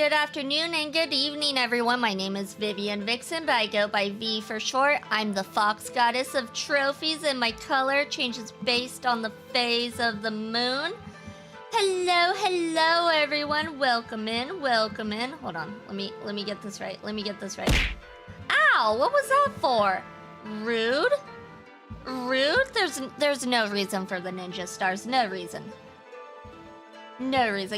Good afternoon and good evening, everyone. My name is Vivian Vixen, but I go by V for short. I'm the fox goddess of trophies, and my color changes based on the phase of the moon. Hello, everyone. Welcome in. Hold on. Let me get this right. Ow! What was that for? Rude? There's no reason for the ninja stars. No reason.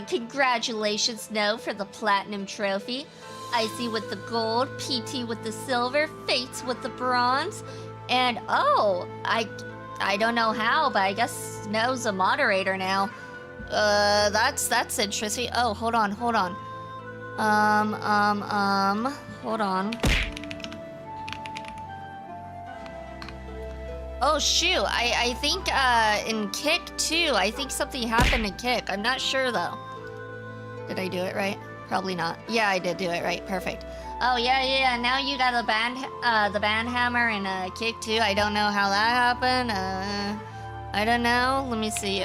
Congratulations, Snow, for the platinum trophy. Icy with the gold, PT with the silver, Fates with the bronze, and oh, I don't know how, but I guess Snow's a moderator now. That's interesting. Oh, hold on. Hold on. Oh shoot, I think in Kick too, I think something happened in Kick. I'm not sure though. Did I do it right? Probably not. Yeah, I did do it right. Perfect. Oh yeah. Now you got the band hammer in Kick too. I don't know how that happened. I don't know. Let me see.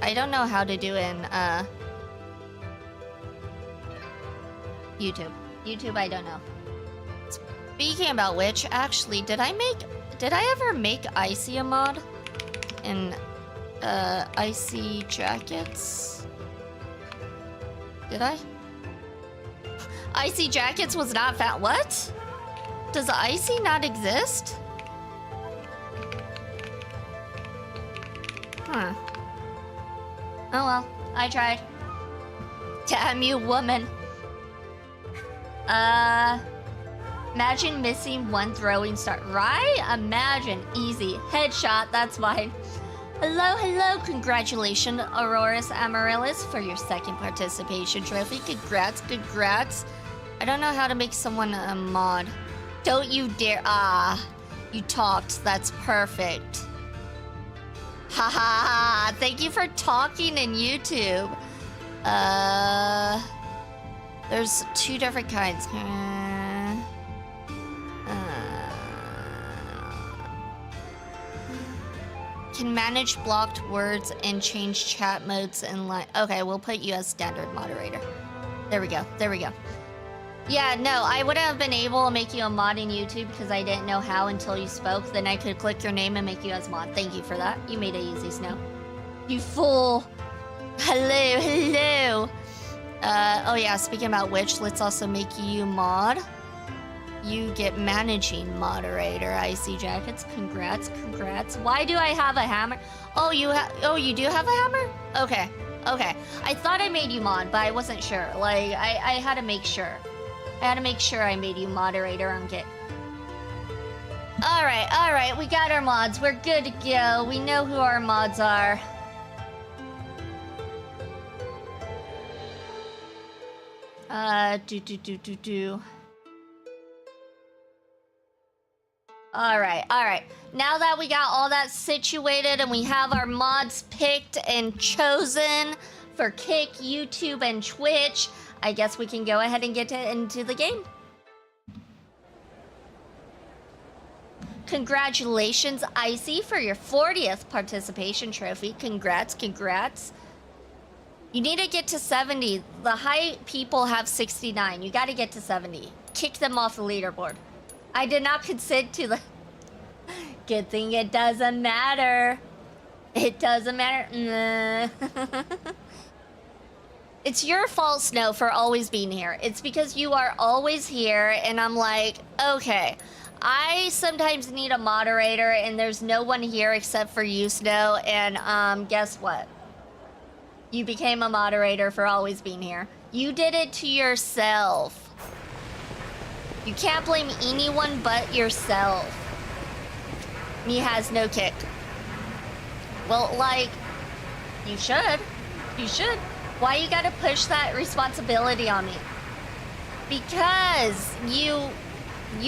I don't know how to do in YouTube. YouTube, I don't know. Speaking about which, actually, did I ever make Icy a mod in Icy Jackets? Did I? Icy Jackets was not found. What? Does Icy not exist? Huh. Oh well, I tried. Damn you, woman. Imagine missing one throwing star. Right? Imagine. Easy. Headshot, that's fine. Hello. Congratulations, Auroras Amaryllis, for your second participation trophy. Congrats. I don't know how to make someone a mod. Don't you dare. You talked. That's perfect. Haha, thank you for talking in YouTube. There's two different kinds. Can manage blocked words and change chat modes and line. Okay, we'll put you as standard moderator. There we go. Yeah, no, I wouldn't have been able to make you a mod in YouTube because I didn't know how until you spoke. Then I could click your name and make you as mod. Thank you for that. You made it easy, Snow. You fool. Hello. Oh yeah, speaking about which, let's also make you mod. You get managing moderator, Icy Jackets. Congrats. Why do I have a hammer? Oh, you do have a hammer? Okay. I thought I made you mod, but I wasn't sure. Like, I had to make sure. I made you moderator on Kick. Alright, we got our mods. We're good to go. We know who our mods are. Alright. Now that we got all that situated and we have our mods picked and chosen for Kick, YouTube, and Twitch, I guess we can go ahead and get into the game. Congratulations, Icy, for your 40th participation trophy. Congrats. You need to get to 70. The high people have 69. You gotta get to 70. Kick them off the leaderboard. I did not consent to the... Good thing it doesn't matter. It's your fault, Snow, for always being here. It's because you are always here, and I'm like, okay, I sometimes need a moderator, and there's no one here except for you, Snow, and guess what? You became a moderator for always being here. You did it to yourself. You can't blame anyone but yourself. Me has no kick. Well, like, you should. Why you gotta push that responsibility on me? Because you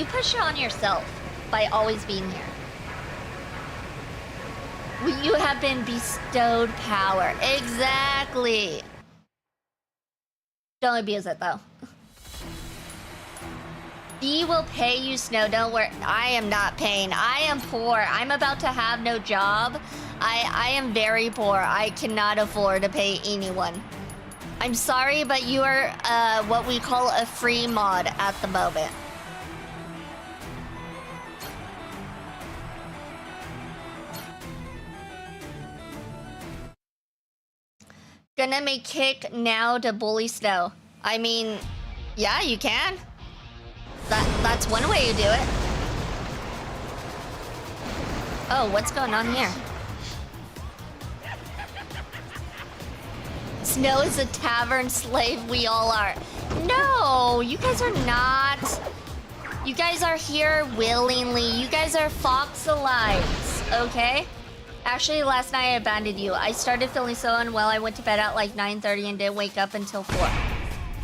push it on yourself by always being here. You have been bestowed power. Exactly. Don't abuse it though. V will pay you, Snow. Don't worry. I am not paying. I am poor. I'm about to have no job. I am very poor. I cannot afford to pay anyone. I'm sorry, but you are what we call a free mod at the moment. Gonna make kick now to bully Snow. I mean, yeah, you can. That's one way to do it. Oh, what's going on here? Snow is a tavern slave, we all are. No, you guys are not. You guys are here willingly. You guys are fox alives, okay? Actually, last night I abandoned you. I started feeling so unwell, I went to bed at like 9:30 and didn't wake up until 4.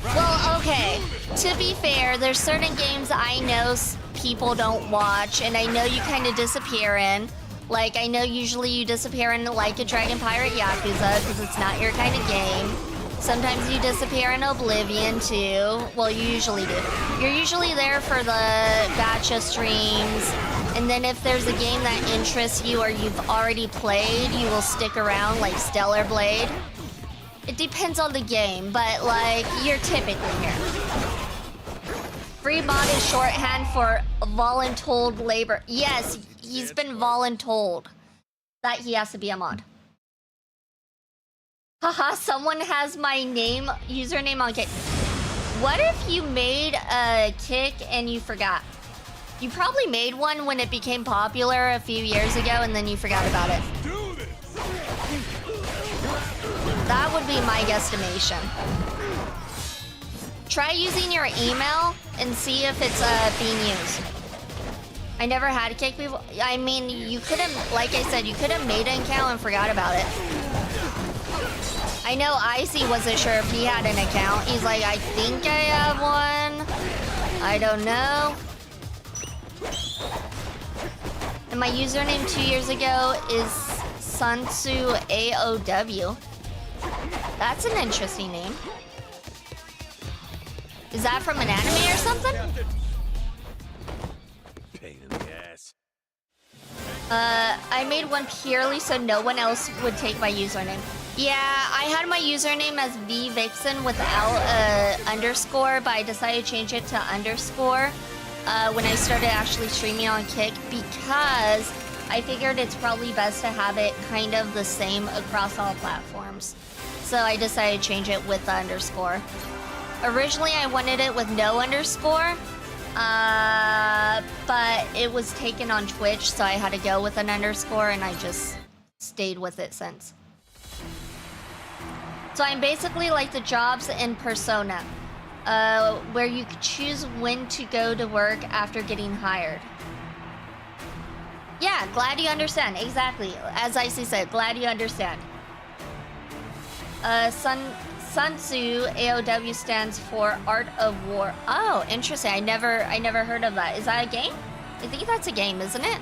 Well, okay. To be fair, there's certain games I know people don't watch, and I know you kind of disappear in. Like, I know usually you disappear in Like a Dragon Pirate Yakuza, because it's not your kind of game. Sometimes you disappear in Oblivion, too. Well, you usually do. You're usually there for the gacha streams, and then if there's a game that interests you or you've already played, you will stick around, like Stellar Blade. It depends on the game, but, like, you're typically here. Free mod is shorthand for voluntold labor. Yes, he's been voluntold that he has to be a mod. Haha, someone has my username on Kick. What if you made a Kick and you forgot? You probably made one when it became popular a few years ago and then you forgot about it. That would be my guesstimation. Try using your email and see if it's being used. I never had a Kick before. I mean, you could have, like I said, you could have made an account and forgot about it. I know Icy wasn't sure if he had an account. He's like, I think I have one. I don't know. And my username 2 years ago is Sunsu AOW. That's an interesting name. Is that from an anime or something? Pain in the ass. I made one purely so no one else would take my username. Yeah, I had my username as VVixen without a underscore, but I decided to change it to underscore when I started actually streaming on Kick because I figured it's probably best to have it kind of the same across all platforms. So I decided to change it with the underscore. Originally, I wanted it with no underscore, but it was taken on Twitch, so I had to go with an underscore, and I just stayed with it since. So I'm basically like the jobs in Persona, where you could choose when to go to work after getting hired. Yeah, glad you understand. Exactly. As Icy said, glad you understand. Sun Tzu AOW stands for Art of War. Oh, interesting. I never heard of that. Is that a game? I think that's a game, isn't it?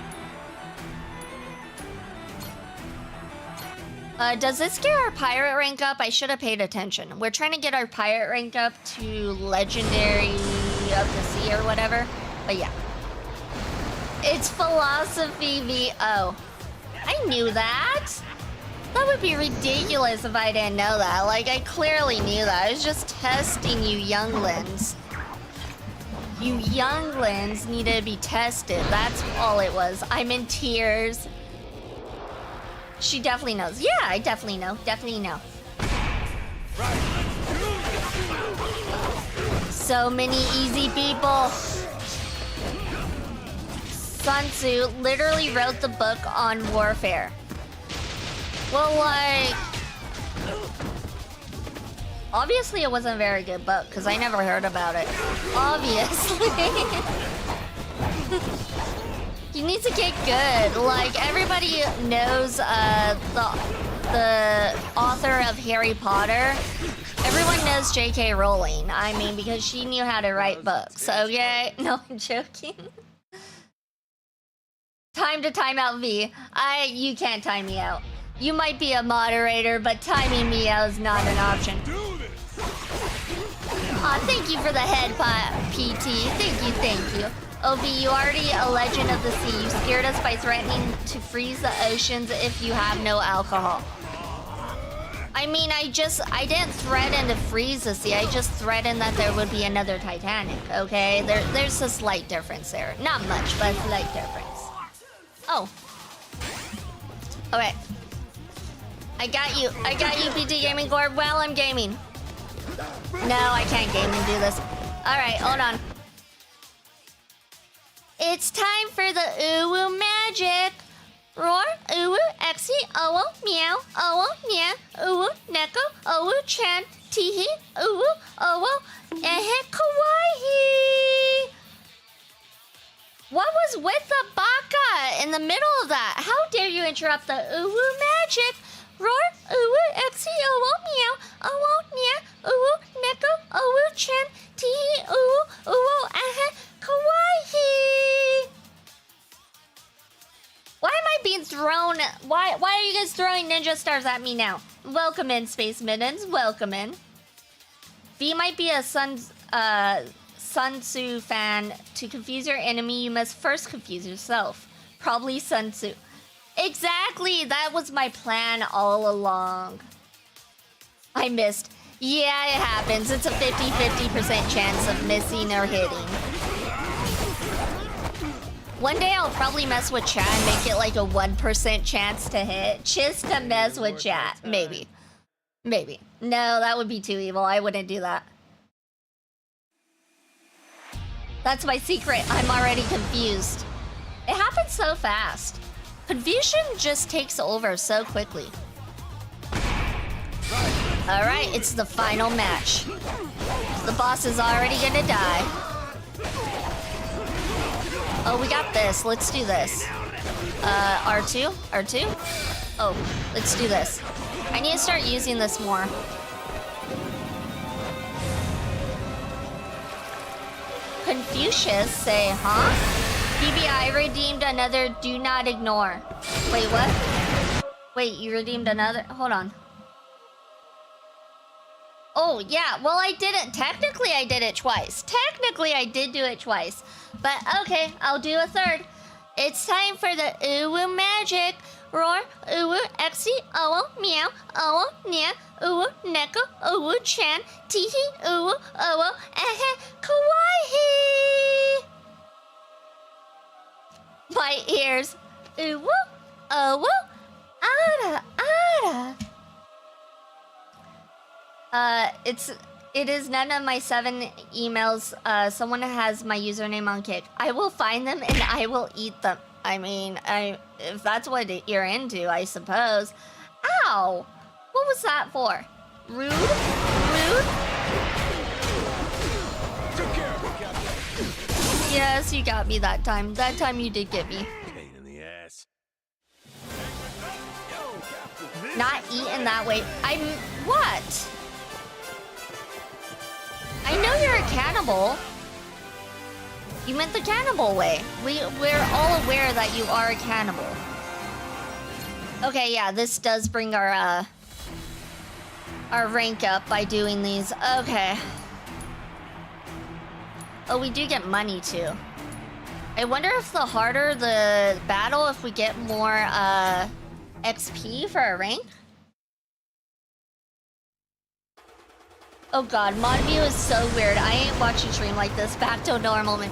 Does this get our pirate rank up? I should have paid attention. We're trying to get our pirate rank up to Legendary of the Sea or whatever. But yeah. It's Philosophy VO. I knew that. That would be ridiculous if I didn't know that. Like, I clearly knew that. I was just testing you younglings. You younglings need to be tested. That's all it was. I'm in tears. She definitely knows. Yeah, I definitely know. Definitely know. So many easy people. Sun Tzu literally wrote the book on warfare. Well, like... Obviously it wasn't a very good book, because I never heard about it. Obviously. You need to get good. Like, everybody knows the author of Harry Potter. Everyone knows J.K. Rowling. I mean, because she knew how to write books, okay? No, I'm joking. Time to time out V. You can't time me out. You might be a moderator, but timing me out is not an option. Aw, thank you for the head PT. Thank you. OB, you already a legend of the sea. You scared us by threatening to freeze the oceans if you have no alcohol. I mean, I didn't threaten to freeze the sea. I just threatened that there would be another Titanic, okay? There's a slight difference there. Not much, but a slight difference. Oh. Okay. I got you, PT Gaming Corp, while I'm gaming. No, I can't game and do this. Alright, hold on. It's time for the Uwu magic. Roar, Uwu, Exi, Owo, Meow, Owo, Nya, Uwu, Neko, Owu, Chan, Teehee, Uwu, Owo, Ehe, Kawaii. What was with the baka in the middle of that? How dare you interrupt the Uwu magic? Roar, Uwu, Exi, Owo, Meow, Owo, Nya, Uwu, Neko, Owu, Chan, Teehee, Uwu, Uwu, Ehe, Kawaii. Why am I being thrown? Why are you guys throwing ninja stars at me now? Welcome in, Space Mittens. Welcome in. V might be a Sun Tzu fan. To confuse your enemy, you must first confuse yourself. Probably Sun Tzu. Exactly! That was my plan all along. I missed. Yeah, it happens. It's a 50% chance of missing or hitting. One day I'll probably mess with chat and make it like a 1% chance to hit. Just to mess with chat. Maybe. Maybe. No, that would be too evil. I wouldn't do that. That's my secret. I'm already confused. It happens so fast. Confusion just takes over so quickly. Alright, it's the final match. The boss is already gonna die. Oh, we got this. Let's do this. R2? R2? Oh, let's do this. I need to start using this more. Confucius say, huh? PBI redeemed another do not ignore. Wait, what? Wait, you redeemed another? Hold on. Oh, yeah. Well, I didn't. Technically, I did it twice. Technically, I did do it twice. But, okay, I'll do a third. It's time for the Uwu magic. Roar, Uwu, Exi, Owo, Meow, Owo, Nya, Uwu, Neko, Uwu, Chan, Teehee, Uwu, Owo, Ehe, Kawaii. My ears. Uwu, Owo, Ara, Ara. It is none of my 7 emails. Someone has my username on Kick. I will find them and I will eat them. I mean, if that's what you're into, I suppose. Ow! What was that for? Rude? Rude? Yes, you got me that time. That time you did get me. Pain in the ass. Not eaten that way. I'm... What? I know you're a cannibal. You meant the cannibal way. We're all aware that you are a cannibal. Okay, yeah, this does bring our rank up by doing these. Okay. Oh, we do get money too. I wonder if the harder the battle, if we get more XP for our rank. Oh god, mod view is so weird. I ain't watching stream like this. Back to normal, man.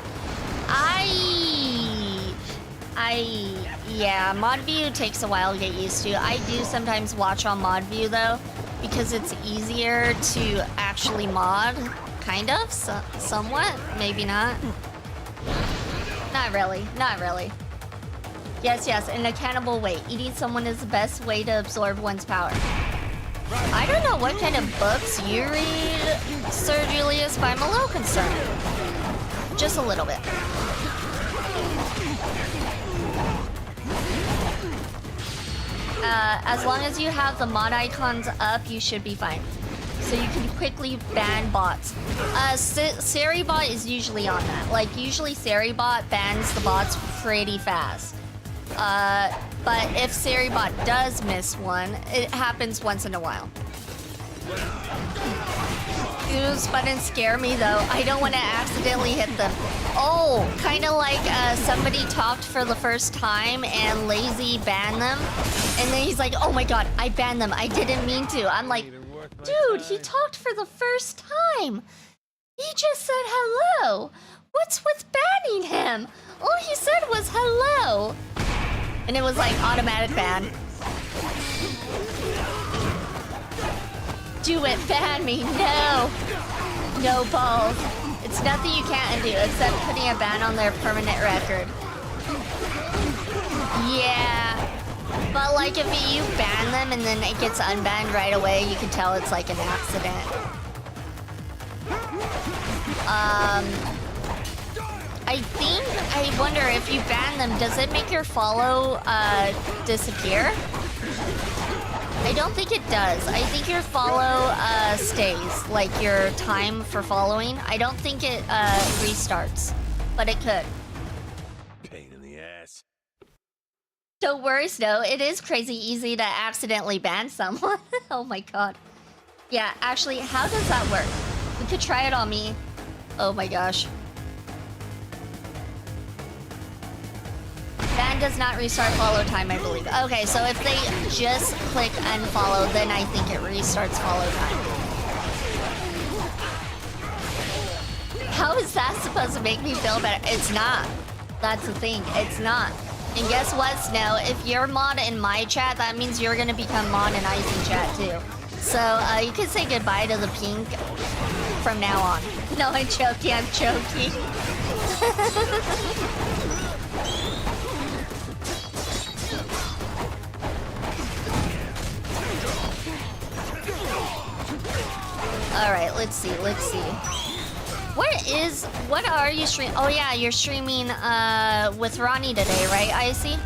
Yeah, mod view takes a while to get used to. I do sometimes watch on mod view though, because it's easier to actually mod. Kind of, somewhat, maybe not. Not really, not really. Yes, in a cannibal way. Eating someone is the best way to absorb one's power. I don't know what kind of books you read, Sir Julius, but I'm a little concerned. Just a little bit. As long as you have the mod icons up, you should be fine. So you can quickly ban bots. Seribot is usually on that. Like, usually Seribot bans the bots pretty fast. But if Seribot does miss one, it happens once in a while. Those buttons scare me though. I don't want to accidentally hit them. Oh, kind of like somebody talked for the first time and Lazy banned them. And then he's like, oh my god, I banned them. I didn't mean to. I'm like, dude, he talked for the first time. He just said hello. What's with banning him? All he said was hello. And it was like automatic ban. Do it, ban me, no. No balls. It's nothing you can't undo except putting a ban on their permanent record. Yeah. But like if you ban them and then it gets unbanned right away, you can tell it's like an accident. I wonder if you ban them, does it make your follow disappear? I don't think it does. I think your follow stays, like your time for following. I don't think it restarts, but it could. Pain in the ass. Don't worry, Snow. It is crazy easy to accidentally ban someone. Oh my god. Yeah, actually, how does that work? We could try it on me. Oh my gosh. Ban does not restart follow time, I believe. Okay, so if they just click unfollow, then I think it restarts follow time. How is that supposed to make me feel better? It's not. That's the thing. It's not. And guess what, Snow? If you're mod in my chat, that means you're gonna become mod in Icy chat too. So you can say goodbye to the pink from now on. No, I'm joking. I'm joking. All right, let's see. What are you streaming? Oh yeah, you're streaming with Ronnie today, right, Icy?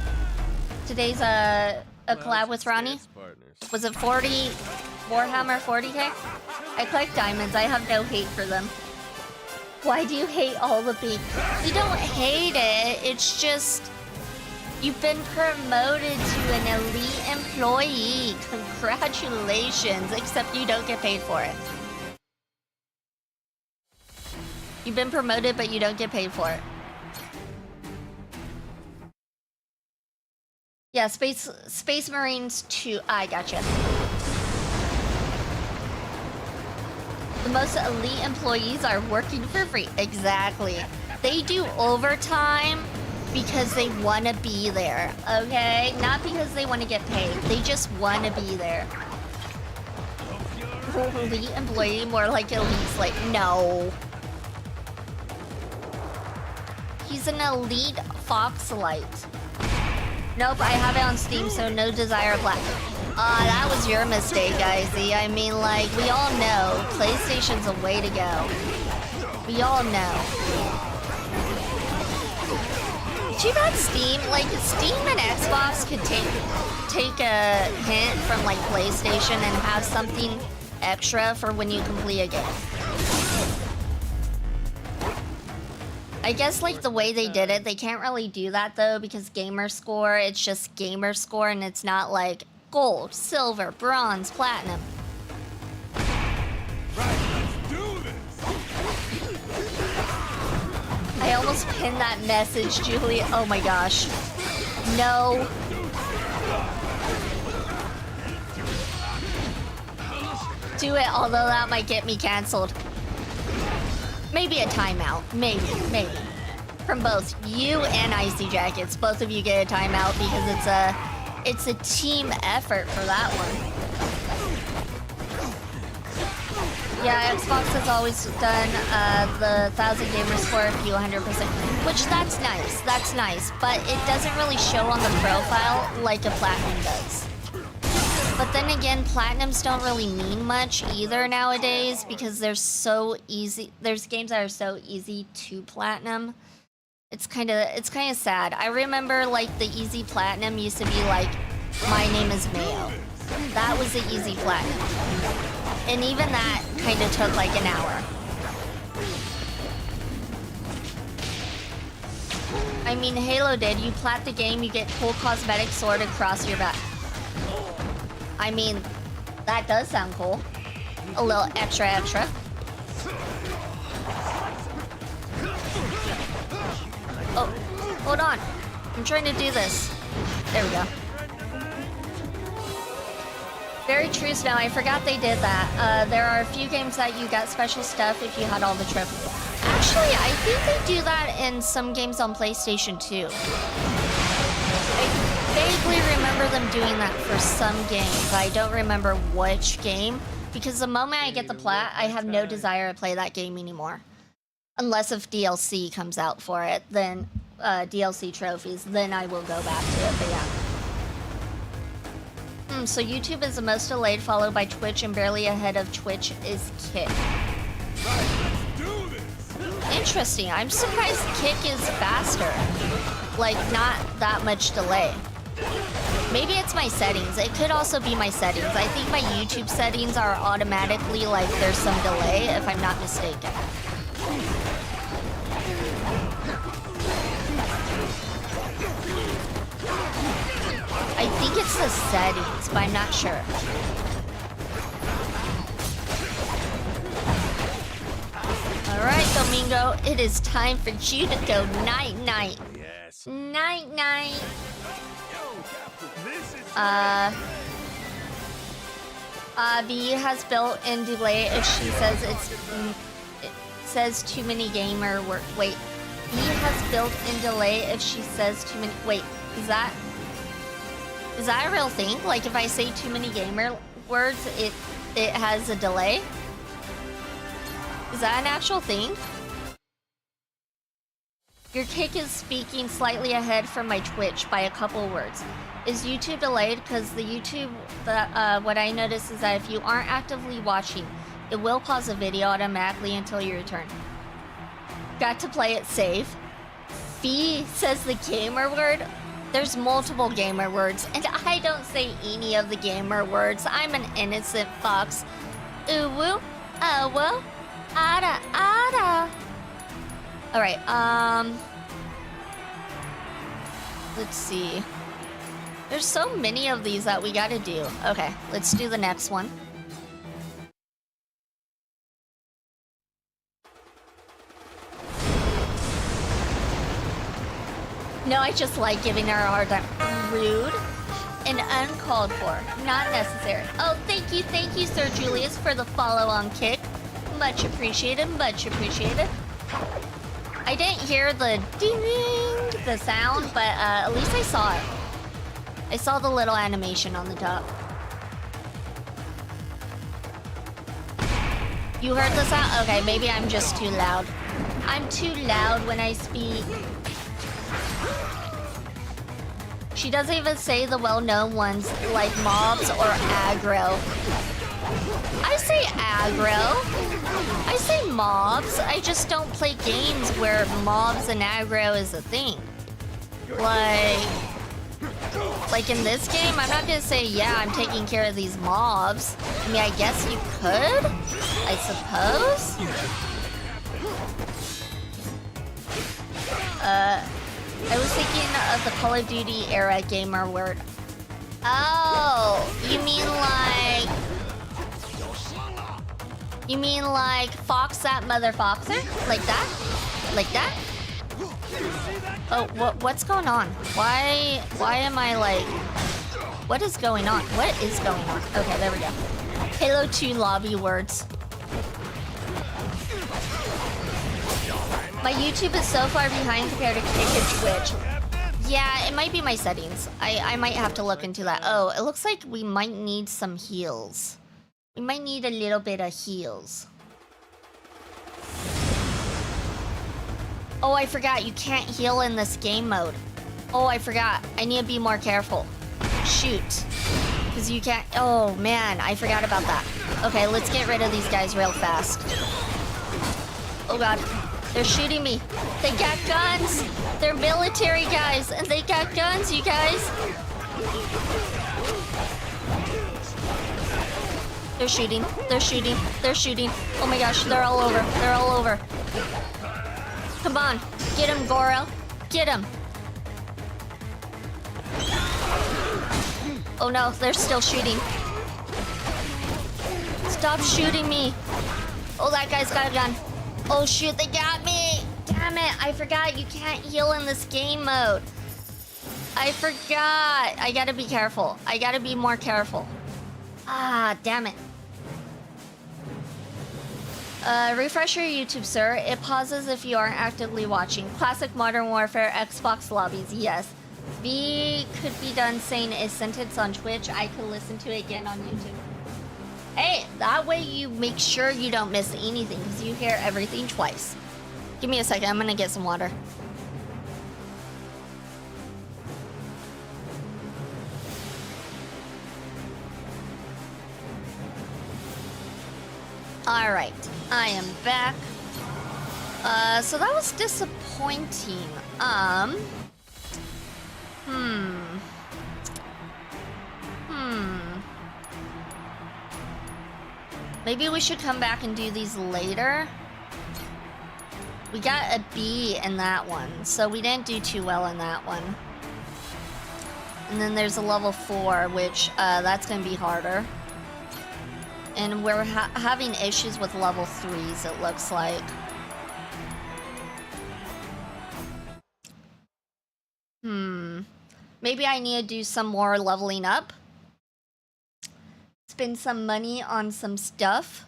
Today's a collab with Ronnie. Was it 40 Warhammer 40k? I collect diamonds. I have no hate for them. Why do you hate all the pink? You don't hate it. It's just you've been promoted to an elite employee. Congratulations, except you don't get paid for it. You've been promoted, but you don't get paid for it. Yeah, Space Marines 2. I gotcha. The most elite employees are working for free. Exactly. They do overtime because they want to be there, okay? Not because they want to get paid. They just want to be there. Elite employee, more like elite slave. No. He's an elite Foxlite. Nope, I have it on Steam, so no desire black. That was your mistake, Icy. I mean, like, we all know PlayStation's a way to go. We all know. Too bad Steam, like, Steam and Xbox could take a hint from, like, PlayStation and have something extra for when you complete a game. I guess like the way they did it, they can't really do that though because gamer score, it's just gamer score and it's not like gold, silver, bronze, platinum. I almost pinned that message, Julie. Oh my gosh. No. Do it, although that might get me canceled. Maybe a timeout. Maybe. From both you and Icy Jackets. Both of you get a timeout because it's a team effort for that one. Yeah, Xbox has always done the 1,000 gamer score if you 100%. Which that's nice. But it doesn't really show on the profile like a platinum does. But then again, platinums don't really mean much either nowadays because they're so easy. There's games that are so easy to platinum. It's kind of sad. I remember like the easy platinum used to be like, my name is Mayo. That was the easy platinum. And even that kind of took like an hour. I mean, Halo did. You plat the game, you get cool cosmetic sword across your back. I mean, that does sound cool. a little extra. Oh, hold on. I'm trying to do this. There we go. Very true, Snow. I forgot they did that. There are a few games that you got special stuff if you had all the trophies. Actually, I think they do that in some games on PlayStation 2. I vaguely remember them doing that for some games. I don't remember which game, because the moment I get the plat, I have no desire to play that game anymore. Unless if DLC comes out for it, then DLC trophies, then I will go back to it, but yeah. So YouTube is the most delayed, followed by Twitch, and barely ahead of Twitch is Kick. Interesting. I'm surprised Kick is faster. Like, not that much delay. Maybe it's my settings. It could also be my settings. I think my YouTube settings are automatically like there's some delay, if I'm not mistaken. I think it's the settings, but I'm not sure. Alright, Domingo, it is time for you to go night-night. Yes. Night-night. B has built-in delay if she says it says too many gamer word. Wait, B has built-in delay if she says too many. Wait, is that a real thing? Like if I say too many gamer words, it has a delay? Is that an actual thing? Your Kick is speaking slightly ahead from my Twitch by a couple words. Is YouTube delayed? Because the YouTube, what I notice is that if you aren't actively watching, it will pause the video automatically until you return. Got to play it safe. Fee says the gamer word. There's multiple gamer words, and I don't say any of the gamer words. I'm an innocent fox. Ooh woo, woo, ada, ada. Alright, let's see. There's so many of these that we gotta do. Okay, let's do the next one. No, I just like giving her a hard time. Rude and uncalled for. Not necessary. Oh, thank you, Sir Julius, for the follow on Kick. Much appreciated, much appreciated. I didn't hear the ding, the sound, but at least I saw it. I saw the little animation on the top. You heard the sound? Okay, maybe I'm just too loud. I'm too loud when I speak. She doesn't even say the well-known ones like mobs or aggro. I say aggro. I say mobs. I just don't play games where mobs and aggro is a thing. Like in this game, I'm not gonna say, yeah, I'm taking care of these mobs. I mean, I guess you could, I suppose. I was thinking of the Call of Duty era gamer word. Oh, you mean like fox that mother foxer? Like that? Like that? Oh, what's going on? Why am I like... What is going on? What is going on? Okay, there we go. Halo 2 lobby words. My YouTube is so far behind compared to Kick and Twitch. Yeah, it might be my settings. I might have to look into that. Oh, it looks like we might need some heals. We might need a little bit of heals. Oh, I forgot. You can't heal in this game mode. Oh, I forgot. I need to be more careful. Shoot. Because you can't... Oh, man. I forgot about that. Okay, let's get rid of these guys real fast. Oh, God. They're shooting me. They got guns. They're military guys, and they got guns, you guys. They're shooting. They're shooting. They're shooting. Oh, my gosh. They're all over. They're all over. Come on. Get him, Goro. Get him. Oh no, they're still shooting. Let's Stop shooting me. Oh, that guy's got a gun. Oh, shoot, they got me. Damn it, I forgot you can't heal in this game mode. I forgot. I gotta be careful. I gotta be more careful. Ah, damn it. Refresh your YouTube, sir. It pauses if you aren't actively watching. Classic Modern Warfare Xbox lobbies, yes. V could be done saying a sentence on Twitch. I could listen to it again on YouTube. Hey, that way you make sure you don't miss anything because you hear everything twice. Give me a second. I'm gonna get some water. All right, I am back. So that was disappointing. Maybe we should come back and do these later. We got a B in that one, so we didn't do too well in that one. And then there's a level 4, which that's gonna be harder. And we're having issues with level 3s, it looks like. Maybe I need to do some more leveling up. Spend some money on some stuff.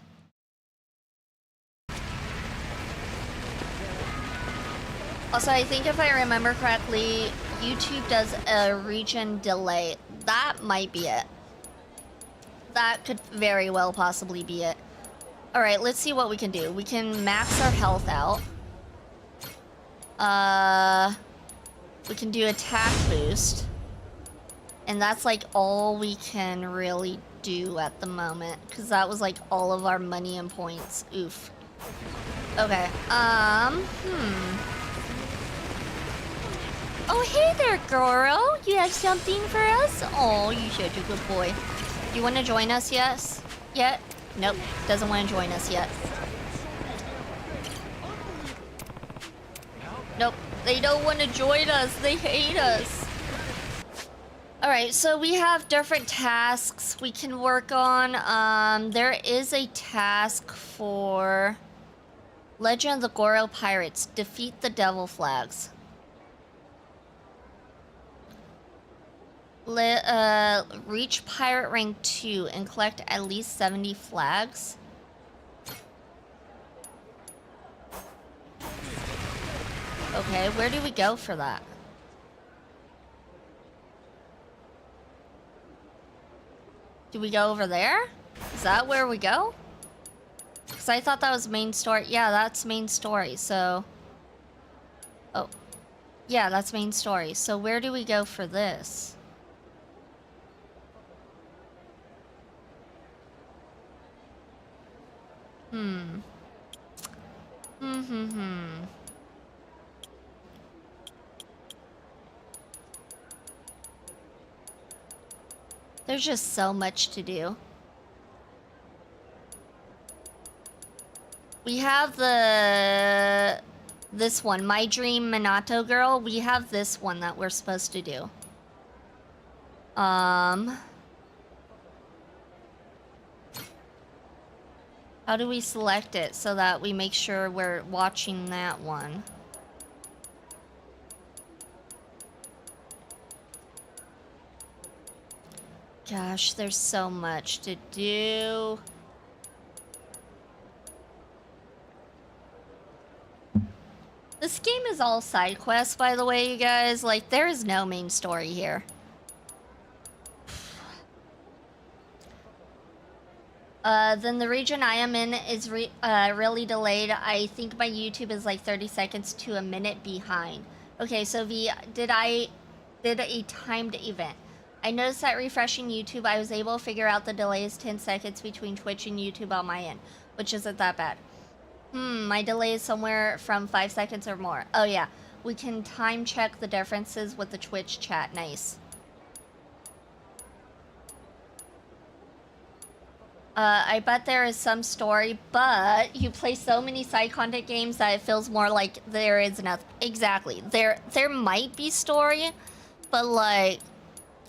Also, I think if I remember correctly, YouTube does a region delay. That might be it. That could very well possibly be it. Alright, let's see what we can do. We can max our health out. We can do attack boost. And that's like all we can really do at the moment. Because that was like all of our money and points. Oof. Okay, Oh, hey there, Goro. You have something for us? Oh, you're such a good boy. You want to join us, yes? Yet? Nope, doesn't want to join us yet. Nope, they don't want to join us. They hate us. Alright, so we have different tasks we can work on. There is a task for Legend of the Goro Pirates. Defeat the Devil Flags. Reach pirate rank 2 and collect at least 70 flags. Okay, where do we go for that? Do we go over there? Is that where we go? Because I thought that was main story. Yeah, that's main story, so... Oh. Yeah, that's main story. So where do we go for this? There's just so much to do. We have this one, My Dream Minato Girl. We have this one that we're supposed to do. How do we select it so that we make sure we're watching that one? Gosh, there's so much to do. This game is all side quests, by the way, you guys. Like, there is no main story here. Then the region I am in is really delayed. I think my YouTube is like 30 seconds to a minute behind. Okay, so V, did a timed event. I noticed that refreshing YouTube, I was able to figure out the delay is 10 seconds between Twitch and YouTube on my end, which isn't that bad. My delay is somewhere from 5 seconds or more. Oh yeah, we can time check the differences with the Twitch chat. Nice. I bet there is some story, but you play so many side content games that it feels more like there is nothing. Exactly. There might be story, but like,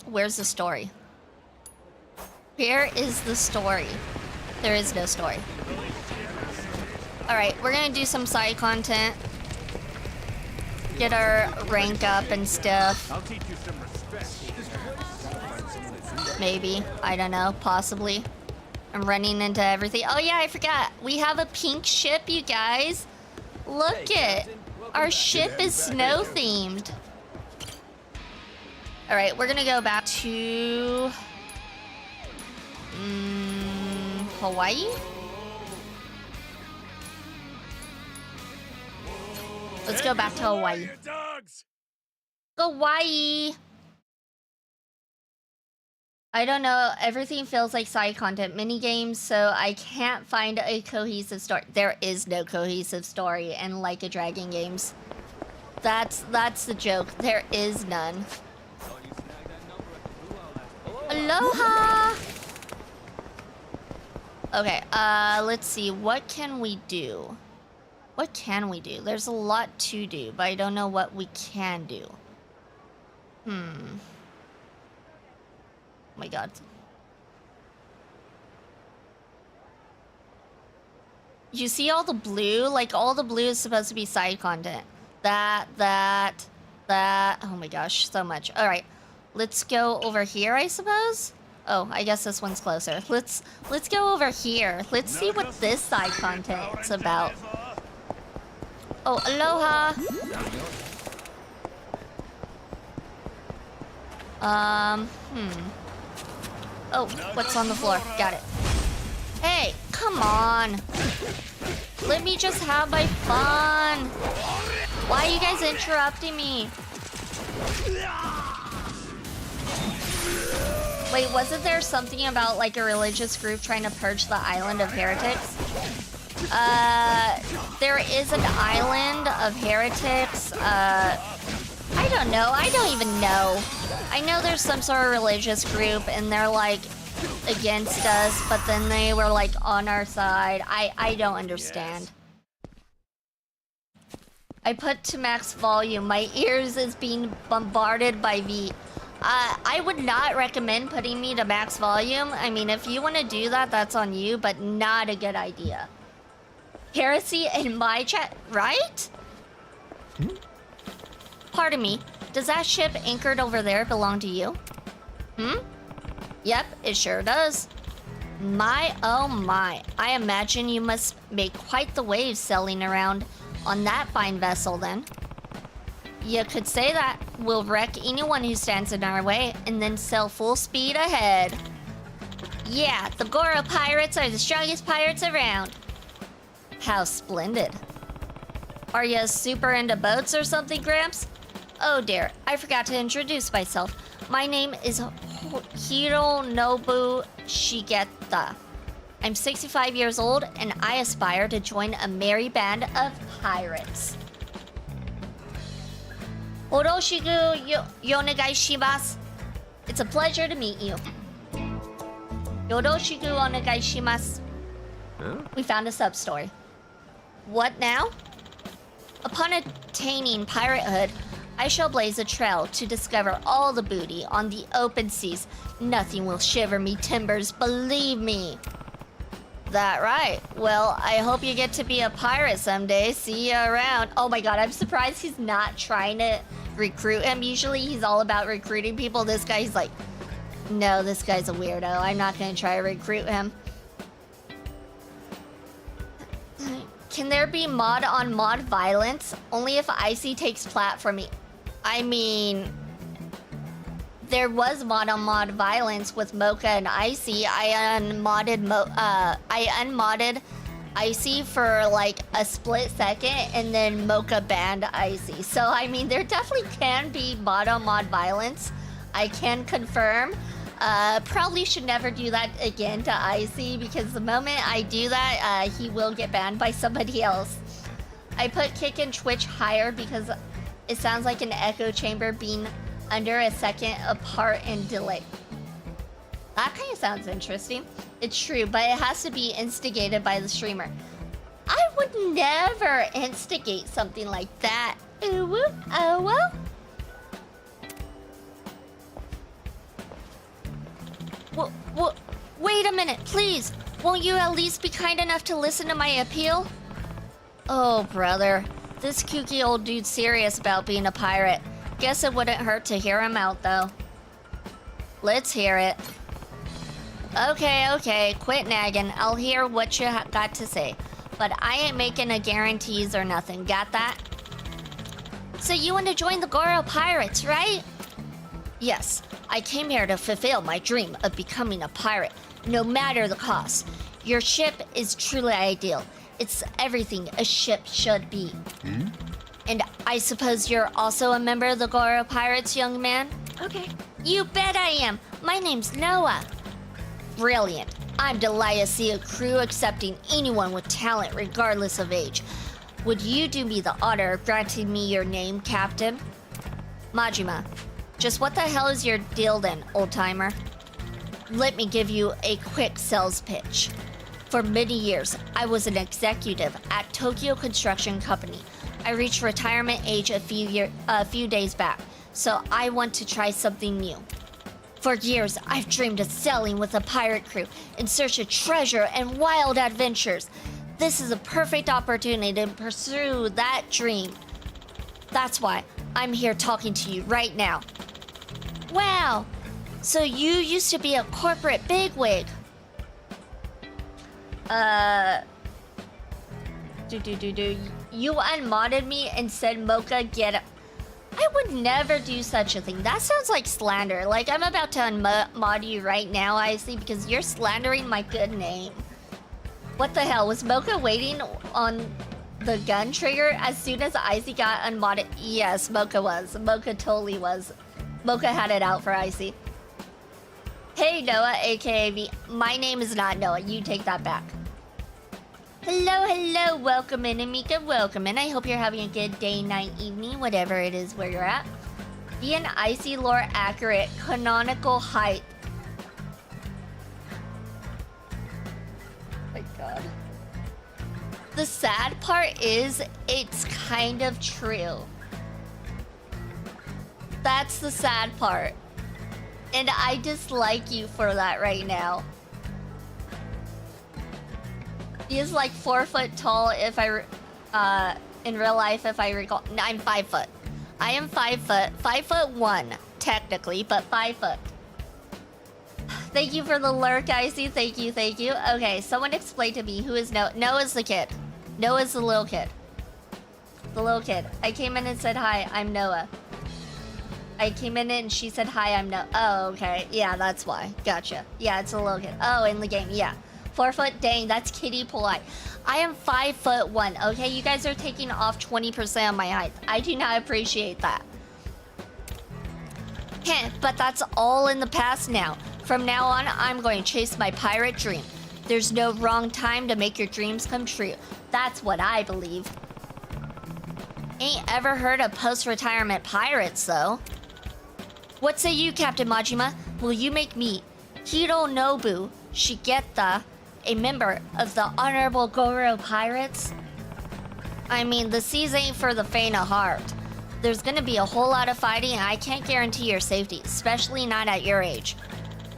where's the story? Where is the story? There is no story. Alright, we're gonna do some side content. Get our rank up and stuff. I'll teach you some respect. Maybe. I don't know. Possibly. I'm running into everything. Oh yeah, I forgot. We have a pink ship, you guys. Look it. Our ship is snow themed. Alright, we're gonna go back to... Hawaii? Let's go back to Hawaii. Dogs. Hawaii! I don't know, everything feels like side content mini games, so I can't find a cohesive story. There is no cohesive story in Like a Dragon games. That's the joke. There is none. Aloha! Okay, let's see. What can we do? What can we do? There's a lot to do, but I don't know what we can do. Oh my god. You see all the blue? Like, all the blue is supposed to be side content. That. Oh my gosh, so much. Alright, let's go over here, I suppose? Oh, I guess this one's closer. Let's go over here. Let's see what this side content is about. Oh, aloha! Oh, what's on the floor? Got it. Hey, come on! Let me just have my fun! Why are you guys interrupting me? Wait, wasn't there something about like a religious group trying to purge the island of heretics? There is an island of heretics. I don't know. I don't even know. I know there's some sort of religious group and they're like against us, but then they were like on our side. I don't understand. I put to max volume. My ears is being bombarded by V. I would not recommend putting me to max volume. I mean, if you want to do that, that's on you, but not a good idea. Heresy in my chat, right? Pardon me, does that ship anchored over there belong to you? Yep, it sure does. My, oh my. I imagine you must make quite the waves sailing around on that fine vessel then. You could say that. We'll wreck anyone who stands in our way and then sail full speed ahead. Yeah, the Goro pirates are the strongest pirates around. How splendid. Are you super into boats or something, Gramps? Oh dear, I forgot to introduce myself. My name is Hironobu Shigeta. I'm 65 years old and I aspire to join a merry band of pirates. Oroshiku yonegai shimasu. It's a pleasure to meet you. Yoroshiku onegai shimasu. We found a sub-story. What now? Upon attaining piratehood, I shall blaze a trail to discover all the booty on the open seas. Nothing will shiver me timbers, believe me. That right. Well, I hope you get to be a pirate someday. See you around. Oh my god, I'm surprised he's not trying to recruit him. Usually he's all about recruiting people. This guy, he's like, no, this guy's a weirdo. I'm not gonna try to recruit him. Can there be mod on mod violence? Only if Icy takes plat from me. I mean, there was mod on mod violence with Mocha and Icy. I unmodded Icy for like a split second and then Mocha banned Icy. So I mean, there definitely can be mod on mod violence. I can confirm. Probably should never do that again to Icy because the moment I do that, he will get banned by somebody else. I put Kick and Twitch higher because it sounds like an echo chamber being under a second apart in delay. That kind of sounds interesting. It's true, but it has to be instigated by the streamer. I would never instigate something like that. Ooh, woo, oh, well. Wait a minute, please. Won't you at least be kind enough to listen to my appeal? Oh, brother. This kooky old dude's serious about being a pirate. Guess it wouldn't hurt to hear him out, though. Let's hear it. Okay, quit nagging. I'll hear what you got to say. But I ain't making a guarantees or nothing. Got that? So you want to join the Goro Pirates, right? Yes, I came here to fulfill my dream of becoming a pirate, no matter the cost. Your ship is truly ideal. It's everything a ship should be. And I suppose you're also a member of the Goro Pirates, young man? Okay. You bet I am. My name's Noah. Brilliant. I'm delighted to see a crew accepting anyone with talent regardless of age. Would you do me the honor of granting me your name, Captain? Majima, just what the hell is your deal then, old-timer? Let me give you a quick sales pitch. For many years, I was an executive at Tokyo Construction Company. I reached retirement age a few days back, so I want to try something new. For years, I've dreamed of sailing with a pirate crew in search of treasure and wild adventures. This is a perfect opportunity to pursue that dream. That's why I'm here talking to you right now. Wow, so you used to be a corporate bigwig. You unmodded me and said Mocha get it. I would never do such a thing. That sounds like slander. Like, I'm about to unmod you right now, Icy, because you're slandering my good name. What the hell? Was Mocha waiting on the gun trigger as soon as Icy got unmodded? Yes, Mocha was. Mocha totally was. Mocha had it out for Icy. Hey, Noah, aka V. My name is not Noah. You take that back. Hello, welcome in, Amika, welcome in. I hope you're having a good day, night, evening, whatever it is where you're at. Be an Icy lore accurate, canonical height. My god. The sad part is, it's kind of true. That's the sad part. And I dislike you for that right now. He is like 4 foot tall if in real life, if I recall. No, I'm 5 foot. I am 5 foot. 5'1", technically, but 5 foot. Thank you for the lurk, Icy. Thank you. Okay, someone explain to me who is Noah. Noah's the kid. Noah's the little kid. The little kid. I came in and said, hi, I'm Noah. I came in and she said, hi, I'm Noah. Oh, okay. Yeah, that's why. Gotcha. Yeah, it's a little kid. Oh, in the game. Yeah. 4 foot, dang, that's kitty polite. I am 5'1", okay? You guys are taking off 20% of my height. I do not appreciate that. Heh, but that's all in the past now. From now on, I'm going to chase my pirate dream. There's no wrong time to make your dreams come true. That's what I believe. Ain't ever heard of post-retirement pirates, though. What say you, Captain Majima? Will you make me, Hironobu Shigeta, a member of the Honorable Goro Pirates? I mean, the seas ain't for the faint of heart. There's gonna be a whole lot of fighting and I can't guarantee your safety, especially not at your age.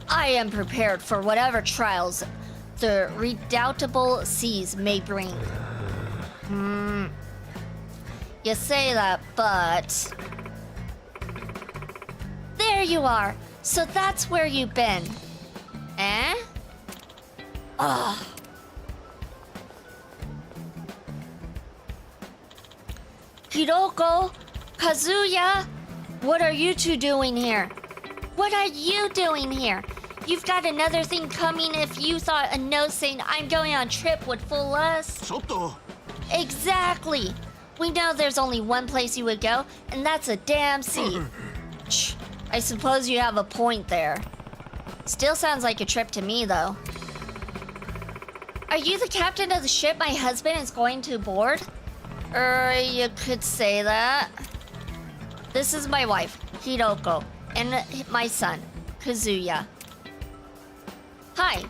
I am prepared for whatever trials the redoubtable seas may bring. You say that, but... There you are! So that's where you've been. Eh? Ugh. Hiroko, Kazuya, what are you two doing here? What are you doing here? You've got another thing coming if you thought a note saying I'm going on trip would fool us. Soto. Exactly. We know there's only one place you would go, and that's a damn sea. I suppose you have a point there. Still sounds like a trip to me, though. Are you the captain of the ship my husband is going to board? You could say that. This is my wife, Hiroko, and my son, Kazuya. Hi.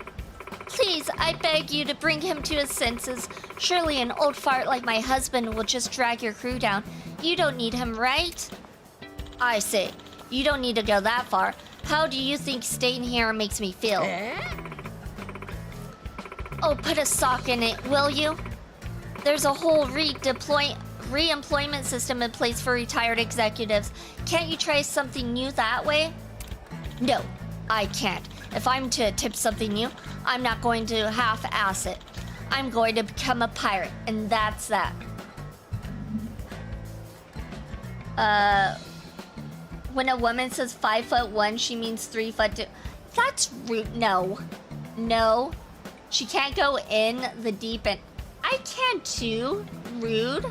Please, I beg you to bring him to his senses. Surely an old fart like my husband will just drag your crew down. You don't need him, right? I say, you don't need to go that far. How do you think staying here makes me feel? Oh, put a sock in it, will you? There's a whole re-employment system in place for retired executives. Can't you try something new that way? No, I can't. If I'm to attempt something new, I'm not going to half-ass it. I'm going to become a pirate, and that's that. When a woman says 5'1", she means 3'2". That's rude. No. No. She can't go in the deep end. I can too. Rude.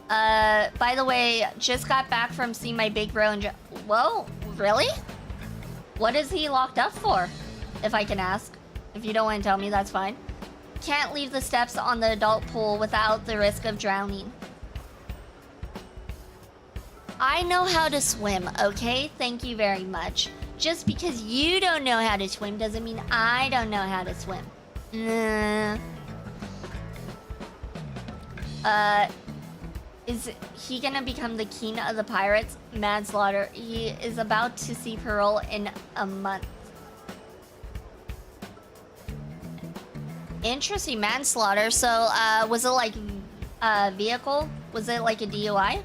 By the way, just got back from seeing my big bro and whoa, really? What is he locked up for? If I can ask. If you don't want to tell me, that's fine. Can't leave the steps on the adult pool without the risk of drowning. I know how to swim, okay? Thank you very much. Just because you don't know how to swim doesn't mean I don't know how to swim. Is he gonna become the king of the pirates? Manslaughter. He is about to see parole in a month. Interesting, manslaughter. So, was it like a vehicle? Was it like a DUI?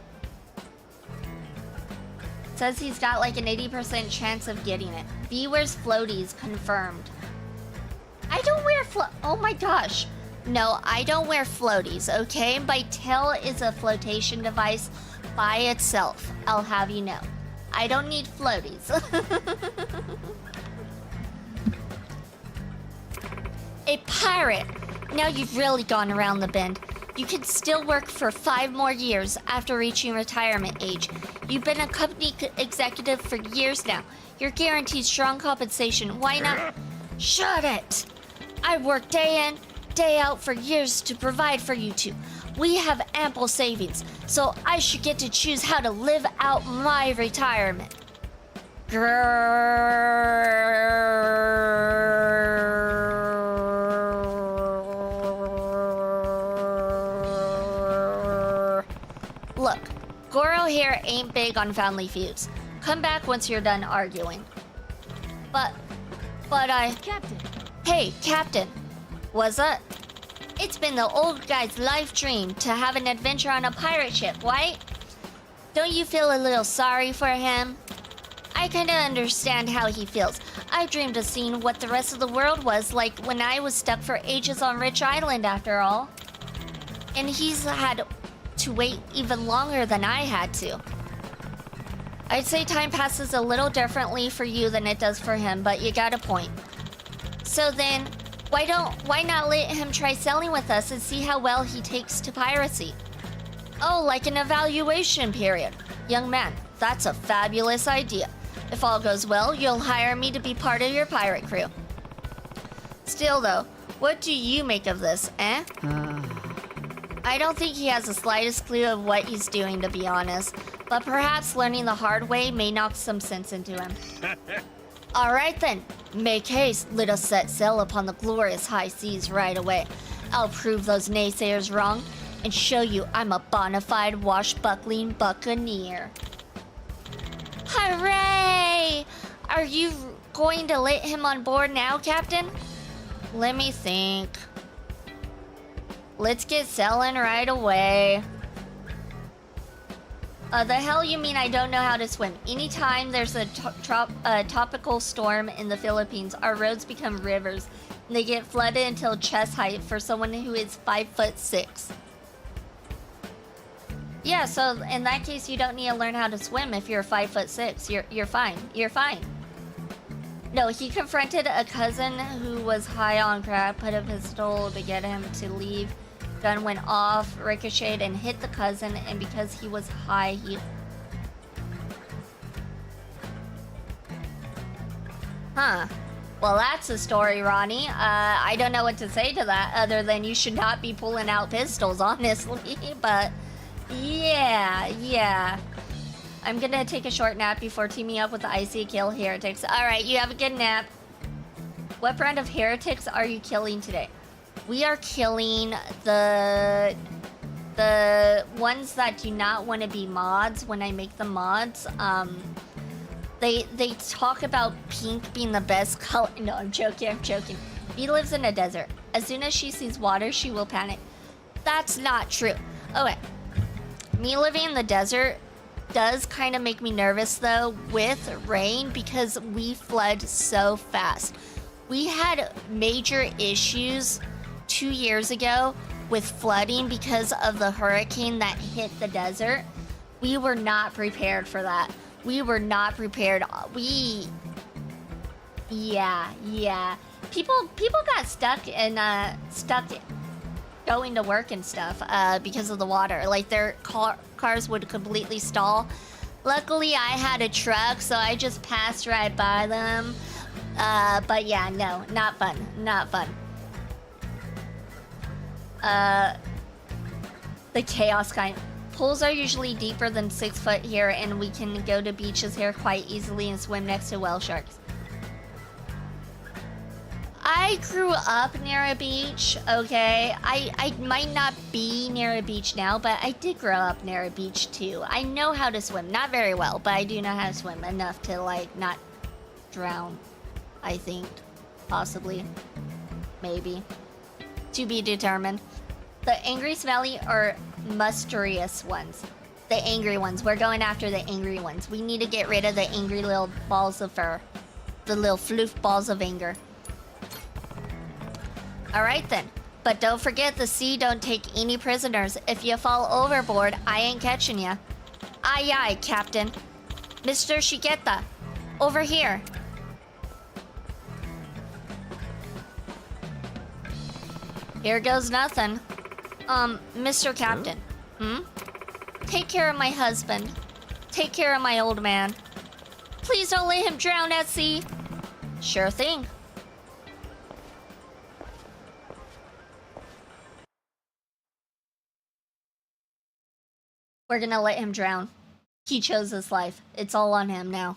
Says he's got like an 80% chance of getting it. V wears floaties, confirmed. I don't wear oh my gosh. No, I don't wear floaties, okay? My tail is a flotation device by itself. I'll have you know. I don't need floaties. A pirate. Now you've really gone around the bend. You can still work for 5 more years after reaching retirement age. You've been a company executive for years now. You're guaranteed strong compensation. Why not? Shut it! I worked day in, day out for years to provide for you two. We have ample savings, so I should get to choose how to live out my retirement. Look, Goro here ain't big on family feuds. Come back once you're done arguing. But Captain. Hey, Captain. What's up? It's been the old guy's life dream to have an adventure on a pirate ship, right? Don't you feel a little sorry for him? I kinda understand how he feels. I dreamed of seeing what the rest of the world was like when I was stuck for ages on Rich Island after all. And he's had to wait even longer than I had to. I'd say time passes a little differently for you than it does for him, but you got a point. So then, why not let him try sailing with us and see how well he takes to piracy? Oh, like an evaluation period. Young man, that's a fabulous idea. If all goes well, you'll hire me to be part of your pirate crew. Still though, what do you make of this, eh? I don't think he has the slightest clue of what he's doing, to be honest. But perhaps learning the hard way may knock some sense into him. Alright then, make haste. Let us set sail upon the glorious high seas right away. I'll prove those naysayers wrong and show you I'm a bona fide washbuckling buccaneer. Hooray! Are you going to let him on board now, Captain? Let me think. Let's get sailing right away. The hell you mean I don't know how to swim? Anytime there's a tropical storm in the Philippines, our roads become rivers. And they get flooded until chest height for someone who is 5'6". Yeah, so in that case, you don't need to learn how to swim if you're 5'6". You're fine. You're fine. No, he confronted a cousin who was high on crack, put a pistol to get him to leave. Gun went off, ricocheted, and hit the cousin, and because he was high, he... Huh. Well, that's a story, Ronnie. I don't know what to say to that, other than you should not be pulling out pistols, honestly, but... Yeah. I'm gonna take a short nap before teaming up with the Icy Kill Heretics. Alright, you have a good nap. What brand of heretics are you killing today? We are killing the ones that do not want to be mods when I make them mods. They talk about pink being the best color. No, I'm joking. Bee lives in a desert. As soon as she sees water, she will panic. That's not true. Okay. Me living in the desert does kind of make me nervous though with rain because we flood so fast. We had major issues 2 years ago with flooding because of the hurricane that hit the desert. We were not prepared for that. We were not prepared. Yeah. People got stuck going to work and stuff because of the water. Like their cars would completely stall. Luckily, I had a truck, so I just passed right by them. But yeah, no, not fun. Not fun. The chaos kind. Pools are usually deeper than 6 foot here, and we can go to beaches here quite easily and swim next to whale sharks. I grew up near a beach, okay? I might not be near a beach now, but I did grow up near a beach too. I know how to swim. Not very well, but I do know how to swim enough to, like, not drown. I think. Possibly. Maybe. To be determined. The angry, smelly, or mysterious ones. The angry ones. We're going after the angry ones. We need to get rid of the angry little balls of fur. The little floof balls of anger. Alright then. But don't forget the sea don't take any prisoners. If you fall overboard, I ain't catching ya. Aye aye, Captain. Mr. Shigeta. Over here. Here goes nothing. Mr. Captain. Take care of my husband. Take care of my old man. Please don't let him drown at sea. Sure thing. We're gonna let him drown. He chose this life. It's all on him now.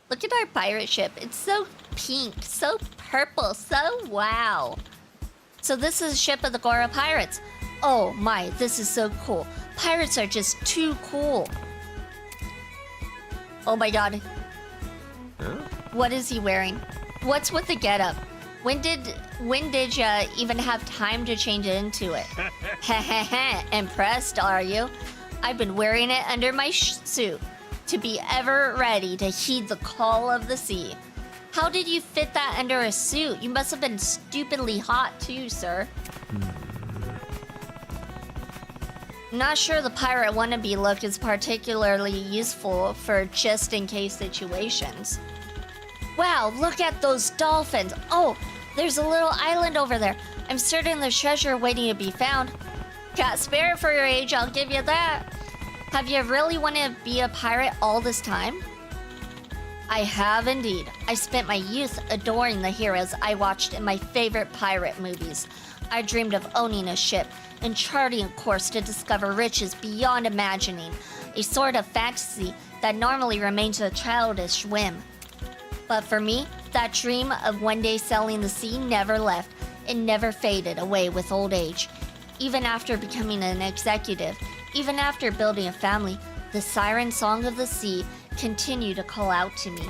Look at our pirate ship. It's so pink, so purple, so wow. So this is a ship of the Gora Pirates. Oh my, this is so cool. Pirates are just too cool. Oh my god. Huh? What is he wearing? What's with the getup? When did ya even have time to change it into it? Heh. Impressed, are you? I've been wearing it under my suit to be ever ready to heed the call of the sea. How did you fit that under a suit? You must have been stupidly hot too, sir. Not sure the pirate wannabe look is particularly useful for just-in-case situations. Wow, look at those dolphins. Oh, there's a little island over there. I'm certain there's treasure waiting to be found. Got spirit for your age, I'll give you that. Have you really wanted to be a pirate all this time? I have indeed. I spent my youth adoring the heroes I watched in my favorite pirate movies. I dreamed of owning a ship and charting a course to discover riches beyond imagining, a sort of fantasy that normally remains a childish whim. But for me, that dream of one day sailing the sea never left. It never faded away with old age. Even after becoming an executive, even after building a family, the siren song of the sea continued to call out to me.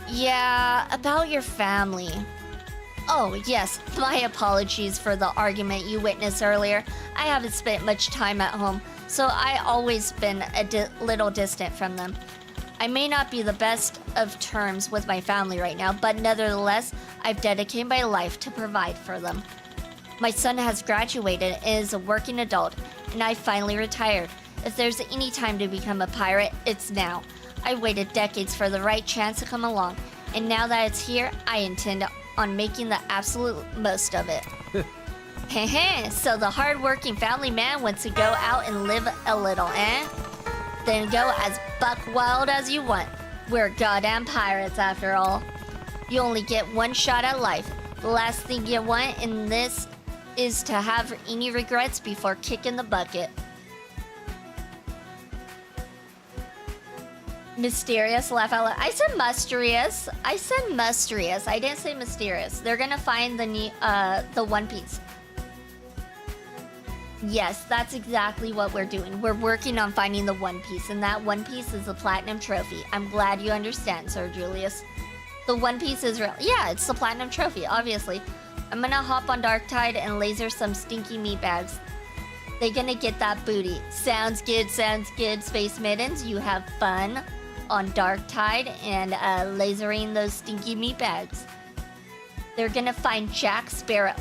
Yeah, about your family. Oh, yes, my apologies for the argument you witnessed earlier. I haven't spent much time at home, so I always been a little distant from them. I may not be the best of terms with my family right now, but nevertheless, I've dedicated my life to provide for them. My son has graduated and is a working adult, and I finally retired. If there's any time to become a pirate, it's now. I waited decades for the right chance to come along, and now that it's here, I intend on making the absolute most of it. Heh, so the hard-working family man wants to go out and live a little, eh? Then go as buck wild as you want. We're goddamn pirates after all. You only get one shot at life. The last thing you want in this is to have any regrets before kicking the bucket. Mysterious, laugh out loud. I said mysterious. I said mysterious. I didn't say mysterious. They're gonna find the One Piece. Yes, that's exactly what we're doing. We're working on finding the One Piece, and that One Piece is the Platinum Trophy. I'm glad you understand, Sir Julius. The One Piece is real. Yeah, it's the Platinum Trophy, obviously. I'm gonna hop on Darktide and laser some stinky meat bags. They're gonna get that booty. Sounds good, Space Mittens. You have fun on Darktide and lasering those stinky meat bags. They're gonna find Jack Sparrow.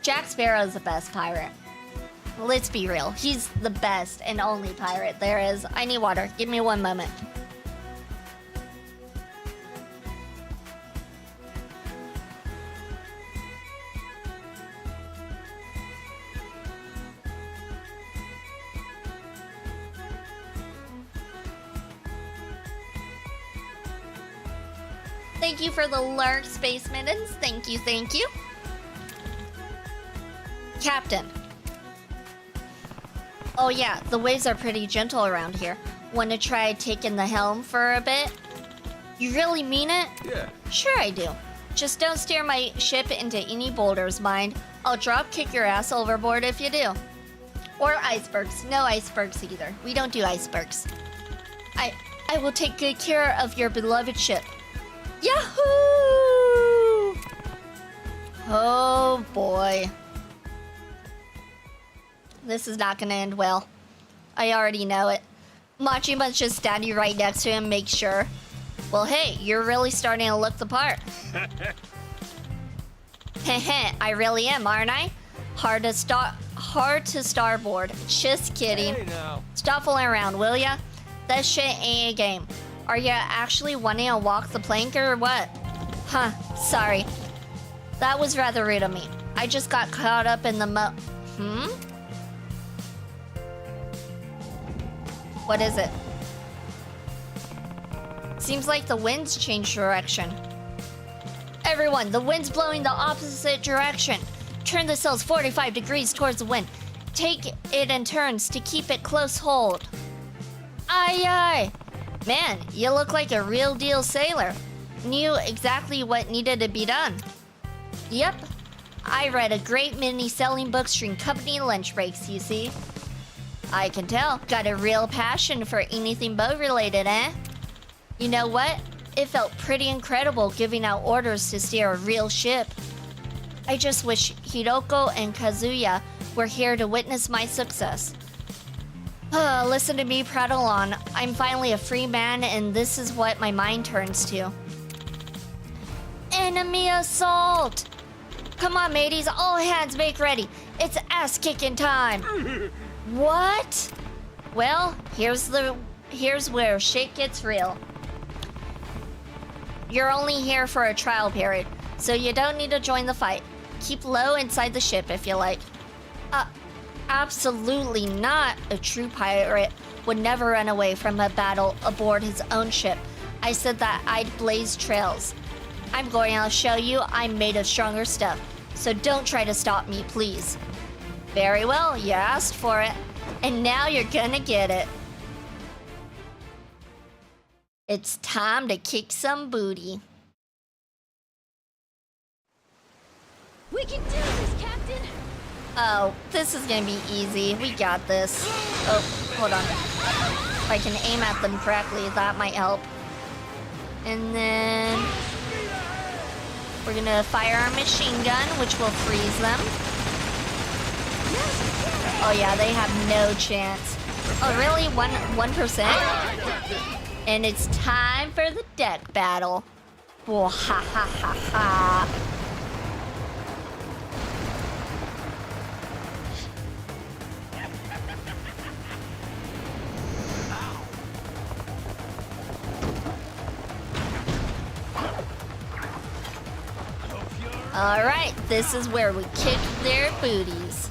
Jack Sparrow is the best pirate. Let's be real. He's the best and only pirate there is. I need water. Give me one moment. Thank you for the lurk, Space Mittens. Thank you, thank you. Captain. Oh yeah, the waves are pretty gentle around here. Want to try taking the helm for a bit? You really mean it? Yeah. Sure I do. Just don't steer my ship into any boulders, mind. I'll drop kick your ass overboard if you do. Or icebergs. No icebergs either. We don't do icebergs. I will take good care of your beloved ship. Yahoo! Oh boy. This is not gonna end well. I already know it. Machima's just standing right next to him, make sure. Well, hey, you're really starting to look the part. Heh, I really am, aren't I? Hard to starboard. Just kidding. Hey now. Stop fooling around, will ya? That shit ain't a game. Are ya actually wanting to walk the plank or what? Huh, sorry. That was rather rude of me. I just got caught up in the What is it? Seems like the wind's changed direction. Everyone, the wind's blowing the opposite direction. Turn the sails 45 degrees towards the wind. Take it in turns to keep it close hold. Aye, aye. Man, you look like a real deal sailor. Knew exactly what needed to be done. Yep. I read a great many sailing books during company lunch breaks, you see. I can tell. Got a real passion for anything boat related, eh? You know what? It felt pretty incredible giving out orders to steer a real ship. I just wish Hiroko and Kazuya were here to witness my success. Listen to me prattle on. I'm finally a free man, and this is what my mind turns to. Enemy assault! Come on, mateys, all hands make ready. It's ass-kicking time. What? Well, here's where shit gets real. You're only here for a trial period, so you don't need to join the fight. Keep low inside the ship if you like. Absolutely not. A true pirate would never run away from a battle aboard his own ship. I said that I'd blaze trails. I'm going to show you I'm made of stronger stuff, so don't try to stop me, please. Very well, you asked for it, and now you're gonna get it. It's time to kick some booty. We can do this, Captain! Oh, this is gonna be easy. We got this. Oh, hold on. If I can aim at them correctly, that might help. And then we're gonna fire our machine gun, which will freeze them. Oh yeah, they have no chance. Oh really? 1%? And it's time for the deck battle. Oh, ha ha ha ha. Alright, this is where we kick their booties.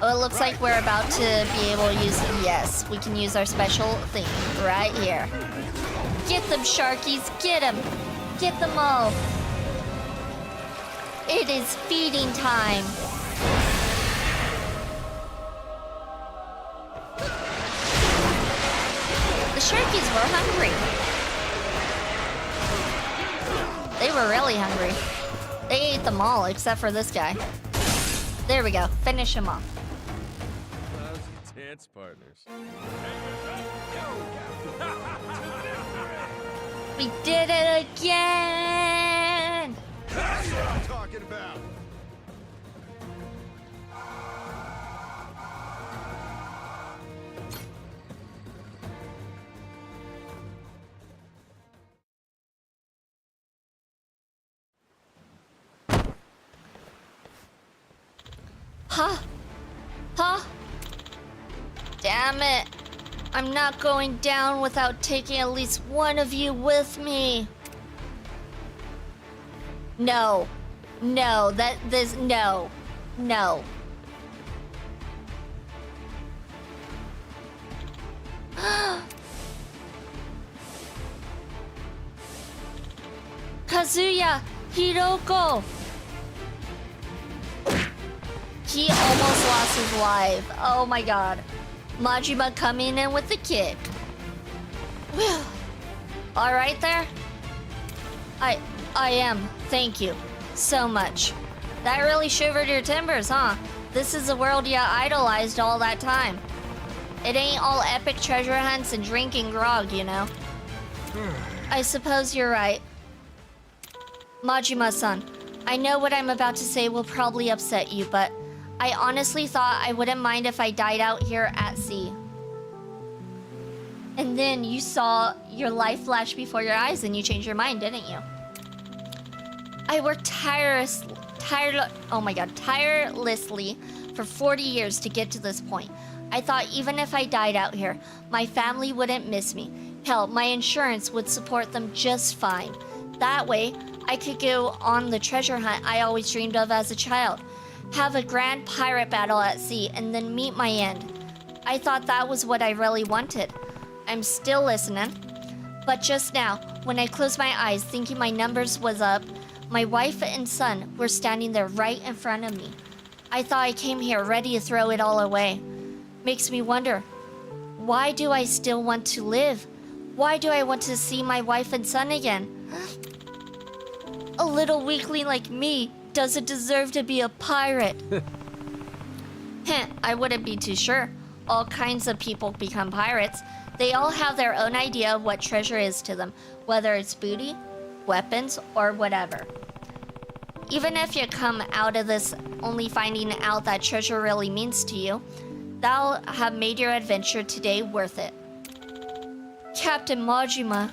Oh, it looks like we're about to be able to use... Yes, we can use our special thing right here. Get them, sharkies! Get them! Get them all! It is feeding time! The sharkies were hungry. They were really hungry. They ate them all except for this guy. There we go. Finish him off. Lousy dance partners. We did it again! That's what I'm talking about. Huh? Huh? Damn it. I'm not going down without taking at least one of you with me. No. No, no. No. Kazuya, Hiroko. He almost lost his life. Oh my god. Majima coming in with the kick. Whew. All right there? I am. Thank you so much. That really shivered your timbers, huh? This is the world you idolized all that time. It ain't all epic treasure hunts and drinking grog, you know. I suppose you're right. Majima-san, I know what I'm about to say will probably upset you, but I honestly thought I wouldn't mind if I died out here at sea. And then you saw your life flash before your eyes and you changed your mind, didn't you? I worked tirelessly for 40 years to get to this point. I thought even if I died out here, my family wouldn't miss me. Hell, my insurance would support them just fine. That way, I could go on the treasure hunt I always dreamed of as a child. Have a grand pirate battle at sea, and then meet my end. I thought that was what I really wanted. I'm still listening. But just now, when I closed my eyes thinking my numbers was up, my wife and son were standing there right in front of me. I thought I came here ready to throw it all away. Makes me wonder, why do I still want to live? Why do I want to see my wife and son again? A little weakling like me doesn't deserve to be a pirate. Heh, I wouldn't be too sure. All kinds of people become pirates. They all have their own idea of what treasure is to them, whether it's booty, weapons, or whatever. Even if you come out of this only finding out that treasure really means to you, that'll have made your adventure today worth it. Captain Majima,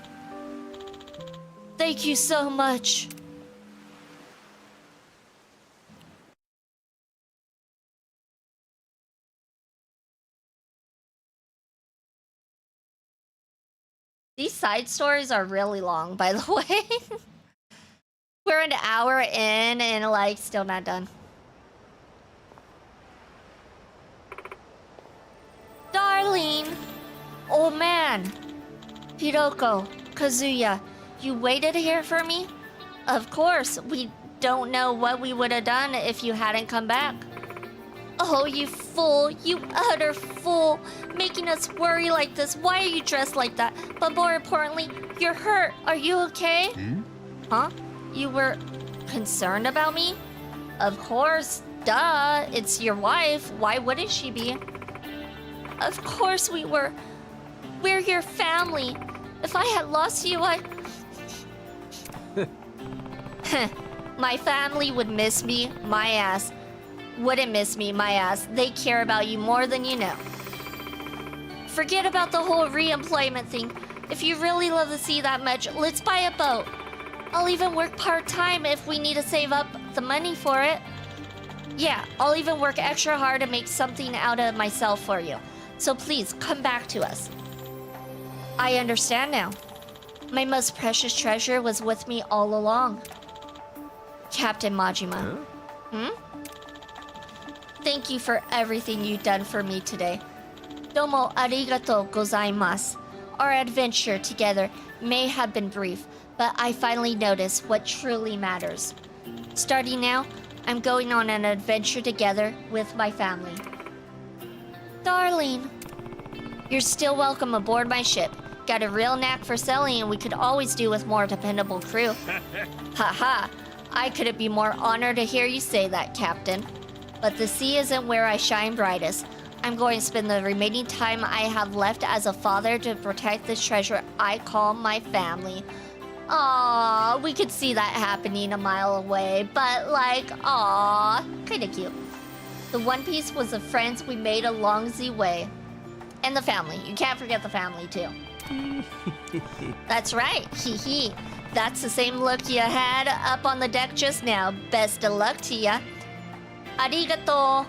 thank you so much. These side stories are really long, by the way. We're an hour in and like still not done. Darling! Oh man! Hiroko, Kazuya, you waited here for me? Of course, we don't know what we would have done if you hadn't come back. Oh, you fool, you utter fool, making us worry like this. Why are you dressed like that? But more importantly, you're hurt. Are you okay? Huh? You were concerned about me? Of course, duh, it's your wife. Why wouldn't she be? Of course we were. We're your family. If I had lost you, my family would miss me, my ass. Wouldn't miss me, my ass. They care about you more than you know. Forget about the whole re-employment thing. If you really love the sea that much, let's buy a boat. I'll even work part-time if we need to save up the money for it. Yeah, I'll even work extra hard to make something out of myself for you. So please, come back to us. I understand now. My most precious treasure was with me all along. Captain Majima. Thank you for everything you've done for me today. Domo arigatou gozaimasu. Our adventure together may have been brief, but I finally noticed what truly matters. Starting now, I'm going on an adventure together with my family. Darling, you're still welcome aboard my ship. Got a real knack for sailing and we could always do with more dependable crew. Haha, I couldn't be more honored to hear you say that, Captain. But the sea isn't where I shine brightest. I'm going to spend the remaining time I have left as a father to protect this treasure I call my family. Aww, we could see that happening a mile away, but like, aww, kinda cute. The One Piece was the friends we made along the way. And the family. You can't forget the family, too. That's right, hee hee. That's the same look you had up on the deck just now. Best of luck to ya. Arigato.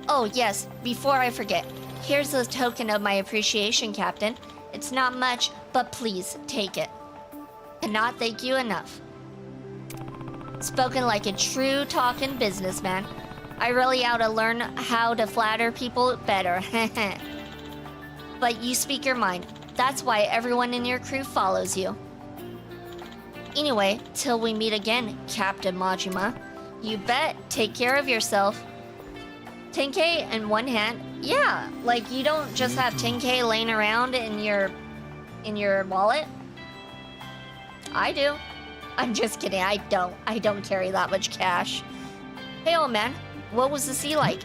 Oh, yes, before I forget, here's a token of my appreciation, Captain. It's not much, but please, take it. Cannot thank you enough. Spoken like a true talking businessman. I really ought to learn how to flatter people better. But you speak your mind. That's why everyone in your crew follows you. Anyway, till we meet again, Captain Majima. You bet. Take care of yourself. 10K in one hand? Yeah, like you don't just have 10K laying around in your wallet. I do. I'm just kidding. I don't carry that much cash. Hey, old man. What was the sea like?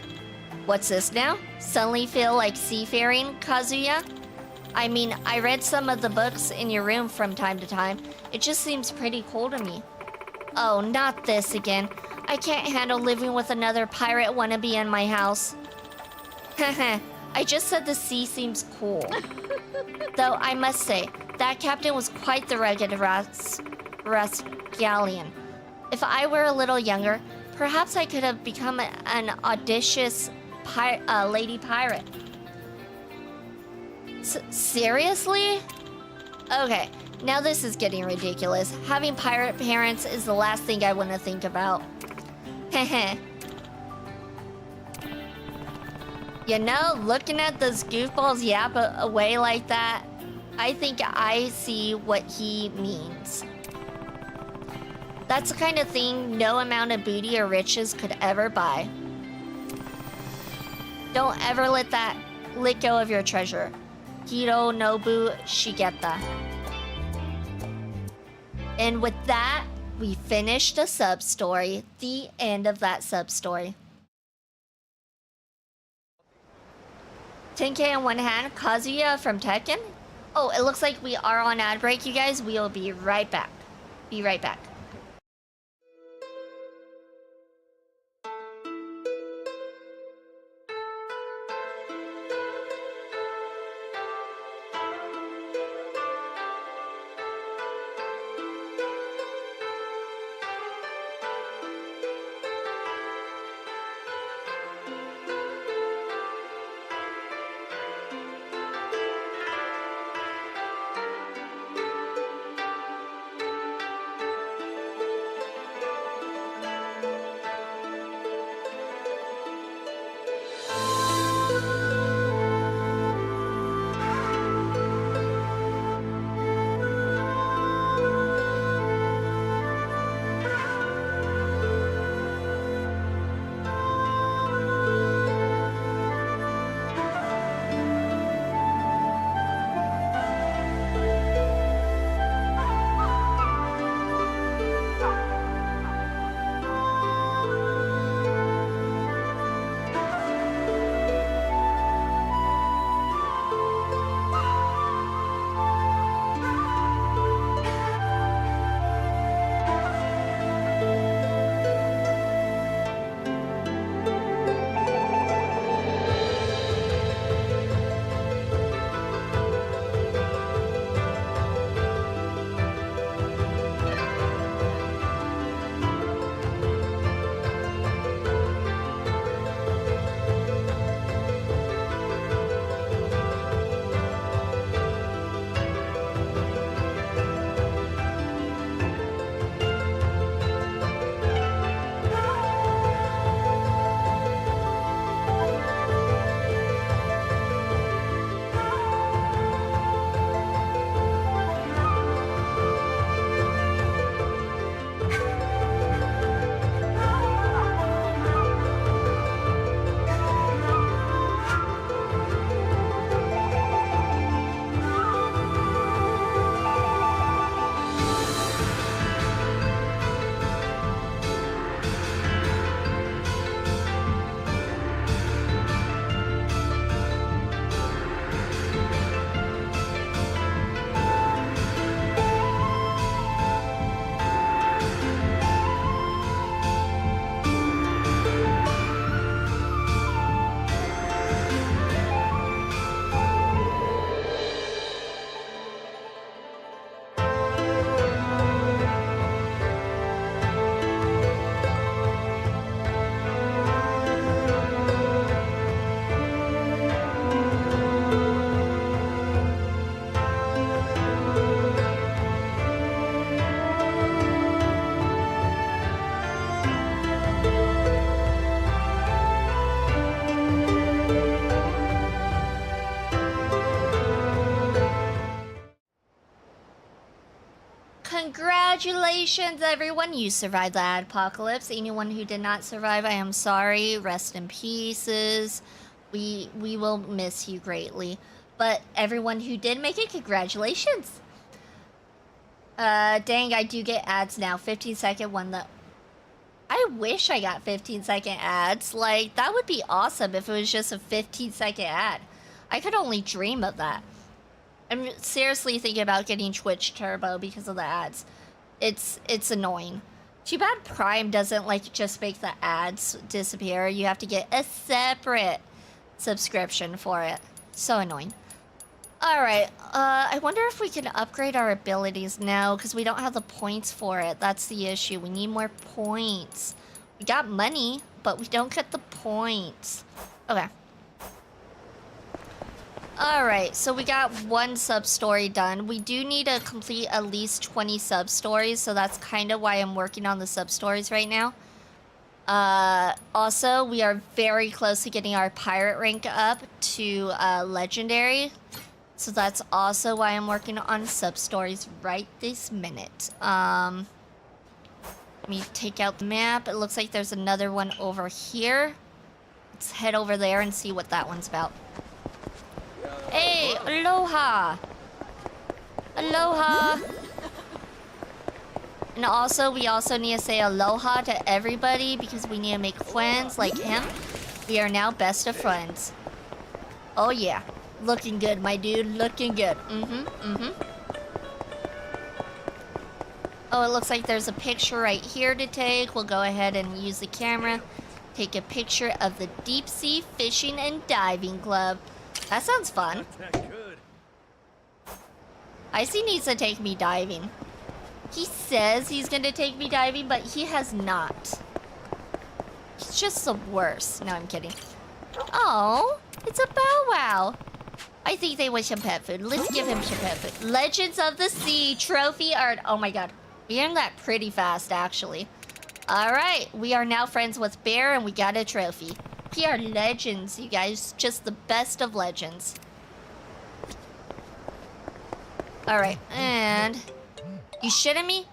What's this now? Suddenly feel like seafaring, Kazuya? I mean, I read some of the books in your room from time to time. It just seems pretty cool to me. Oh, not this again. I can't handle living with another pirate wannabe in my house. Heh. I just said the sea seems cool. Though I must say, that captain was quite the rugged rascallion. If I were a little younger, perhaps I could have become an audacious lady pirate. Seriously? Okay, now this is getting ridiculous. Having pirate parents is the last thing I want to think about. Heh. You know, looking at those goofballs yap away like that, I think I see what he means. That's the kind of thing no amount of booty or riches could ever buy. Don't ever let go of your treasure. Hironobu Shigeta. And with that, we finished a sub-story. The end of that sub-story. 10K in one hand, Kazuya from Tekken. Oh, it looks like we are on ad break, you guys. We'll be right back. Be right back. Congratulations, everyone. You survived the apocalypse. Anyone who did not survive, I am sorry. Rest in pieces. We will miss you greatly. But everyone who did make it, congratulations. Dang, I do get ads now. 15-second one though. I wish I got 15-second ads. Like, that would be awesome if it was just a 15-second ad. I could only dream of that. I'm seriously thinking about getting Twitch Turbo because of the ads. It's annoying. Too bad Prime doesn't like just make the ads disappear. You have to get a separate subscription for it. So annoying. Alright, I wonder if we can upgrade our abilities now because we don't have the points for it. That's the issue. We need more points. We got money, but we don't get the points. Okay. Alright, so we got one sub-story done. We do need to complete at least 20 sub-stories, so that's kind of why I'm working on the sub-stories right now. Also, we are very close to getting our pirate rank up to legendary. So that's also why I'm working on sub-stories right this minute. Let me take out the map. It looks like there's another one over here. Let's head over there and see what that one's about. Hey, aloha! Aloha! And also, we also need to say aloha to everybody because we need to make friends like him. We are now best of friends. Oh yeah. Looking good, my dude. Looking good. Oh, it looks like there's a picture right here to take. We'll go ahead and use the camera. Take a picture of the Deep Sea Fishing and Diving Club. That sounds fun. Not that good. Icy needs to take me diving. He says he's gonna take me diving, but he has not. He's just the worst. No, I'm kidding. Oh, it's a Bow Wow. I think they want some pet food. Let's give him some pet food. Legends of the Sea trophy art. Oh my god. We earned that pretty fast, actually. Alright, we are now friends with Bear and we got a trophy. We are legends, you guys. Just the best of legends. Alright, and... You shitting me?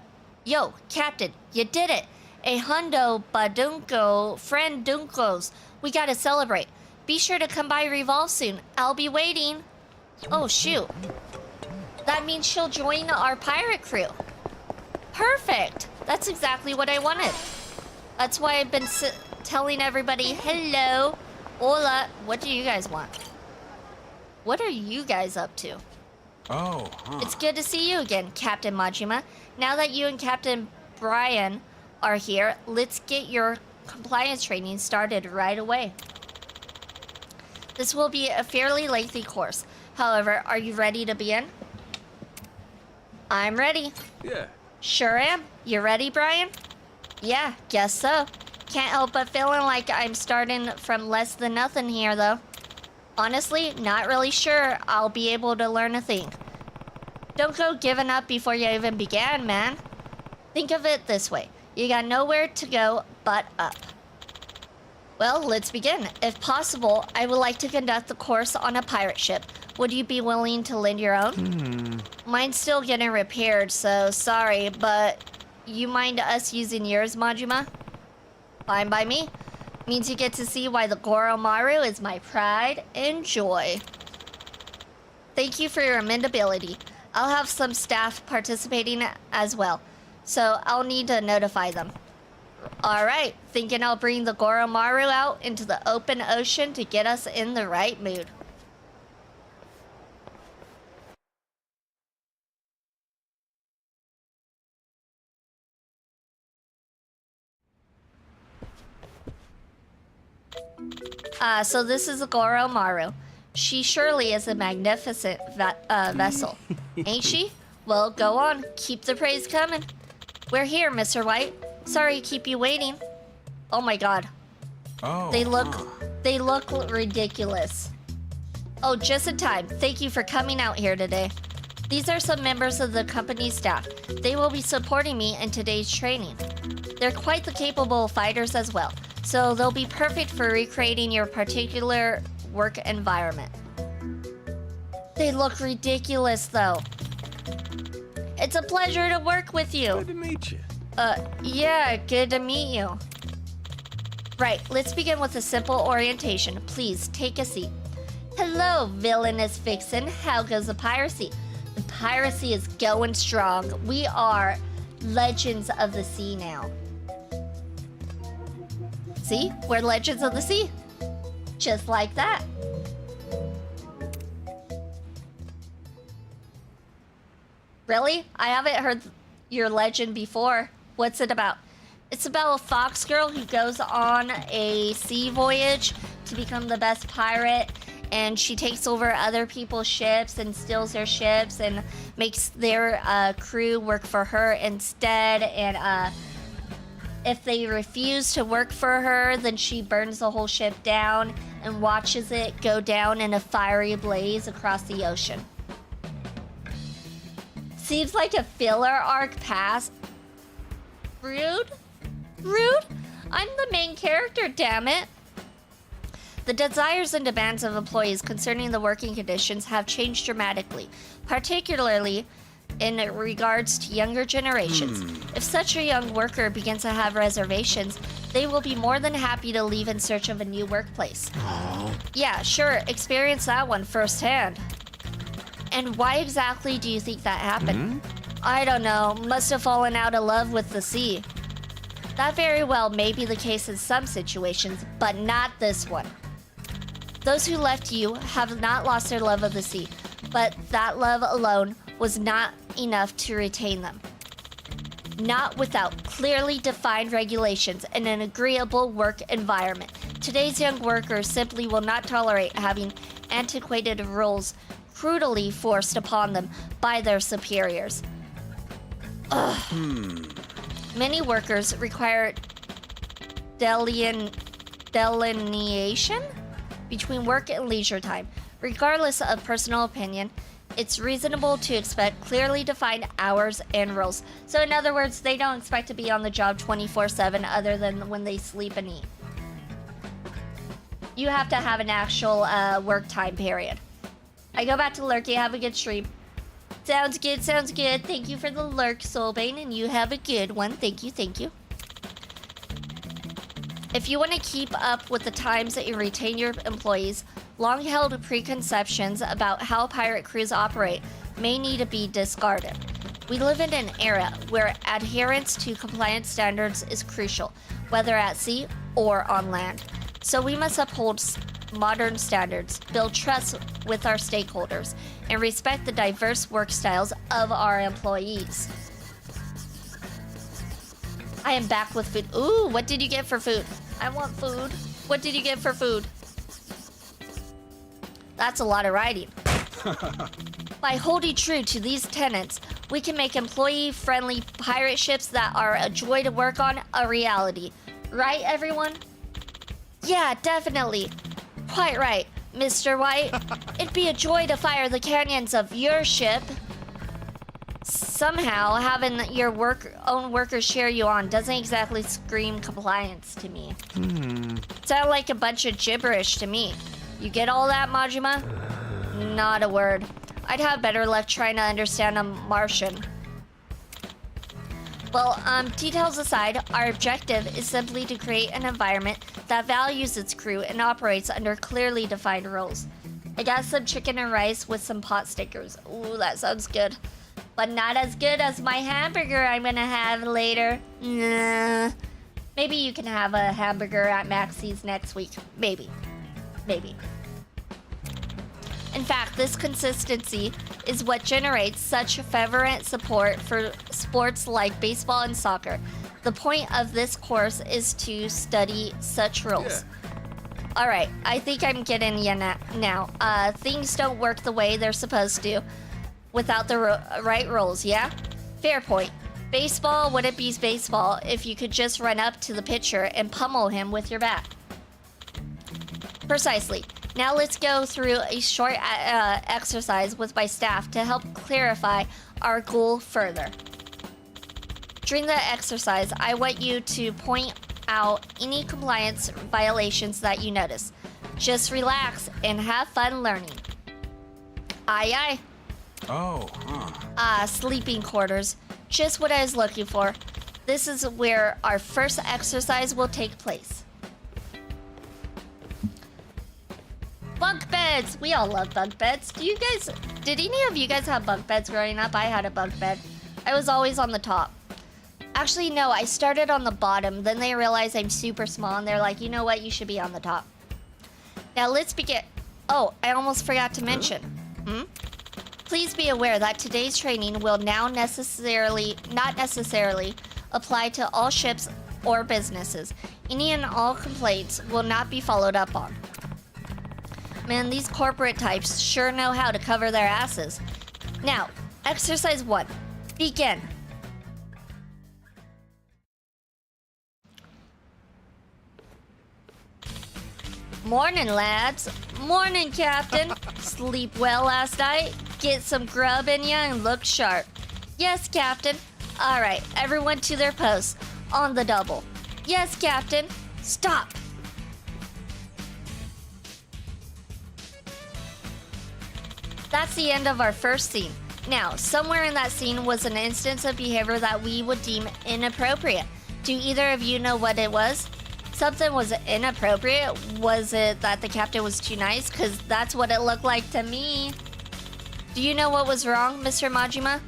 Yo, Captain, you did it. A hundo badunko, friend dunkos. We gotta celebrate. Be sure to come by Revolve soon. I'll be waiting. Oh, shoot. That means she'll join our pirate crew. Perfect. That's exactly what I wanted. That's why I've been telling everybody, hello, hola. What do you guys want? What are you guys up to? Oh, huh. It's good to see you again, Captain Majima. Now that you and Captain Brian are here, let's get your compliance training started right away. This will be a fairly lengthy course. However, are you ready to begin? I'm ready. Yeah. Sure am. You ready, Brian? Yeah, guess so. Can't help but feeling like I'm starting from less than nothing here, though. Honestly, not really sure I'll be able to learn a thing. Don't go giving up before you even began, man. Think of it this way. You got nowhere to go but up. Well, let's begin. If possible, I would like to conduct the course on a pirate ship. Would you be willing to lend your own? Mine's still getting repaired, so sorry, but you mind us using yours, Majima? Fine by me. Means you get to see why the Goromaru is my pride and joy. Thank you for your amendability. I'll have some staff participating as well, so I'll need to notify them. Alright, thinking I'll bring the Goromaru out into the open ocean to get us in the right mood. So this is the Goromaru. She surely is a magnificent vessel, ain't she? Well, go on. Keep the praise coming. We're here, Mr. White. Sorry to keep you waiting. Oh my god. Oh. They look ridiculous. Oh, just in time. Thank you for coming out here today. These are some members of the company's staff. They will be supporting me in today's training. They're quite the capable fighters as well, so they'll be perfect for recreating your particular work environment. They look ridiculous though. It's a pleasure to work with you. Good to meet you. Yeah, good to meet you. Right, let's begin with a simple orientation. Please, take a seat. Hello, villainous vixen. How goes the piracy? The piracy is going strong. We are Legends of the Sea now. See? We're Legends of the Sea. Just like that. Really? I haven't heard your legend before. What's it about? It's about a fox girl who goes on a sea voyage to become the best pirate, and she takes over other people's ships and steals their ships and makes their crew work for her instead. And if they refuse to work for her, then she burns the whole ship down and watches it go down in a fiery blaze across the ocean. Seems like a filler arc pass. Rude? Rude? I'm the main character, damn it. The desires and demands of employees concerning the working conditions have changed dramatically, particularly in regards to younger generations. If such a young worker begins to have reservations, they will be more than happy to leave in search of a new workplace. Yeah, sure, experience that one firsthand. And why exactly do you think that happened? I don't know, must have fallen out of love with the sea. That very well may be the case in some situations, but not this one. Those who left you have not lost their love of the sea, but that love alone was not enough to retain them. Not without clearly defined regulations and an agreeable work environment. Today's young workers simply will not tolerate having antiquated rules brutally forced upon them by their superiors. Many workers require delineation between work and leisure time. Regardless of personal opinion, it's reasonable to expect clearly defined hours and rules. So in other words, they don't expect to be on the job 24/7 other than when they sleep and eat. You have to have an actual work time period. I go back to lurking. Have a good stream. Sounds good, sounds good. Thank you for the lurk, Soulbane, and you have a good one. Thank you, thank you. If you want to keep up with the times that you retain your employees, long-held preconceptions about how pirate crews operate may need to be discarded. We live in an era where adherence to compliance standards is crucial, whether at sea or on land. So we must uphold modern standards, build trust with our stakeholders, and respect the diverse work styles of our employees. I am back with food. Ooh, what did you get for food? I want food. What did you get for food? That's a lot of writing. By holding true to these tenets, we can make employee-friendly pirate ships that are a joy to work on a reality. Right, everyone? Yeah, definitely. Quite right, Mr. White. It'd be a joy to fire the cannons of your ship. Somehow, having your own workers share you on doesn't exactly scream compliance to me. Sound like a bunch of gibberish to me. You get all that, Majima? Not a word. I'd have better luck trying to understand a Martian. Well, details aside, our objective is simply to create an environment that values its crew and operates under clearly defined rules. I got some chicken and rice with some pot stickers. Ooh, that sounds good. But not as good as my hamburger I'm gonna have later. Nah. Maybe you can have a hamburger at Maxie's next week. Maybe. Maybe. In fact, this consistency is what generates such fervent support for sports like baseball and soccer. The point of this course is to study such rules. All right, I think I'm getting you now. Things don't work the way they're supposed to without the right rules, yeah? Fair point. Baseball wouldn't be baseball if you could just run up to the pitcher and pummel him with your bat. Precisely. Now let's go through a short exercise with my staff to help clarify our goal further. During the exercise, I want you to point out any compliance violations that you notice. Just relax and have fun learning. Aye, aye. Oh, huh. Ah, sleeping quarters. Just what I was looking for. This is where our first exercise will take place. Bunk beds! We all love bunk beds. Did any of you guys have bunk beds growing up? I had a bunk bed. I was always on the top. Actually, no, I started on the bottom. Then they realized I'm super small and they're like, you know what? You should be on the top. Now let's begin. Oh, I almost forgot to mention. Please be aware that today's training will now not necessarily apply to all ships or businesses. Any and all complaints will not be followed up on. Man, these corporate types sure know how to cover their asses. Now, exercise 1. Begin. Morning, lads. Morning, Captain. Sleep well last night? Get some grub in ya and look sharp. Yes, Captain. All right, everyone to their posts. On the double. Yes, Captain. Stop. That's the end of our first scene. Now, somewhere in that scene was an instance of behavior that we would deem inappropriate. Do either of you know what it was? Something was inappropriate? Was it that the captain was too nice? Because that's what it looked like to me. Do you know what was wrong, Mr. Majima?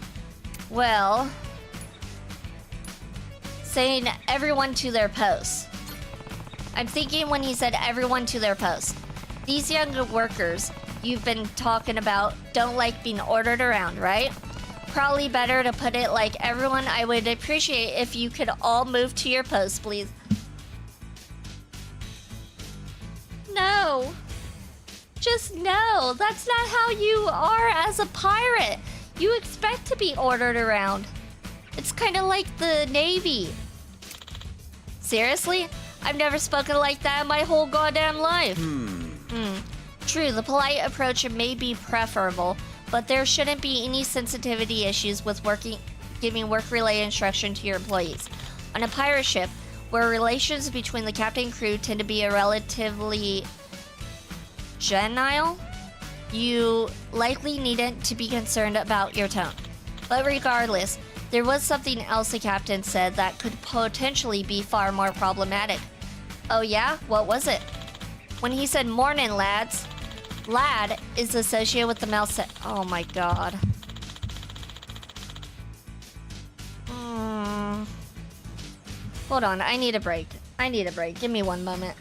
Well, saying everyone to their posts. I'm thinking when he said everyone to their posts. These young workers you've been talking about don't like being ordered around, right? Probably better to put it like everyone. I would appreciate if you could all move to your posts, please. No. Just no. That's not how you are as a pirate. You expect to be ordered around. It's kind of like the Navy. Seriously? I've never spoken like that in my whole goddamn life. True, the polite approach may be preferable, but there shouldn't be any sensitivity issues with giving work-related instruction to your employees. On a pirate ship, where relations between the captain and crew tend to be a relatively genial, you likely needn't to be concerned about your tone. But regardless, there was something else the captain said that could potentially be far more problematic. Oh yeah? What was it? When he said, "Morning, lads." Lad is associated with the male sex. Oh my god. Hold on, I need a break. Give me one moment.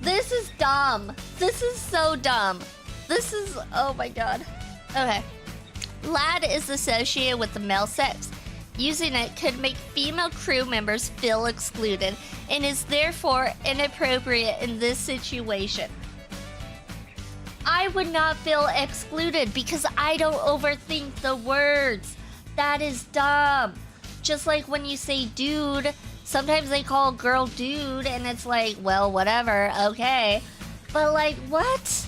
This is dumb. This is so dumb. This is, oh my god. Okay. Lad is associated with the male sex. Using it could make female crew members feel excluded and is therefore inappropriate in this situation. I would not feel excluded because I don't overthink the words. That is dumb. Just like when you say dude, sometimes they call a girl dude and it's like, well, whatever, okay. But like, what?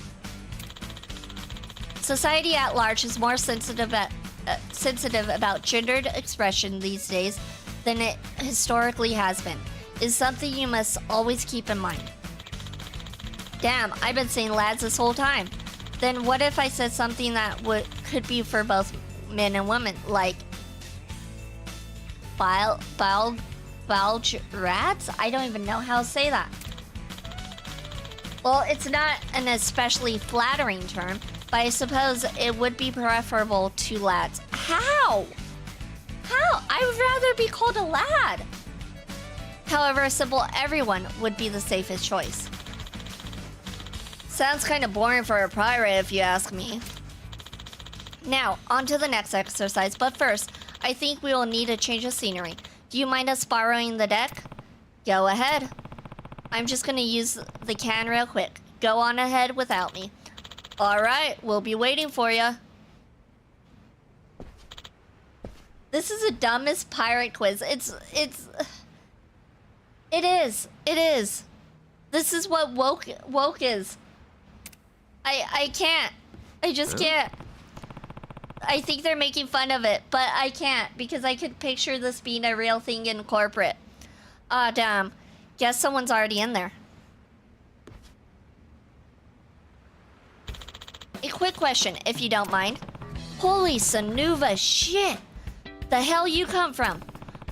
Society at large is more sensitive about gendered expression these days than it historically has been. Is something you must always keep in mind. Damn, I've been saying lads this whole time. Then what if I said something that could be for both men and women, like bulge rats? I don't even know how to say that. Well, it's not an especially flattering term, but I suppose it would be preferable to lads. How? How? I would rather be called a lad. However, a simple everyone would be the safest choice. Sounds kind of boring for a pirate if you ask me. Now, on to the next exercise, but first, I think we will need a change of scenery. Do you mind us borrowing the deck? Go ahead. I'm just gonna use the can real quick. Go on ahead without me. Alright, we'll be waiting for you. This is the dumbest pirate quiz. It is. This is what woke is. I can't. I just can't. I think they're making fun of it, but I can't because I could picture this being a real thing in corporate. Ah, damn. Guess someone's already in there. A quick question, if you don't mind. Holy Sanuva shit! The hell you come from?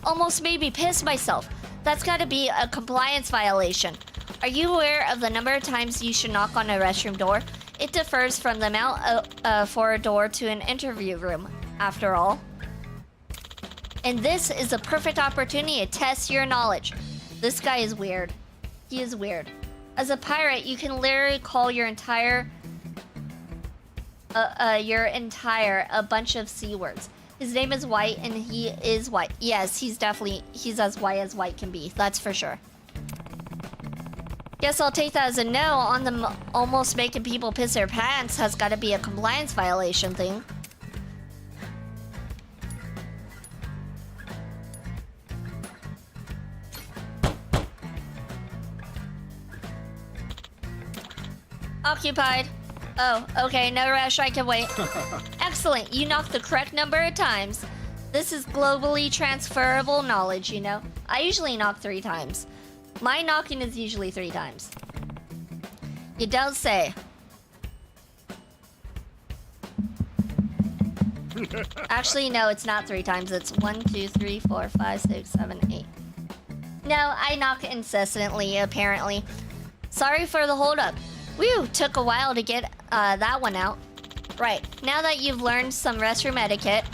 Almost made me piss myself. That's gotta be a compliance violation. Are you aware of the number of times you should knock on a restroom door? It differs from the amount for a door to an interview room, after all. And this is a perfect opportunity to test your knowledge. This guy is weird. He is weird. As a pirate, you can literally call your entire a bunch of C words. His name is White and he is white. Yes, he's as white as white can be. That's for sure. Guess I'll take that as a no on the almost making people piss their pants has got to be a compliance violation thing. Occupied. Oh, okay, no rush, I can wait. Excellent, you knocked the correct number of times. This is globally transferable knowledge, you know? I usually knock 3 times. My knocking is usually 3 times. You don't say. Actually, no, it's not 3 times. It's 1, 2, 3, 4, 5, 6, 7, 8. No, I knock incessantly, apparently. Sorry for the holdup. Whew, took a while to get that one out. Right, now that you've learned some restroom etiquette,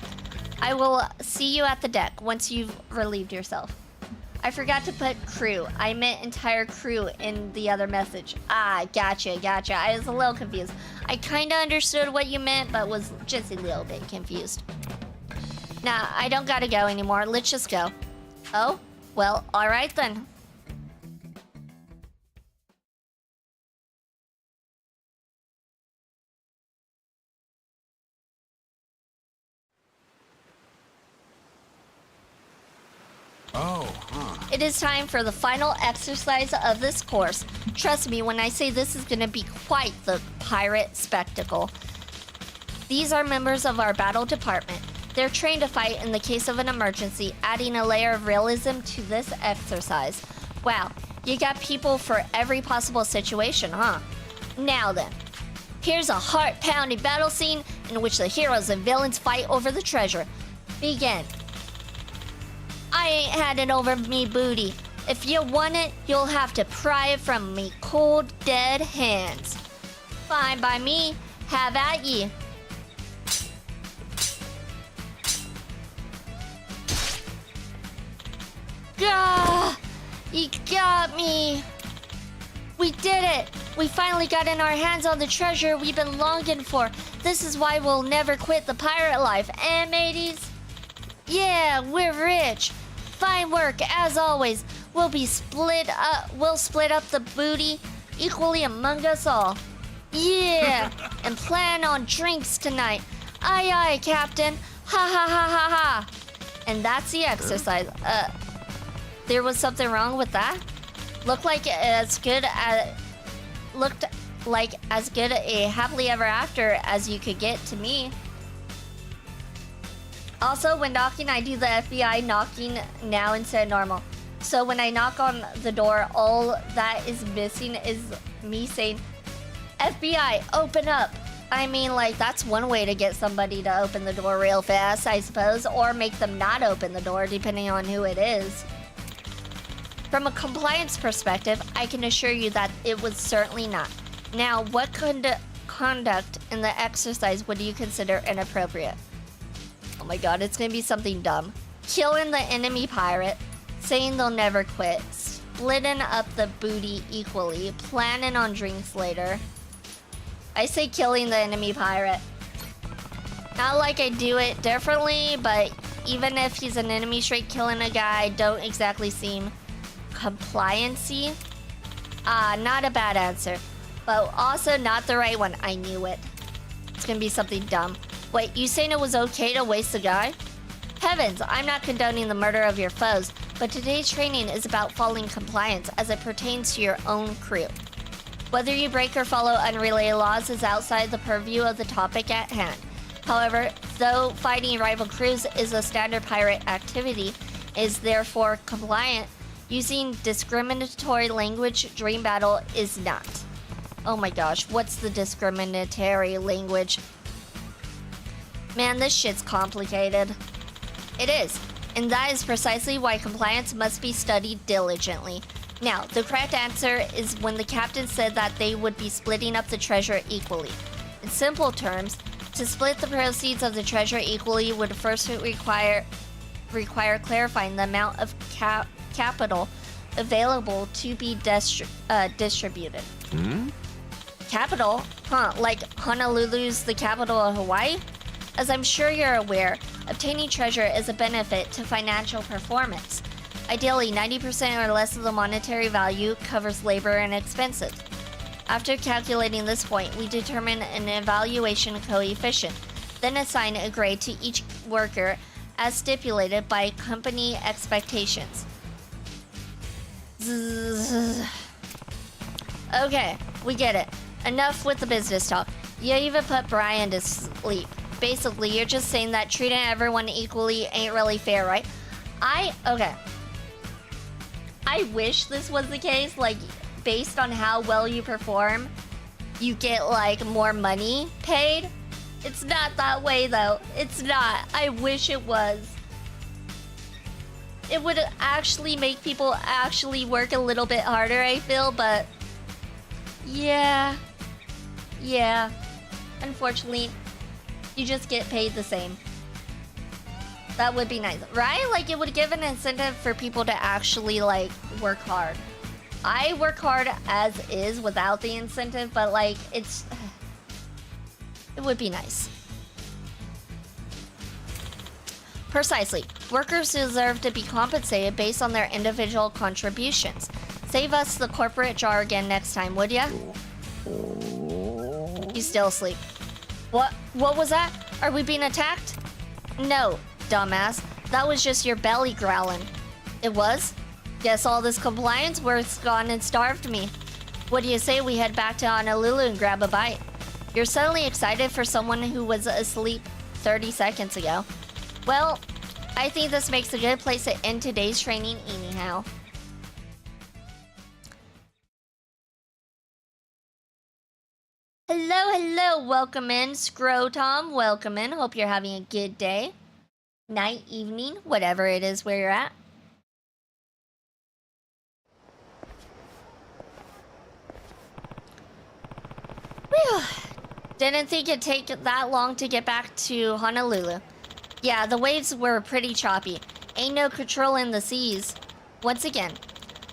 I will see you at the deck once you've relieved yourself. I forgot to put crew. I meant entire crew in the other message. Ah, gotcha. I was a little confused. I kinda understood what you meant, but was just a little bit confused. Nah, I don't gotta go anymore. Let's just go. Oh? Well, alright then. Oh, huh. It is time for the final exercise of this course. Trust me when I say this is gonna be quite the pirate spectacle. These are members of our battle department. They're trained to fight in the case of an emergency, adding a layer of realism to this exercise. Wow, you got people for every possible situation, huh? Now then, here's a heart-pounding battle scene in which the heroes and villains fight over the treasure. Begin. I ain't handing over me booty. If you want it, you'll have to pry it from me cold, dead hands. Fine by me. Have at ye. Gah! You got me. We did it. We finally got in our hands on the treasure we've been longing for. This is why we'll never quit the pirate life, eh, mateys? Yeah, we're rich. Fine work, as always. We'll split up the booty equally among us all. Yeah, and plan on drinks tonight. Aye, aye, Captain. Ha ha ha ha ha. And that's the exercise. There was something wrong with that? Looked like as good a happily ever after as you could get to me. Also, when knocking, I do the FBI knocking now instead of normal. So when I knock on the door, all that is missing is me saying, FBI, open up. I mean, like, that's one way to get somebody to open the door real fast, I suppose, or make them not open the door, depending on who it is. From a compliance perspective, I can assure you that it was certainly not. Now, what conduct in the exercise would you consider inappropriate? Oh my god, it's gonna be something dumb. Killing the enemy pirate, saying they'll never quit, splitting up the booty equally, planning on drinks later. I say killing the enemy pirate. Not like I do it differently, but even if he's an enemy, straight killing a guy don't exactly seem compliancy. Not a bad answer, but also not the right one. I knew it. It's gonna be something dumb. Wait, you saying it was okay to waste a guy? Heavens, I'm not condoning the murder of your foes, but today's training is about following compliance as it pertains to your own crew. Whether you break or follow unrelated laws is outside the purview of the topic at hand. However, though fighting rival crews is a standard pirate activity, is therefore compliant, using discriminatory language during battle is not. Oh my gosh, what's the discriminatory language? Man, this shit's complicated. It is, and that is precisely why compliance must be studied diligently. Now, the correct answer is when the captain said that they would be splitting up the treasure equally. In simple terms, to split the proceeds of the treasure equally would first require clarifying the amount of capital available to be distributed. Capital? Huh, like Honolulu's the capital of Hawaii? As I'm sure you're aware, obtaining treasure is a benefit to financial performance. Ideally, 90% or less of the monetary value covers labor and expenses. After calculating this point, we determine an evaluation coefficient, then assign a grade to each worker as stipulated by company expectations. Okay, we get it. Enough with the business talk. You even put Brian to sleep. Basically, you're just saying that treating everyone equally ain't really fair, right? Okay. I wish this was the case, like, based on how well you perform, you get, like, more money paid. It's not that way, though. It's not. I wish it was. It would actually make people actually work a little bit harder, I feel, but... Yeah. Unfortunately, you just get paid the same. That would be nice, right? Like, it would give an incentive for people to actually, like, work hard. I work hard as is without the incentive, but, like, it would be nice. Precisely. Workers deserve to be compensated based on their individual contributions. Save us the corporate jargon next time, would ya? You still asleep. What was that? Are we being attacked? No, dumbass. That was just your belly growling. It was? Guess all this compliance work's gone and starved me. What do you say we head back to Honolulu and grab a bite? You're suddenly excited for someone who was asleep 30 seconds ago. Well, I think this makes a good place to end today's training anyhow. Hello, welcome in. Scrotom, welcome in. Hope you're having a good day, night, evening, whatever it is where you're at. Whew. Didn't think it'd take that long to get back to Honolulu. Yeah, the waves were pretty choppy. Ain't no controlling the seas. Once again,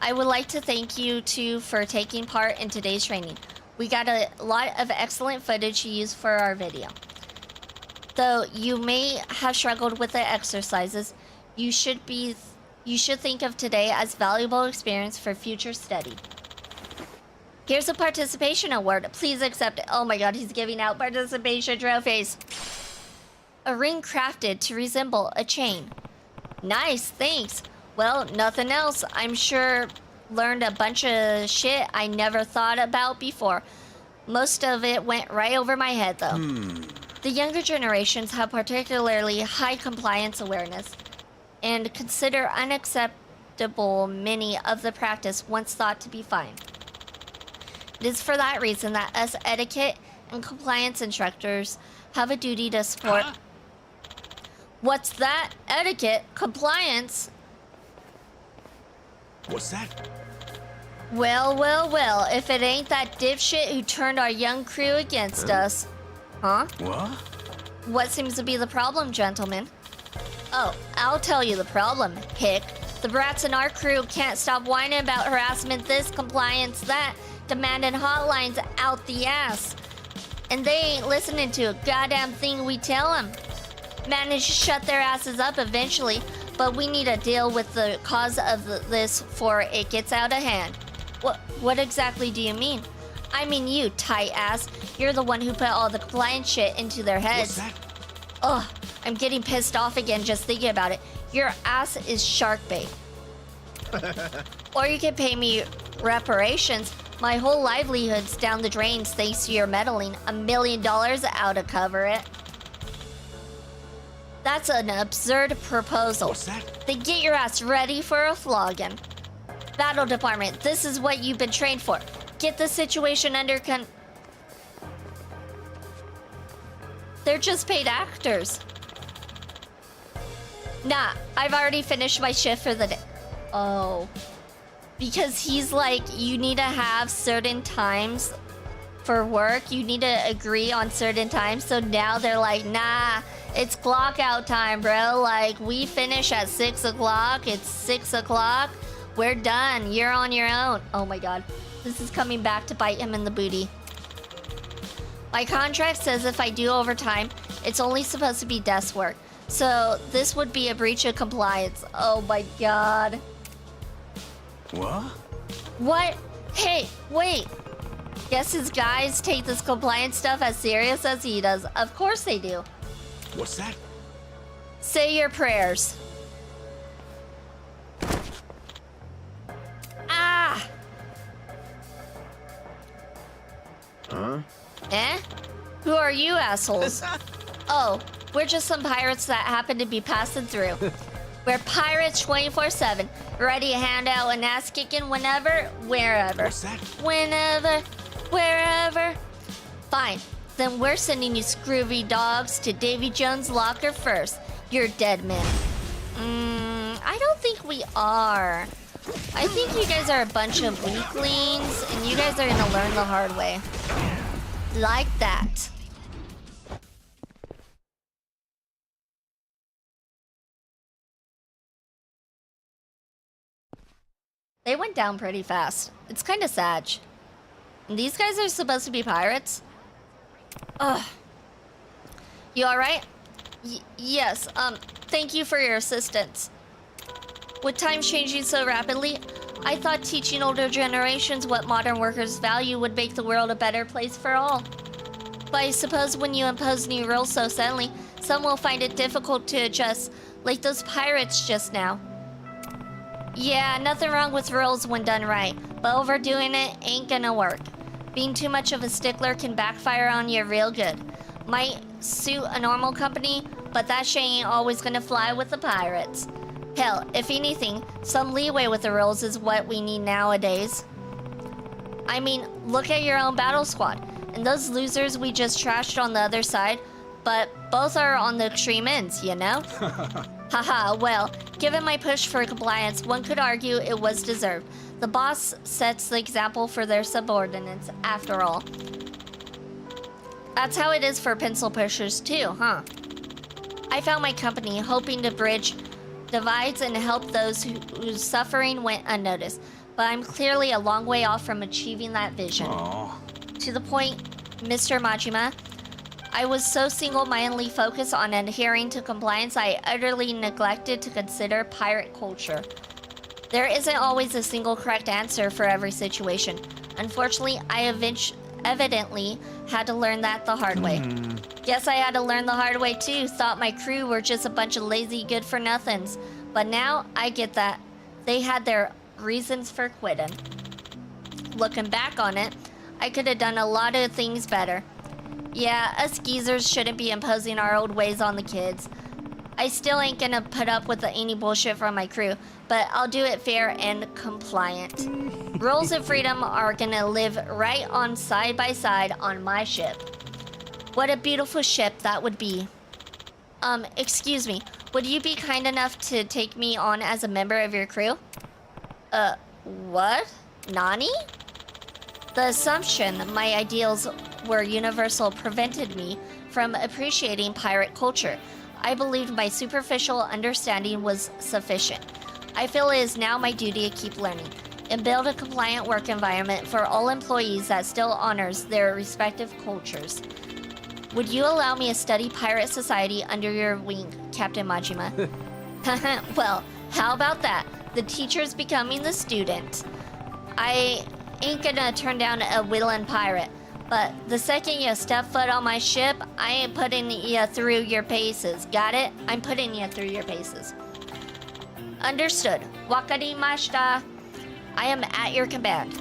I would like to thank you two for taking part in today's training. We got a lot of excellent footage to use for our video. Though you may have struggled with the exercises, you should think of today as valuable experience for future study. Here's a participation award. Please accept it. Oh my god, he's giving out participation trophies. A ring crafted to resemble a chain. Nice, thanks. Well, nothing else. I'm sure learned a bunch of shit I never thought about before. Most of it went right over my head, though. The younger generations have particularly high compliance awareness and consider unacceptable many of the practice once thought to be fine. It is for that reason that us etiquette and compliance instructors have a duty to support... What's that? Etiquette? Compliance? What's that? Well, if it ain't that dipshit who turned our young crew against us. Huh? What? What seems to be the problem, gentlemen? Oh, I'll tell you the problem, hick. The brats in our crew can't stop whining about harassment this, compliance that, demanding hotlines out the ass. And they ain't listening to a goddamn thing we tell them. Manage to shut their asses up eventually, but we need to deal with the cause of this before it gets out of hand. What exactly do you mean? I mean you, tight ass. You're the one who put all the compliance shit into their heads. What's that? Ugh, I'm getting pissed off again just thinking about it. Your ass is shark bait. Or you can pay me reparations. My whole livelihood's down the drains thanks to your meddling. $1 million out to cover it. That's an absurd proposal. What's that? Then get your ass ready for a flogging. Battle department, this is what you've been trained for. Get the situation under They're just paid actors. Nah, I've already finished my shift for the day. Oh. Because he's like, you need to have certain times for work. You need to agree on certain times. So now they're like, nah, it's clock out time, bro. Like, we finish at 6 o'clock. It's 6 o'clock. We're done. You're on your own. Oh my god. This is coming back to bite him in the booty. My contract says if I do overtime, it's only supposed to be desk work. So this would be a breach of compliance. Oh my god. What? What? Hey, wait. Guess his guys take this compliance stuff as serious as he does. Of course they do. What's that? Say your prayers. Ah! Huh? Eh? Who are you assholes? Oh, we're just some pirates that happen to be passing through. We're pirates 24/7, ready to hand out an ass kicking whenever, wherever. What's that? Whenever, wherever. Fine. Then we're sending you scroovy dogs to Davy Jones' locker first. You're dead men. I don't think we are. I think you guys are a bunch of weaklings, and you guys are gonna learn the hard way. Like that. They went down pretty fast. It's kind of sad. And these guys are supposed to be pirates? Ugh. You alright? Yes, thank you for your assistance. With time changing so rapidly, I thought teaching older generations what modern workers value would make the world a better place for all. But I suppose when you impose new rules so suddenly, some will find it difficult to adjust, like those pirates just now. Yeah, nothing wrong with rules when done right, but overdoing it ain't gonna work. Being too much of a stickler can backfire on you real good. Might suit a normal company, but that shit ain't always gonna fly with the pirates. Hell, if anything, some leeway with the rules is what we need nowadays. I mean, look at your own battle squad, and those losers we just trashed on the other side, but both are on the extreme ends, you know? Haha, well, given my push for compliance, one could argue it was deserved. The boss sets the example for their subordinates, after all. That's how it is for pencil pushers too, huh? I found my company hoping to bridge divides and help those whose suffering went unnoticed, but I'm clearly a long way off from achieving that vision. Aw. To the point, Mr. Majima, I was so single-mindedly focused on adhering to compliance, I utterly neglected to consider pirate culture. There isn't always a single correct answer for every situation. Unfortunately, I evidently had to learn that the hard way. Guess I had to learn the hard way too. Thought my crew were just a bunch of lazy good-for-nothings. But now, I get that. They had their reasons for quitting. Looking back on it, I could have done a lot of things better. Yeah, us geezers shouldn't be imposing our old ways on the kids. I still ain't gonna put up with any bullshit from my crew, but I'll do it fair and compliant. Rules and freedom are gonna live right on side by side on my ship. What a beautiful ship that would be. Excuse me, would you be kind enough to take me on as a member of your crew? What? Nani? The assumption my ideals were universal prevented me from appreciating pirate culture. I believed my superficial understanding was sufficient. I feel it is now my duty to keep learning and build a compliant work environment for all employees that still honors their respective cultures. Would you allow me to study pirate society under your wing, Captain Majima? Well, how about that? The teacher's becoming the student. I ain't gonna turn down a willing pirate, but the second you step foot on my ship, I ain't putting you through your paces. Got it? I'm putting you through your paces. Understood. Wakarimashita. I am at your command.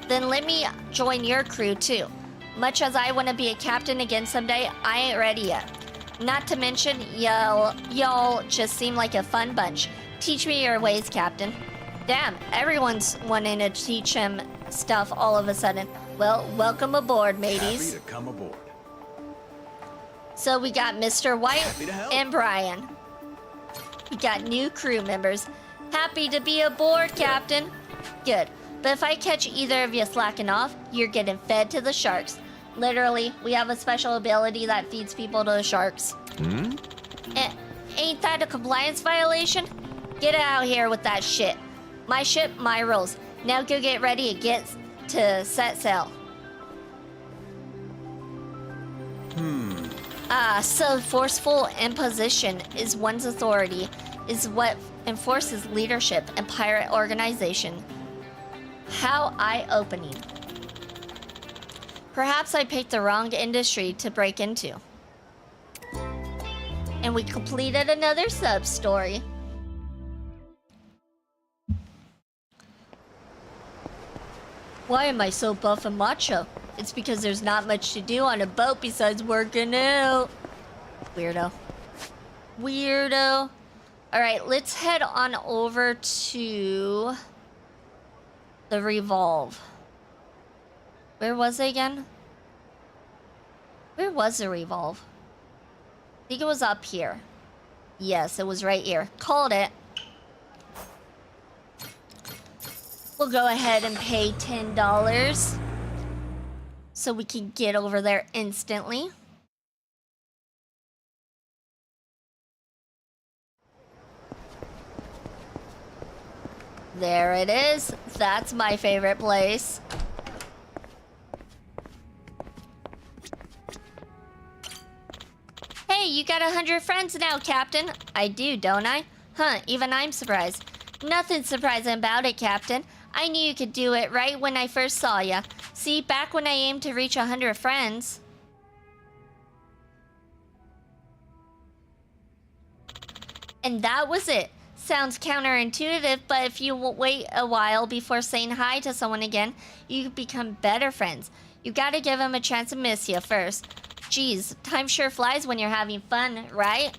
Then let me join your crew too. Much as I want to be a captain again someday, I ain't ready yet. Not to mention, y'all just seem like a fun bunch. Teach me your ways, Captain. Damn, everyone's wanting to teach him stuff all of a sudden. Well, welcome aboard, mateys. Happy to come aboard. So we got Mr. White Happy to help. and Brian. We got new crew members. Happy to be aboard, Captain. Good. But if I catch either of you slacking off, you're getting fed to the sharks. Literally, we have a special ability that feeds people to the sharks. Hmm? Ain't that a compliance violation? Get out here with that shit. My ship, my rules. Now go get ready and get to set sail. So forceful imposition is one's authority, is what enforces leadership in pirate organization. How eye-opening. Perhaps I picked the wrong industry to break into. And we completed another sub-story. Why am I so buff and macho? It's because there's not much to do on a boat besides working out. Weirdo. Weirdo. Alright, let's head on over to the Revolve. Where was it again? Where was the Revolve? I think it was up here. Yes, it was right here. Called it. We'll go ahead and pay $10 so we can get over there instantly. There it is. That's my favorite place. Hey, you got 100 friends now, Captain. I do, don't I? Huh, even I'm surprised. Nothing surprising about it, Captain. I knew you could do it right when I first saw ya. See, back when I aimed to reach 100 friends. And that was it. Sounds counterintuitive, but if you wait a while before saying hi to someone again, you become better friends. You gotta give them a chance to miss you first. Geez, time sure flies when you're having fun, right?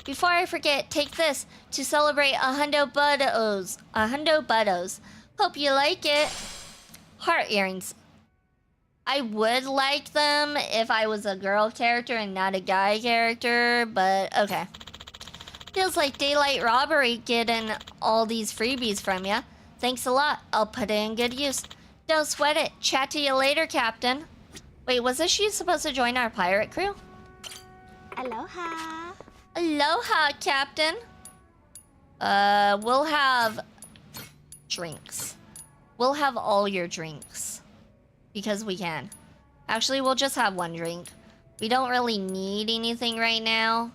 Before I forget, take this to celebrate a hundo buttos. Hope you like it. Heart earrings. I would like them if I was a girl character and not a guy character, but okay. Feels like daylight robbery getting all these freebies from ya. Thanks a lot. I'll put it in good use. Don't sweat it. Chat to you later, Captain. Wait, wasn't she supposed to join our pirate crew? Aloha. Aloha, Captain. We'll have drinks. We'll have all your drinks. Because we can. Actually, we'll just have one drink. We don't really need anything right now.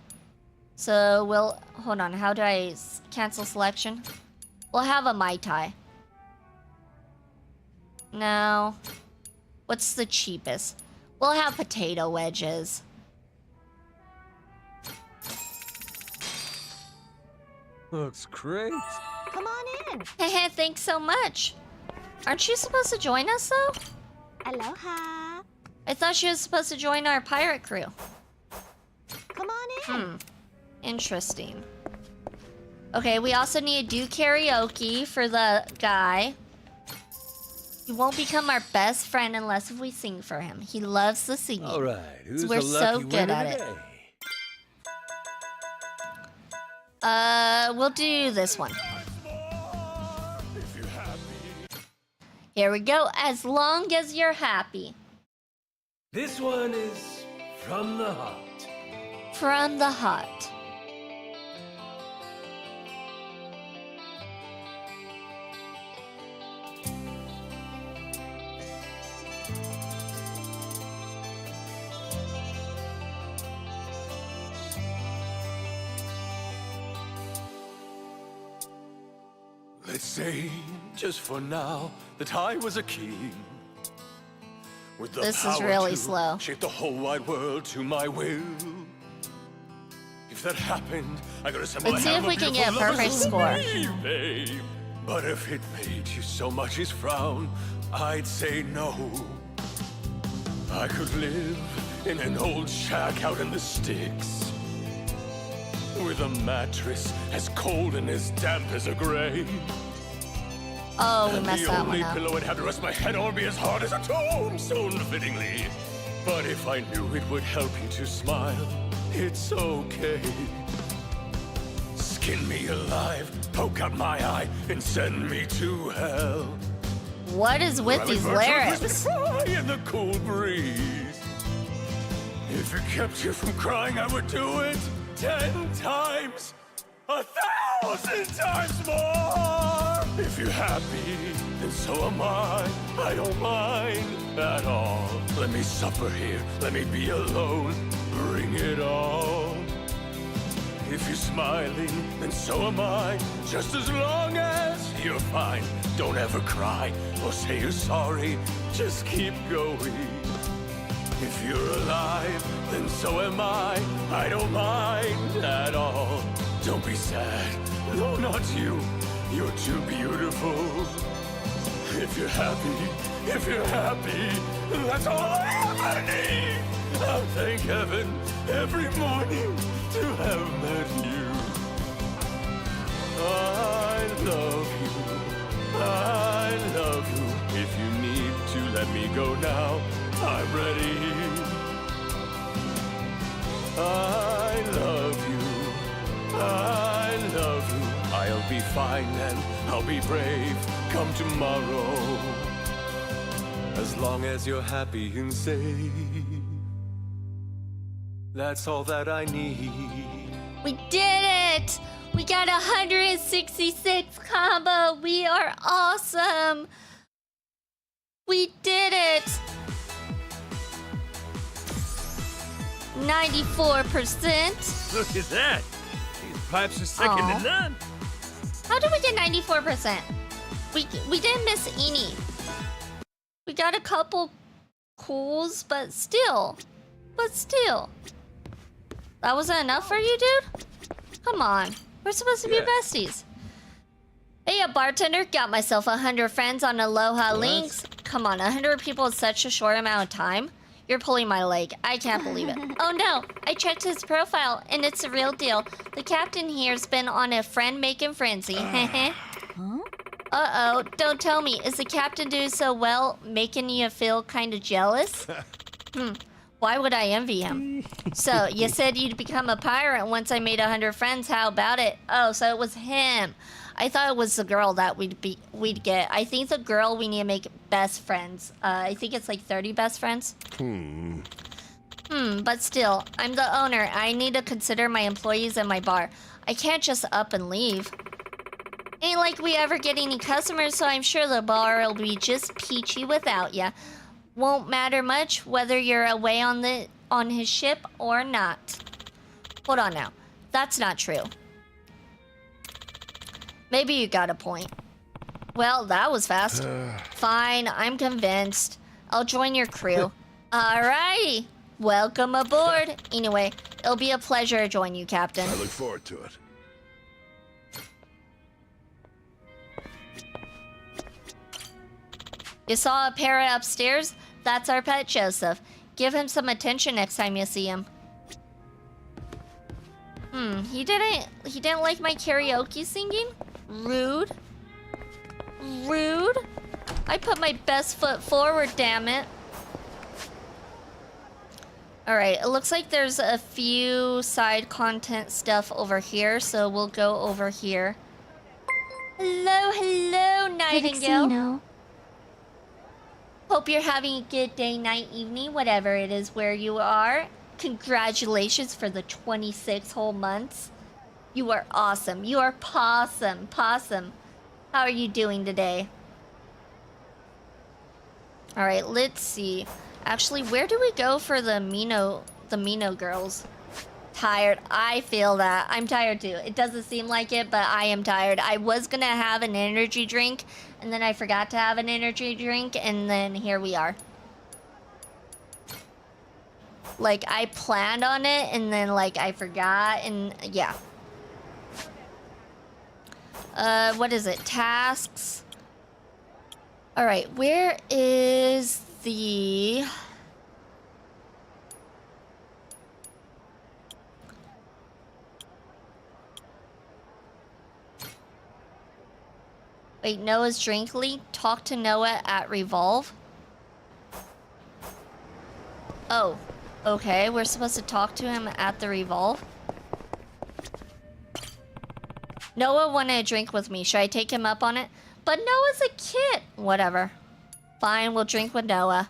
So we'll... Hold on, how do I cancel selection? We'll have a Mai Tai. No. What's the cheapest? We'll have potato wedges. Looks great. Come on in. Hehe, thanks so much. Aren't you supposed to join us, though? Aloha. I thought she was supposed to join our pirate crew. Come on in. Interesting. Okay, we also need to do karaoke for the guy. He won't become our best friend unless we sing for him. He loves the singing. All right, who's we're the lucky so good winner at it. today? We'll do this one. Here we go. As long as you're happy. This one is from the heart. From the heart. Let's say, just for now, that I was a king. With the This is power really to slow. shape the whole wide world to my will. If that happened, I could assemble Let's a see handful if we of can get a beautiful lovers perfect who score. may, babe. But if it made you so much his frown, I'd say no. I could live in an old shack out in the sticks, with a mattress as cold and as damp as a grave. Oh, we And messed the that only one up. pillow I'd have to rest my head on would be as hard as a tombstone, fittingly. But if I knew it would help you to smile, it's okay. Skin me alive, poke out my eye, and send me to hell. What is with I would these burn to a lyrics? crispy fry in the cool breeze. If it kept you from crying, I would do it 10 times, 1,000 times more. If you're happy, then so am I. I don't mind at all. Let me suffer here, let me be alone. Bring it on. If you're smiling, then so am I. Just as long as you're fine. Don't ever cry or say you're sorry. Just keep going. If you're alive, then so am I. I don't mind at all. Don't be sad. No, not you. You're too beautiful. If you're happy, that's all I ever need. I'll thank heaven every morning to have met you. I love you. I love you. If you need to let me go now, I'm ready. I love you. I love you. I'll be fine and I'll be brave come tomorrow. As long as you're happy and safe. That's all that I need. We did it! We got 166 combo. We are awesome. We did it. 94%. Look at that. These pipes are second Aw. to none. How did we get 94%? We didn't miss any. We got a couple cools, but still. That wasn't enough for you, dude? Come on. We're supposed to be Yeah. besties. Hey, a bartender. Got myself 100 friends on Aloha What? Links. Come on, 100 people in such a short amount of time? You're pulling my leg. I can't believe it. Oh no, I checked his profile and it's the real deal. The captain here's been on a friend-making frenzy. Uh-oh, don't tell me. Is the captain doing so well, making you feel kind of jealous? Why would I envy him? So, you said you'd become a pirate once I made 100 friends. How about it? Oh, so it was him. I thought it was the girl that we'd get. I think the girl we need to make best friends. I think it's like 30 best friends. But still, I'm the owner. I need to consider my employees and my bar. I can't just up and leave. Ain't like we ever get any customers, so I'm sure the bar will be just peachy without ya. Won't matter much whether you're away on his ship or not. Hold on now. That's not true. Maybe you got a point. Well, that was fast. Fine, I'm convinced. I'll join your crew. Alrighty. Welcome aboard. Anyway, it'll be a pleasure to join you, Captain. I look forward to it. You saw a parrot upstairs? That's our pet, Joseph. Give him some attention next time you see him. He didn't like my karaoke singing? Rude. Rude. I put my best foot forward, damn it. Alright, it looks like there's a few side content stuff over here, so we'll go over here. Hello, Nightingale. Hope you're having a good day, night, evening, whatever it is where you are. Congratulations for the 26 whole months. You are awesome. You are possum. How are you doing today? Alright, let's see. Actually, where do we go for the Mino girls? Tired. I feel that. I'm tired too. It doesn't seem like it, but I am tired. I was gonna have an energy drink, and then I forgot to have an energy drink, and then here we are. Like, I planned on it, and then, like, I forgot, and yeah. What is it? Tasks? Alright, where is the... Wait, Noah's Drinkly? Talk to Noah at Revolve? Oh, okay. We're supposed to talk to him at the Revolve? Noah wanted a drink with me. Should I take him up on it? But Noah's a kid. Whatever. Fine, we'll drink with Noah.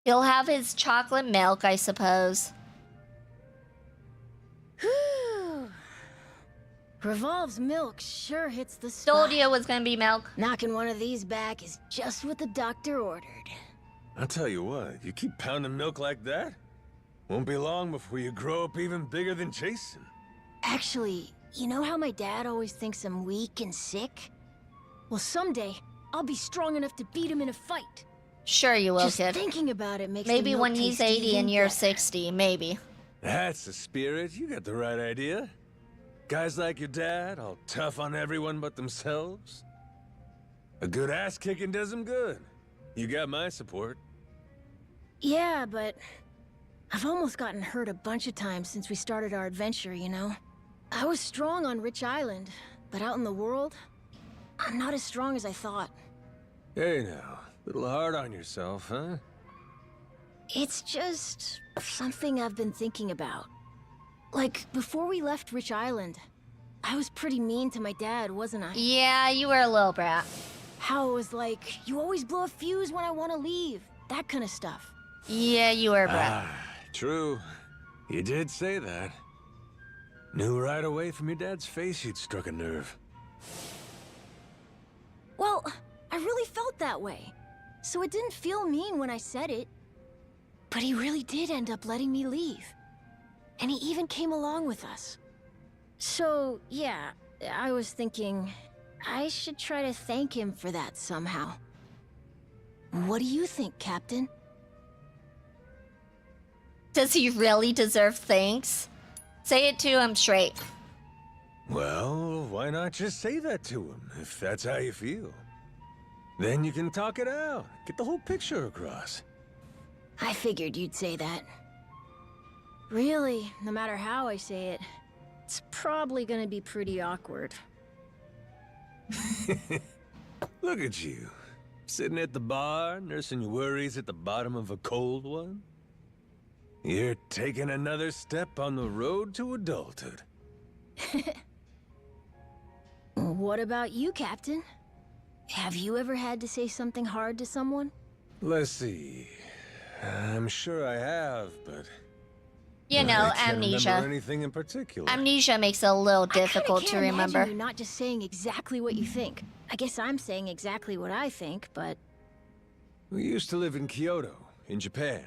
He'll have his chocolate milk, I suppose. Whew. Revolve's milk sure hits the spot. Told you it was gonna be milk. Knocking one of these back is just what the doctor ordered. I'll tell you what, you keep pounding milk like that, won't be long before you grow up even bigger than Jason. Actually, you know how my dad always thinks I'm weak and sick? Well, someday, I'll be strong enough to beat him in a fight. Sure you will, Just kid. thinking about it makes Maybe the milk when he's taste 80 even and you're better. 60, maybe. That's the spirit, you got the right idea. Guys like your dad, all tough on everyone but themselves. A good ass kicking does them good. You got my support. Yeah, but I've almost gotten hurt a bunch of times since we started our adventure, you know? I was strong on Rich Island, but out in the world, I'm not as strong as I thought. Hey now, little hard on yourself, huh? It's just something I've been thinking about. Like, before we left Rich Island, I was pretty mean to my dad, wasn't I? Yeah, you were a little brat. How it was like, you always blow a fuse when I want to leave. That kind of stuff. Yeah, you were a brat. Ah, true. You did say that. Knew right away from your dad's face you'd struck a nerve. Well, I really felt that way. So it didn't feel mean when I said it. But he really did end up letting me leave. And he even came along with us. So, yeah, I was thinking I should try to thank him for that somehow. What do you think, Captain? Does he really deserve thanks? Say it to him straight. Well, why not just say that to him, if that's how you feel? Then you can talk it out, get the whole picture across. I figured you'd say that. Really, no matter how I say it, it's probably gonna be pretty awkward. Look at you, sitting at the bar, nursing your worries at the bottom of a cold one. You're taking another step on the road to adulthood. What about you, Captain? Have you ever had to say something hard to someone? Let's see. I'm sure I have, but You know, I can't amnesia. remember anything in particular. Amnesia makes it a little difficult to I kinda can't remember. imagine you not just saying exactly what you think. I guess I'm saying exactly what I think, but We used to live in Kyoto, in Japan.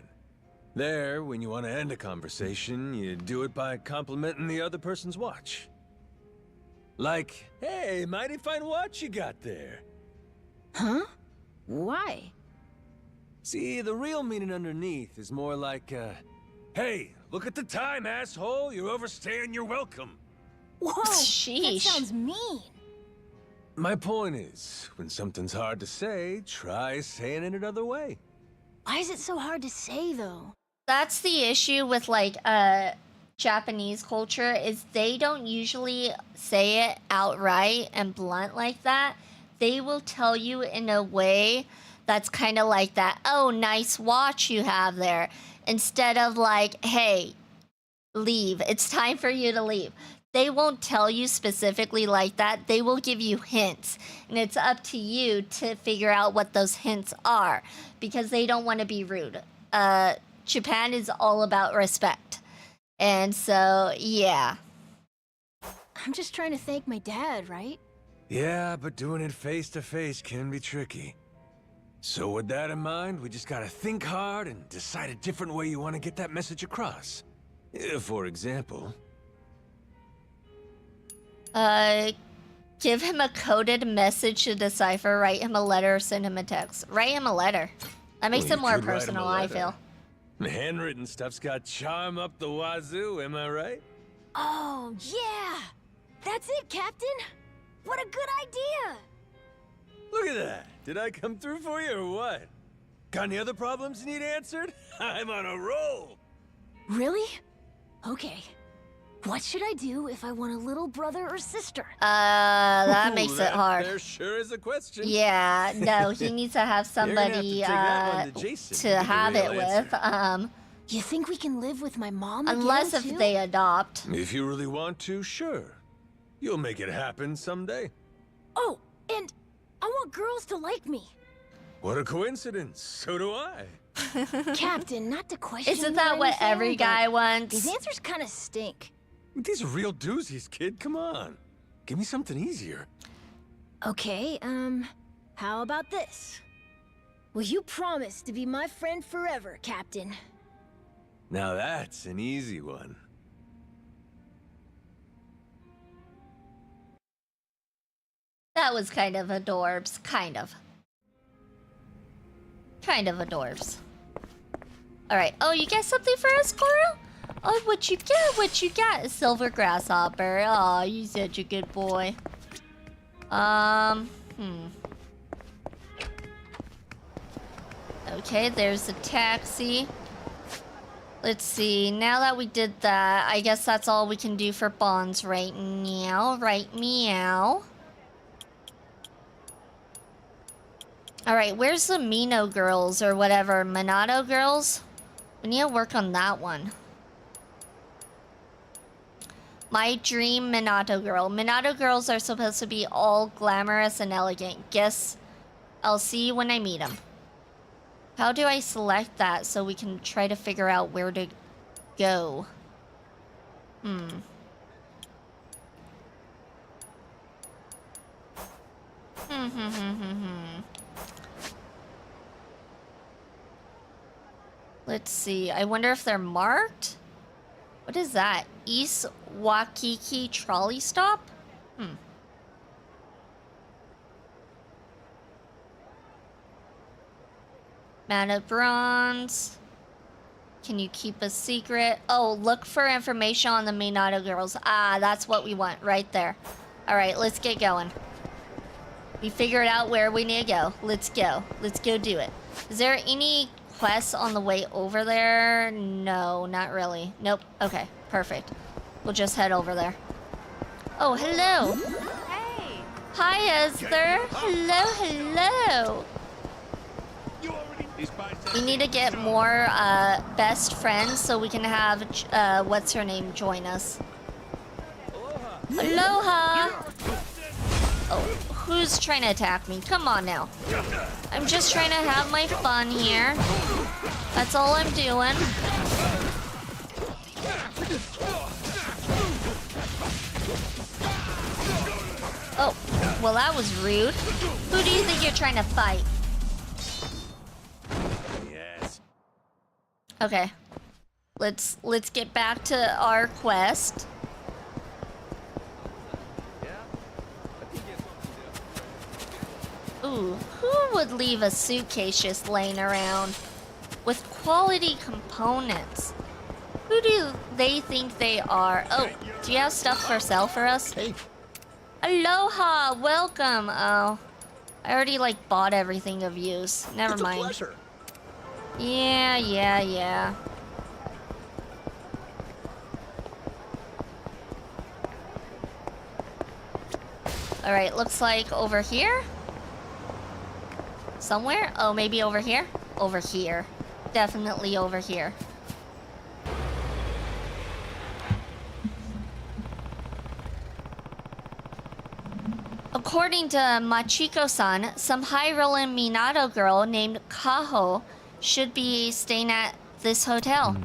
There, when you want to end a conversation, you do it by complimenting the other person's watch. Like, hey, mighty fine watch you got there. huh? Why? See, the real meaning underneath is more like, hey, look at the time, asshole. You're overstaying your welcome. Whoa, that Sheesh. sounds mean. My point is, when something's hard to say, try saying it another way. Why is it so hard to say, though? That's the issue with like Japanese culture is they don't usually say it outright and blunt like that. They will tell you in a way that's kind of like that, oh, nice watch you have there, instead of like, hey, leave. It's time for you to leave. They won't tell you specifically like that. They will give you hints, and it's up to you to figure out what those hints are because they don't want to be rude. Japan is all about respect. And so, yeah. I'm just trying to thank my dad, right? Yeah, but doing it face to face can be tricky. So with that in mind, we just gotta think hard and decide a different way you want to get that message across. For example... Give him a coded message to decipher, write him a letter, or send him a text. Write him a letter. That makes Well, it you more could write 'em a personal, I letter. feel. The handwritten stuff's got charm up the wazoo, am I right? Oh, yeah! That's it, Captain! What a good idea! Look at that. Did I come through for you or what? Got any other problems you need answered? I'm on a roll. Really? Okay. What should I do if I want a little brother or sister? That Ooh, makes it that hard. There sure is a question. Yeah, no, he needs to have You're gonna have to somebody take that one to Jason to to get the have it real with. answer. You think we can live with my mom Unless again, if too? they adopt. If you really want to, sure. You'll make it happen someday. Oh, and I want girls to like me. What a coincidence. So do I. Captain, not to question Isn't you that or what anything, every but guy These wants? answers kind of stink. These are real doozies, kid. Come on. Give me something easier. Okay, how about this? Will you promise to be my friend forever, Captain? Now that's an easy one. That was kind of adorbs. Kind of. Kind of adorbs. Alright. Oh, you got something for us, Coral? Oh, what you got? What you got? A silver grasshopper. Oh, you such a good boy. Okay, there's a taxi. Let's see. Now that we did that, I guess that's all we can do for bonds right now. Right meow. Alright, where's the Mino girls or whatever? Minato girls? We need to work on that one. My dream Minato girl. Minato girls are supposed to be all glamorous and elegant. Guess I'll see you when I meet them. How do I select that so we can try to figure out where to go? Let's see. I wonder if they're marked? What is that? East Waikiki trolley stop? Mana bronze. Can you keep a secret? Oh, look for information on the Minato girls. Ah, that's what we want right there. All right, let's get going. We figured out where we need to go. Let's go. Let's go do it. Is there any quests on the way over there? No, not really. Nope. Okay, perfect. We'll just head over there. Oh, hello. Hey! Hi, Esther. Hello, hello. We need to get more best friends so we can have, what's her name, join us. Aloha! Oh, who's trying to attack me? Come on now. I'm just trying to have my fun here. That's all I'm doing. Oh, well that was rude. Who do you think you're trying to fight? Yes. Okay. Let's get back to our quest. Ooh, who would leave a suitcase just laying around with quality components? Who do they think they are? Oh, do you have stuff for sale for us? Hey, Aloha, welcome. Oh, I already bought everything of use. Never it's a mind. pleasure. Yeah. Alright, looks like over here? Somewhere? Oh, maybe over here? Over here. Definitely over here. According to Machiko-san, some high-rolling Minato girl named Kaho should be staying at this hotel.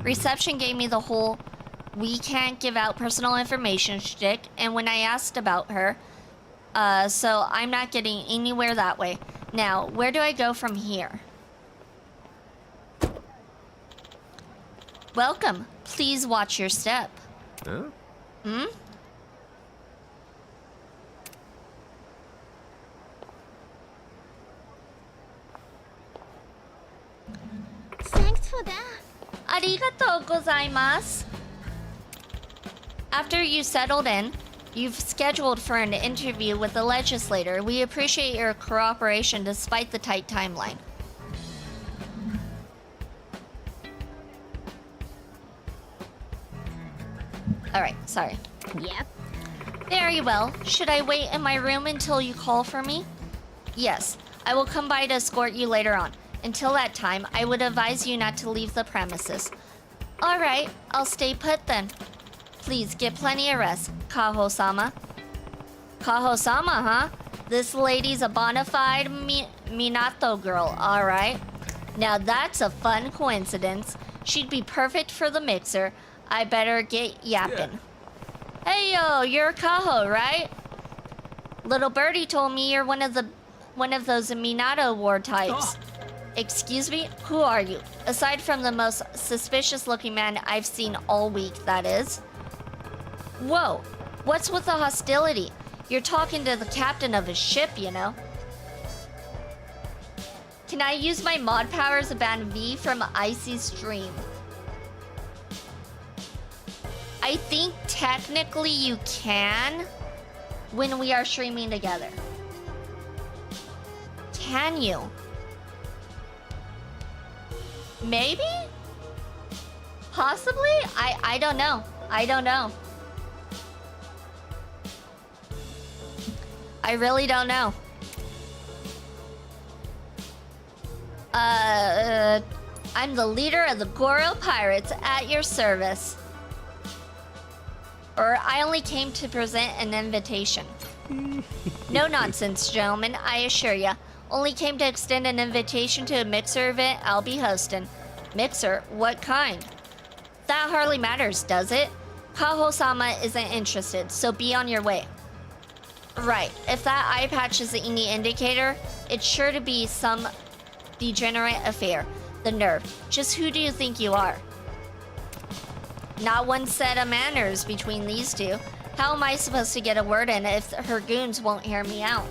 Reception gave me the whole "we can't give out personal information" shtick, and when I asked about her, so I'm not getting anywhere that way. Now, where do I go from here? Welcome. Please watch your step. Huh? gozaimasu. After you settled in, you've scheduled for an interview with the legislator. We appreciate your cooperation despite the tight timeline. Alright, sorry. Yep. Very well. Should I wait in my room until you call for me? Yes, I will come by to escort you later on. Until that time, I would advise you not to leave the premises. Alright, I'll stay put then. Please get plenty of rest, Kaho-sama. Kaho-sama, huh? This lady's a bona fide Minato girl, alright? Now that's a fun coincidence. She'd be perfect for the mixer. I better get yapping. Hey yo, you're Kaho, right? Little birdie told me you're one of those Minato Award types. Excuse me? Who are you? Aside from the most suspicious looking man I've seen all week, that is. Whoa, what's with the hostility? You're talking to the captain of a ship, you know. Can I use my mod powers to ban V from Icy Stream? I think technically you can when we are streaming together. Can you? Maybe? Possibly? I don't know. I don't know. I really don't know. I'm the leader of the Goro Pirates at your service. Or I only came to present an invitation. No nonsense, gentlemen, I assure ya. Only came to extend an invitation to a mixer event I'll be hosting. Mixer? What kind? That hardly matters, does it? Kaho-sama isn't interested, so be on your way. Right, if that eye patch is any indicator, it's sure to be some degenerate affair. The nerve. Just who do you think you are? Not one set of manners between these two. How am I supposed to get a word in if her goons won't hear me out?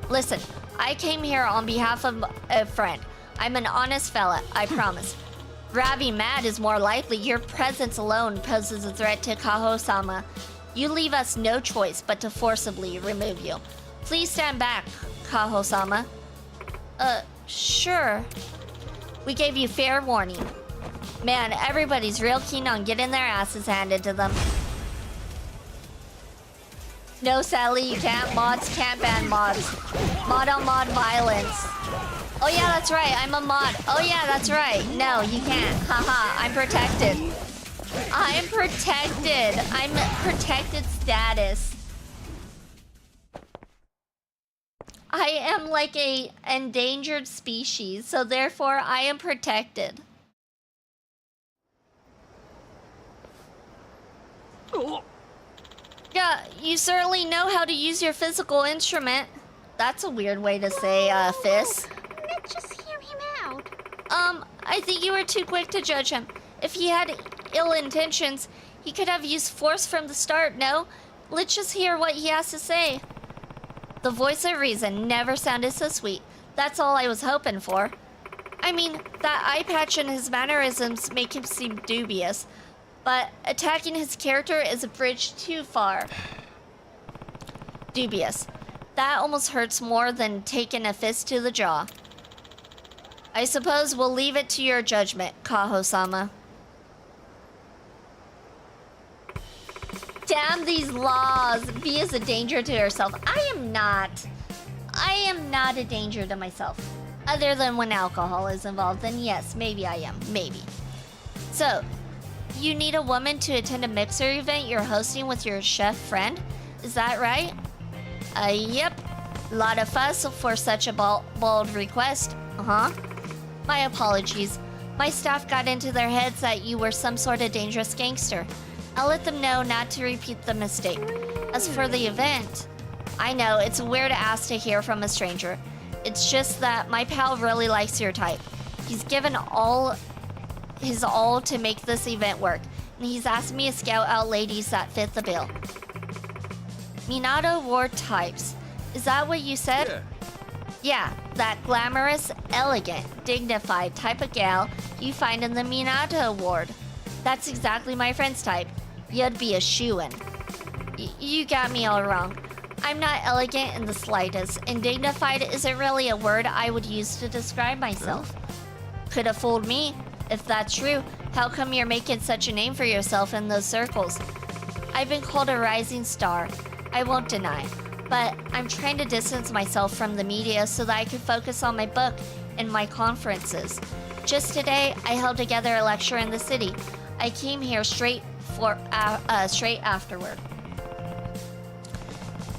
Listen, I came here on behalf of a friend. I'm an honest fella, I promise. Ravi mad is more likely. Your presence alone poses a threat to Kaho-sama. You leave us no choice but to forcibly remove you. Please stand back, Kaho-sama. Sure. We gave you fair warning. Man, everybody's real keen on getting their asses handed to them. No, Sally, you can't. Mods can't ban mods. Mod on mod violence. Oh yeah, that's right, I'm a mod. Oh yeah, that's right. No, you can't. Haha, I'm protected. I'm protected. I'm protected status. I am like a endangered species, so therefore I am protected. Yeah, you certainly know how to use your physical instrument. That's a weird way to say, Fizz. Let's just hear him out. I think you were too quick to judge him. If he had ill intentions, he could have used force from the start, no? Let's just hear what he has to say. The voice of reason never sounded so sweet. That's all I was hoping for. I mean, that eye patch and his mannerisms make him seem dubious. But attacking his character is a bridge too far. Dubious. That almost hurts more than taking a fist to the jaw. I suppose we'll leave it to your judgment, Kaho-sama. Damn these laws! V is a danger to herself. I am not. I am not a danger to myself. Other than when alcohol is involved, then yes, maybe I am. Maybe. So, you need a woman to attend a mixer event you're hosting with your chef friend? Is that right? Yep. Lot of fuss for such a bold request. Uh-huh. My apologies. My staff got into their heads that you were some sort of dangerous gangster. I'll let them know not to repeat the mistake. As for the event, I know it's a weird ask to hear from a stranger. It's just that my pal really likes your type. He's given his all to make this event work, and he's asked me to scout out ladies that fit the bill. Minato Award types. Is that what you said? Yeah. Yeah, that glamorous, elegant, dignified type of gal you find in the Minato Award. That's exactly my friend's type. You'd be a shoo-in. You got me all wrong. I'm not elegant in the slightest, and dignified isn't really a word I would use to describe myself. Could have fooled me. If that's true, how come you're making such a name for yourself in those circles? I've been called a rising star, I won't deny, but I'm trying to distance myself from the media so that I can focus on my book and my conferences. Just today, I held together a lecture in the city. I came here straight afterward.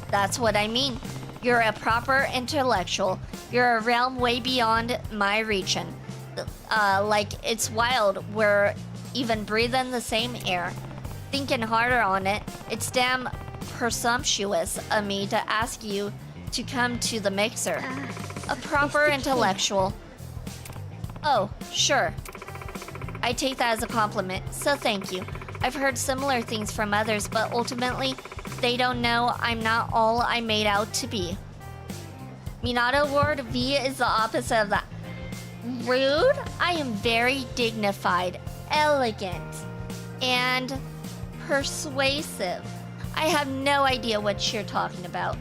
That's what I mean. You're a proper intellectual. You're a realm way beyond my reaching. Like it's wild. We're even breathing the same air. Thinking harder on it, it's damn presumptuous of me to ask you to come to the mixer. A proper intellectual. Oh, sure. I take that as a compliment, so thank you. I've heard similar things from others, but ultimately, they don't know I'm not all I made out to be. Minato word V is the opposite of that. Rude? I am very dignified, elegant, and persuasive. I have no idea what you're talking about.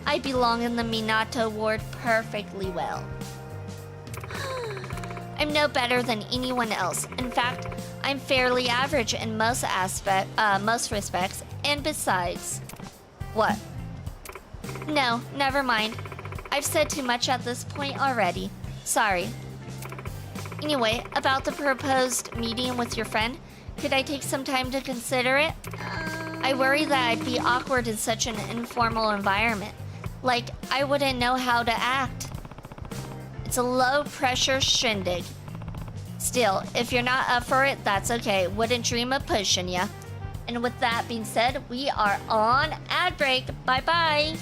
I belong in the Minato ward perfectly well. I'm no better than anyone else. In fact, I'm fairly average in most respects, and besides... What? No, never mind. I've said too much at this point already. Sorry. Anyway, about the proposed meeting with your friend, could I take some time to consider it? I worry that I'd be awkward in such an informal environment. Like, I wouldn't know how to act. It's a low-pressure shindig. Still, if you're not up for it, that's okay. Wouldn't dream of pushing ya. And with that being said, we are on ad break. Bye-bye.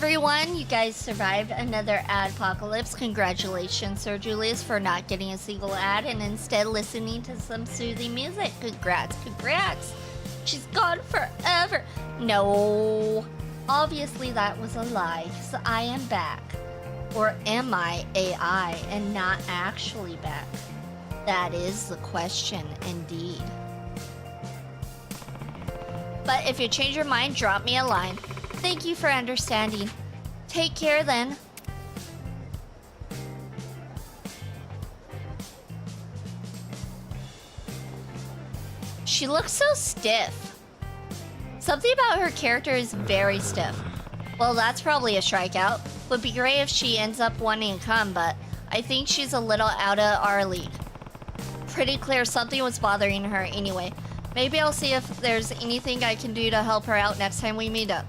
everyone. You guys survived another adpocalypse. Congratulations, Sir Julius, for not getting a single ad and instead listening to some soothing music. Congrats, congrats. She's gone forever. No. Obviously, that was a lie, so I am back. Or am I AI and not actually back? That is the question, indeed. But if you change your mind, drop me a line. Thank you for understanding. Take care then. She looks so stiff. Something about her character is very stiff. Well, that's probably a strikeout. Would be great if she ends up wanting to come, but I think she's a little out of our league. Pretty clear something was bothering her anyway. Maybe I'll see if there's anything I can do to help her out next time we meet up.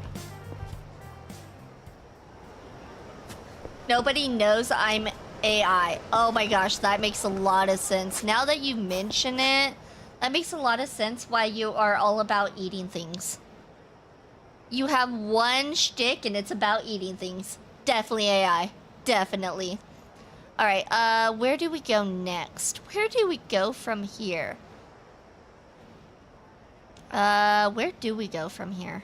Nobody knows I'm AI. Oh my gosh, that makes a lot of sense. Now that you mention it, that makes a lot of sense why you are all about eating things. You have one shtick and it's about eating things. Definitely AI. Definitely. Alright, where do we go next? Where do we go from here? Where do we go from here?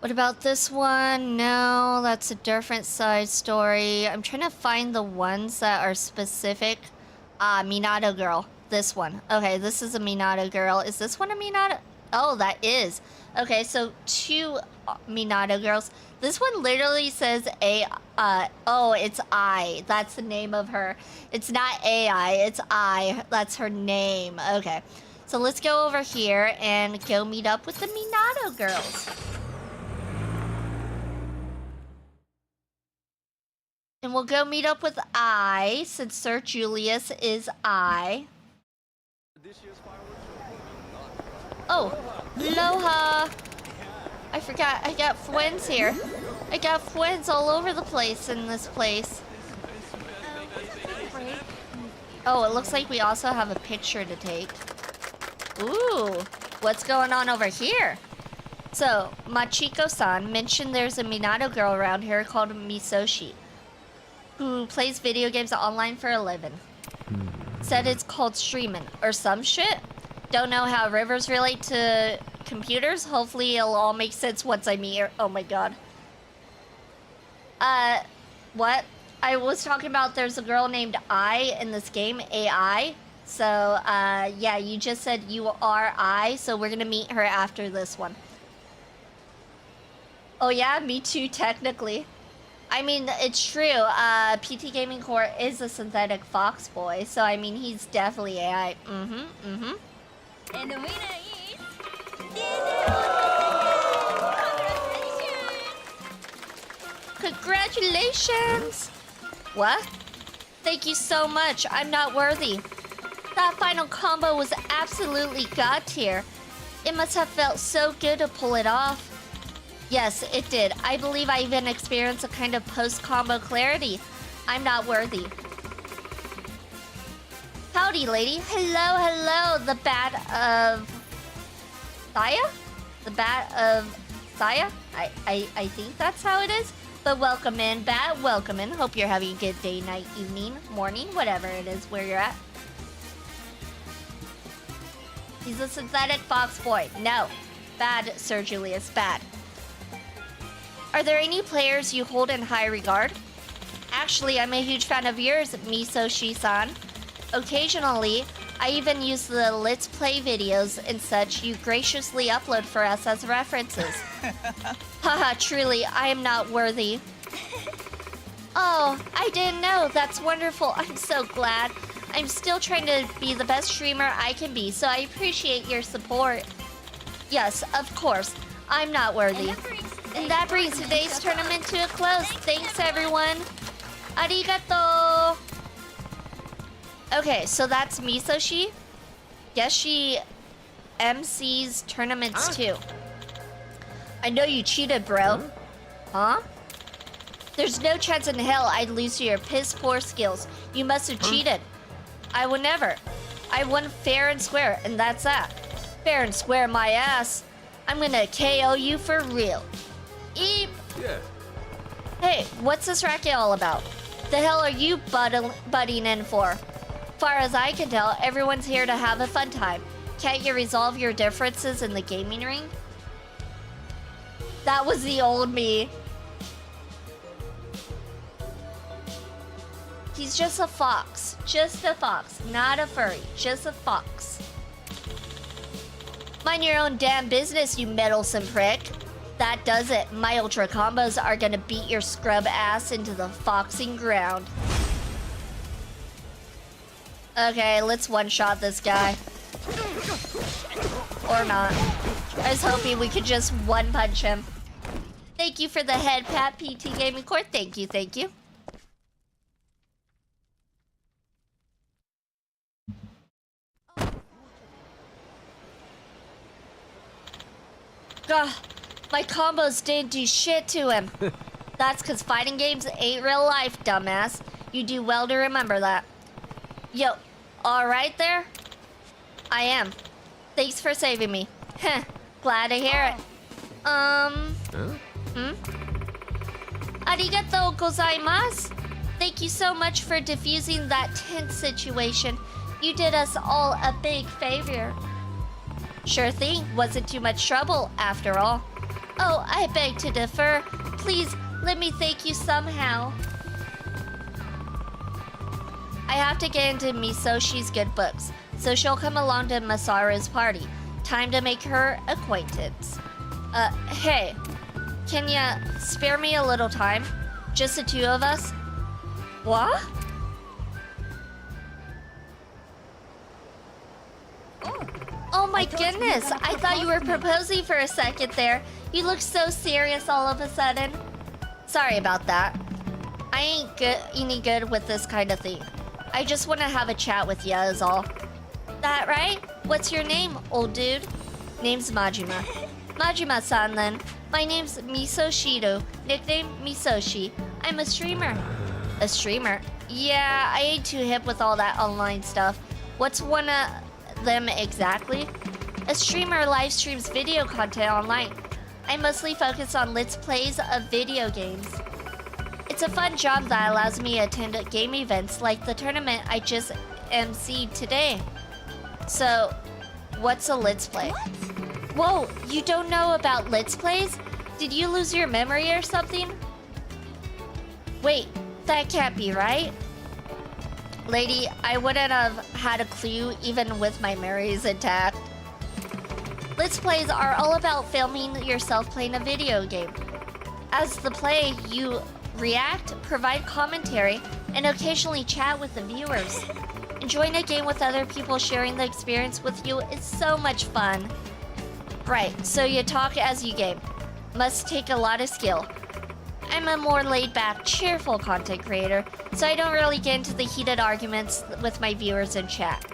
What about this one? No, that's a different side story. I'm trying to find the ones that are specific. Minato girl. This one. Okay, this is a Minato girl. Is this one a Minato? Oh, that is. Okay, so 2 Minato girls. This one literally says oh, it's I. That's the name of her. It's not AI, it's I. That's her name. Okay. So let's go over here and go meet up with the Minato girls. And we'll go meet up with I, since Sir Julius is I. Oh, aloha! I forgot, I got friends here. I got friends all over the place in this place. Oh, it looks like we also have a picture to take. Ooh, what's going on over here? So, Machiko-san mentioned there's a Minato girl around here called Misoshi, who plays video games online for a living. Said it's called streaming or some shit. Don't know how rivers relate to computers. Hopefully it'll all make sense once I meet her. Oh my god. What? I was talking about there's a girl named I in this game, AI. So, yeah, you just said you are I, so we're gonna meet her after this one. Oh yeah, me too, technically. I mean, it's true. PT Gaming Core is a synthetic fox boy, so I mean, he's definitely AI. And the winner is... Congratulations! What? Thank you so much. I'm not worthy. That final combo was absolutely god tier. It must have felt so good to pull it off. Yes, it did. I believe I even experienced a kind of post-combo clarity. I'm not worthy. Howdy, lady. Hello, hello. The Bat of... Saya? The Bat of Saya? I think that's how it is. But welcome in, Bat. Welcome in. Hope you're having a good day, night, evening, morning, whatever it is where you're at. He's a synthetic fox boy. No. Bad, Sir Julius. Bad. Are there any players you hold in high regard? Actually, I'm a huge fan of yours, Misoshi-san. Occasionally, I even use the Let's Play videos and such you graciously upload for us as references. Haha, truly, I am not worthy. Oh, I didn't know. That's wonderful. I'm so glad. I'm still trying to be the best streamer I can be, so I appreciate your support. Yes, of course. I'm not worthy. And that brings today's tournament to a close. Thanks, everyone. Arigato. Okay, so that's Misoshi. Guess she MCs tournaments too. I know you cheated, bro. Huh? There's no chance in hell I'd lose to your piss poor skills. You must have cheated. I would never. I won fair and square, and that's that. Fair and square my ass. I'm gonna KO you for real. Eep. Yeah. Hey, what's this racket all about? The hell are you butting in for? Far as I can tell, everyone's here to have a fun time. Can't you resolve your differences in the gaming ring? That was the old me. He's just a fox. Just a fox. Not a furry. Just a fox. Mind your own damn business, you meddlesome prick. That does it. My ultra combos are gonna beat your scrub ass into the foxing ground. Okay, let's one-shot this guy. Or not. I was hoping we could just one-punch him. Thank you for the head pat, PT Gaming Court. Thank you, thank you. Gah, my combos didn't do shit to him. That's because fighting games ain't real life, dumbass. You do well to remember that. Yo, alright there? I am. Thanks for saving me. Heh, glad to hear it. Arigatou gozaimasu. Thank you so much for diffusing that tense situation. You did us all a big favor. Sure thing, wasn't too much trouble after all. Oh, I beg to differ. Please, let me thank you somehow. I have to get into Misoshi's good books, so she'll come along to Masaru's party. Time to make her acquaintance. Hey, can ya spare me a little time? Just the two of us? What? Oh my goodness, I thought you were proposing for a second there. You look so serious all of a sudden. Sorry about that. I ain't any good with this kind of thing. I just want to have a chat with ya is all. That right? What's your name, old dude? Name's Majima. Majima-san then. My name's Misoshido, nickname Misoshi. I'm a streamer. A streamer? Yeah, I ain't too hip with all that online stuff. What's one of them exactly? A streamer live streams video content online. I mostly focus on let's plays of video games. It's a fun job that allows me to attend game events like the tournament I just emceed today. So, what's a let's play? Whoa, you don't know about let's plays? Did you lose your memory or something? Wait, that can't be right. Lady, I wouldn't have had a clue even with my memories intact. Let's plays are all about filming yourself playing a video game. As the play, you react, provide commentary, and occasionally chat with the viewers. Enjoying a game with other people sharing the experience with you is so much fun. Right, so you talk as you game. Must take a lot of skill. I'm a more laid-back, cheerful content creator, so I don't really get into the heated arguments with my viewers in chat.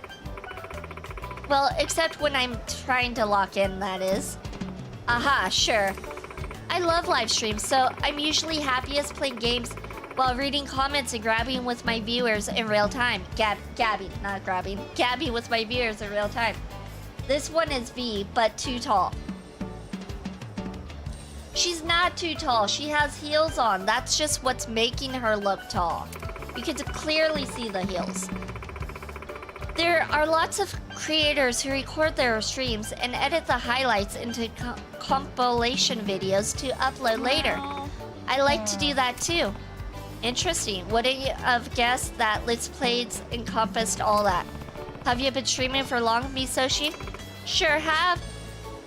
Well, except when I'm trying to lock in, that is. Aha, sure. I love live streams, so I'm usually happiest playing games while reading comments and grabbing with my viewers in real time. Gabbing, not grabbing. Gabbing with my viewers in real time. This one is V, but too tall. She's not too tall. She has heels on. That's just what's making her look tall. You can clearly see the heels. There are lots of creators who record their streams and edit the highlights into compilation videos to upload later. I like to do that too. Interesting. Wouldn't you have guessed that Let's Plays encompassed all that? Have you been streaming for long, Misoshi? Sure have.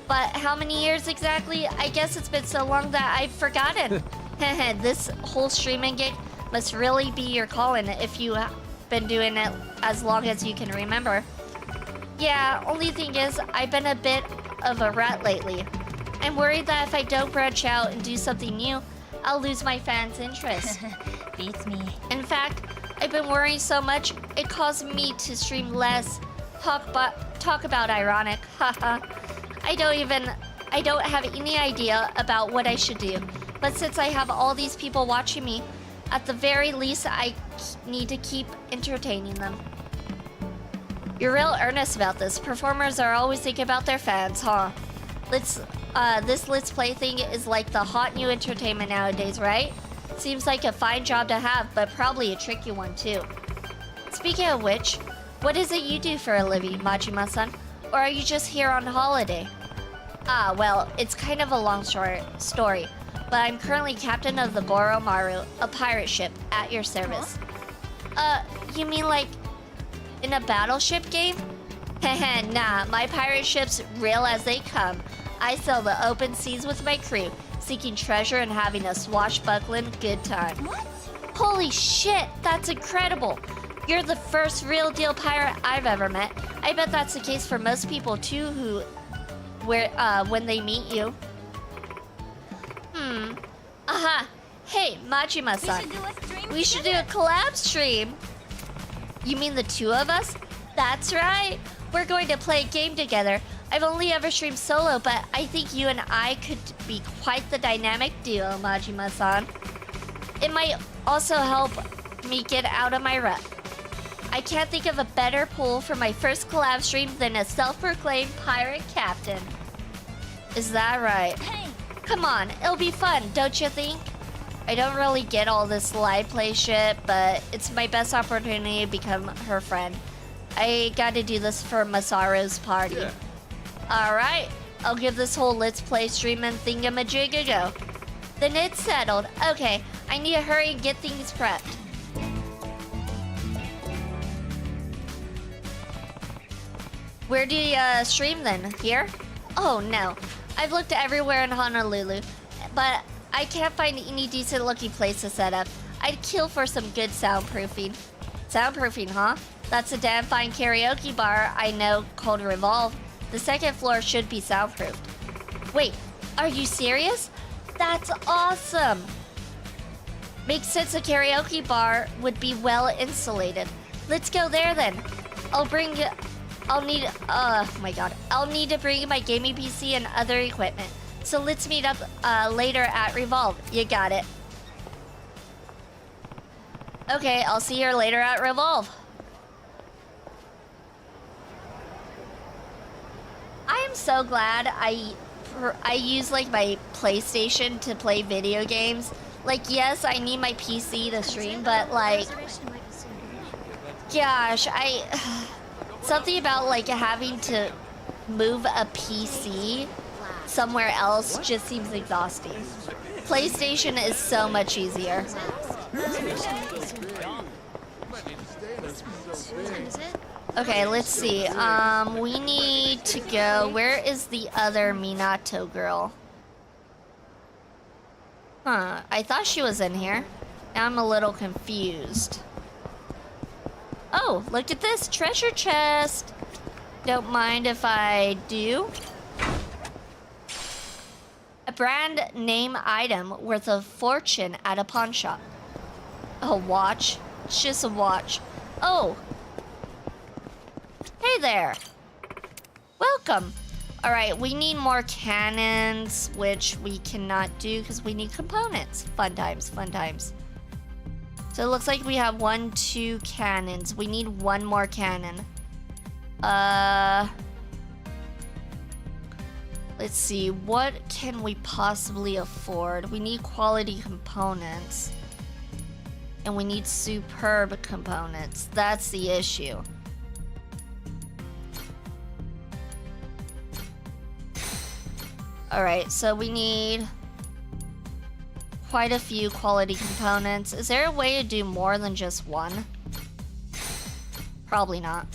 But how many years exactly? I guess it's been so long that I've forgotten. This whole streaming gig must really be your calling if you've been doing it as long as you can remember. Yeah, only thing is, I've been a bit of a rat lately. I'm worried that if I don't branch out and do something new, I'll lose my fans' interest. Beats me. In fact, I've been worrying so much, it caused me to stream less. Talk about ironic, haha. I don't have any idea about what I should do. But since I have all these people watching me, at the very least, I need to keep entertaining them. You're real earnest about this. Performers are always thinking about their fans, huh? This Let's Play thing is like the hot new entertainment nowadays, right? Seems like a fine job to have, but probably a tricky one too. Speaking of which, what is it you do for a living, Majima-san? Or are you just here on holiday? Ah, well, it's kind of a long story, but I'm currently captain of the Boromaru, a pirate ship, at your service. You mean like in a battleship game? Heh, nah, my pirate ship's real as they come. I sail the open seas with my crew, seeking treasure and having a swashbuckling good time. What? Holy shit, that's incredible! You're the first real deal pirate I've ever met. I bet that's the case for most people too when they meet you. Aha! Hey, Majima-san. We should do a collab stream. You mean the two of us? That's right. We're going to play a game together. I've only ever streamed solo, but I think you and I could be quite the dynamic duo, Majima-san. It might also help me get out of my rut. I can't think of a better pool for my first collab stream than a self-proclaimed pirate captain. Is that right? Hey! Come on, it'll be fun, don't you think? I don't really get all this live play shit, but it's my best opportunity to become her friend. I gotta do this for Masaru's party. Yeah. Alright, I'll give this whole Let's Play streaming thingamajig a go. Then it's settled. Okay, I need to hurry and get things prepped. Where do you stream then? Here? Oh no, I've looked everywhere in Honolulu, but I can't find any decent looking place to set up. I'd kill for some good soundproofing. Soundproofing, huh? That's a damn fine karaoke bar I know called Revolve. The second floor should be soundproofed. Wait, are you serious? That's awesome! Makes sense a karaoke bar would be well insulated. Let's go there then. I'll need to bring my gaming PC and other equipment. So let's meet up later at Revolve. You got it. Okay, I'll see you later at Revolve. I am so glad I use like my PlayStation to play video games. Like, yes, I need my PC to stream, but like, gosh, something about like having to move a PC somewhere else just seems exhausting. PlayStation is so much easier. Okay, let's see. We need to go. Where is the other Minato girl? Huh, I thought she was in here. Now I'm a little confused. Oh, look at this treasure chest. Don't mind if I do. A brand name item worth a fortune at a pawn shop. A watch? It's just a watch. Oh. Hey there. Welcome. All right, we need more cannons, which we cannot do because we need components. Fun times, fun times. So it looks like we have 1, 2 cannons. We need one more cannon. Let's see, what can we possibly afford? We need quality components. And we need superb components. That's the issue. Alright, so we need quite a few quality components. Is there a way to do more than just one? Probably not.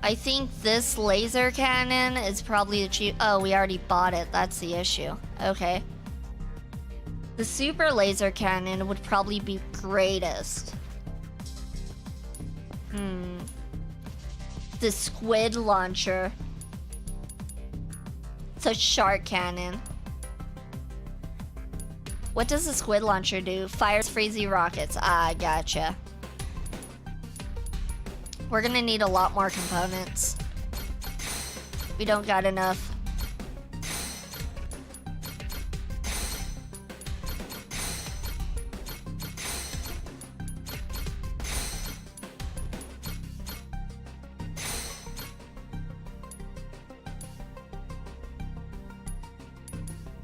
I think this laser cannon is probably the cheap. Oh, we already bought it. That's the issue. Okay. The super laser cannon would probably be greatest. The squid launcher. It's a shark cannon. What does the squid launcher do? Fires freezy rockets. Ah, gotcha. We're gonna need a lot more components. We don't got enough.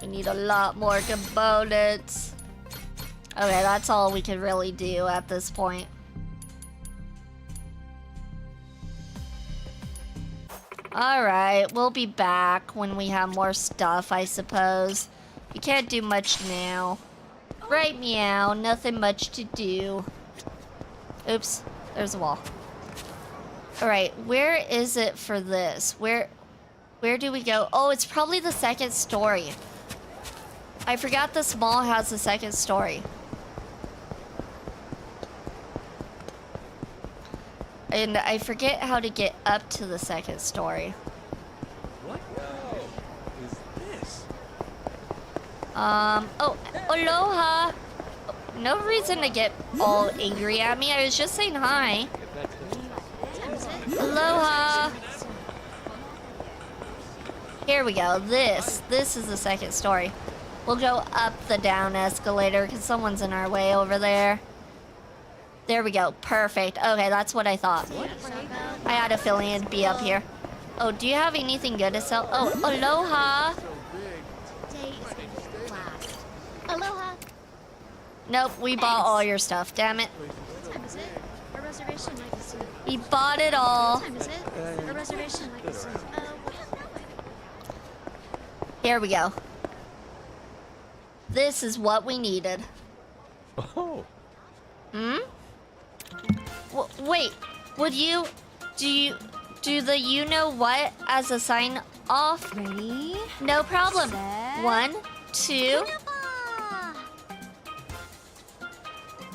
We need a lot more components. Okay, that's all we can really do at this point. Alright, we'll be back when we have more stuff, I suppose. We can't do much now. Right, meow, nothing much to do. Oops, there's a wall. Alright, where is it for this? Where do we go? Oh, it's probably the second story. I forgot this mall has a second story. And I forget how to get up to the second story. What is this? Oh, aloha! No reason to get all angry at me. I was just saying hi. Aloha! Here we go. This is the second story. We'll go up the down escalator because someone's in our way over there. There we go. Perfect. Okay, that's what I thought. I had a feeling it'd be up here. Oh, do you have anything good to sell? Oh, aloha! Aloha. Nope, we bought all your stuff. Damn it. What time is it? Our reservation might be soon. We bought it all. What time is it? Our reservation might be soon. Here we go. This is what we needed. Oh. Hmm? Wait, would you do the you know what as a sign off? Ready? No problem. Set. 1, 2. Kunyapa!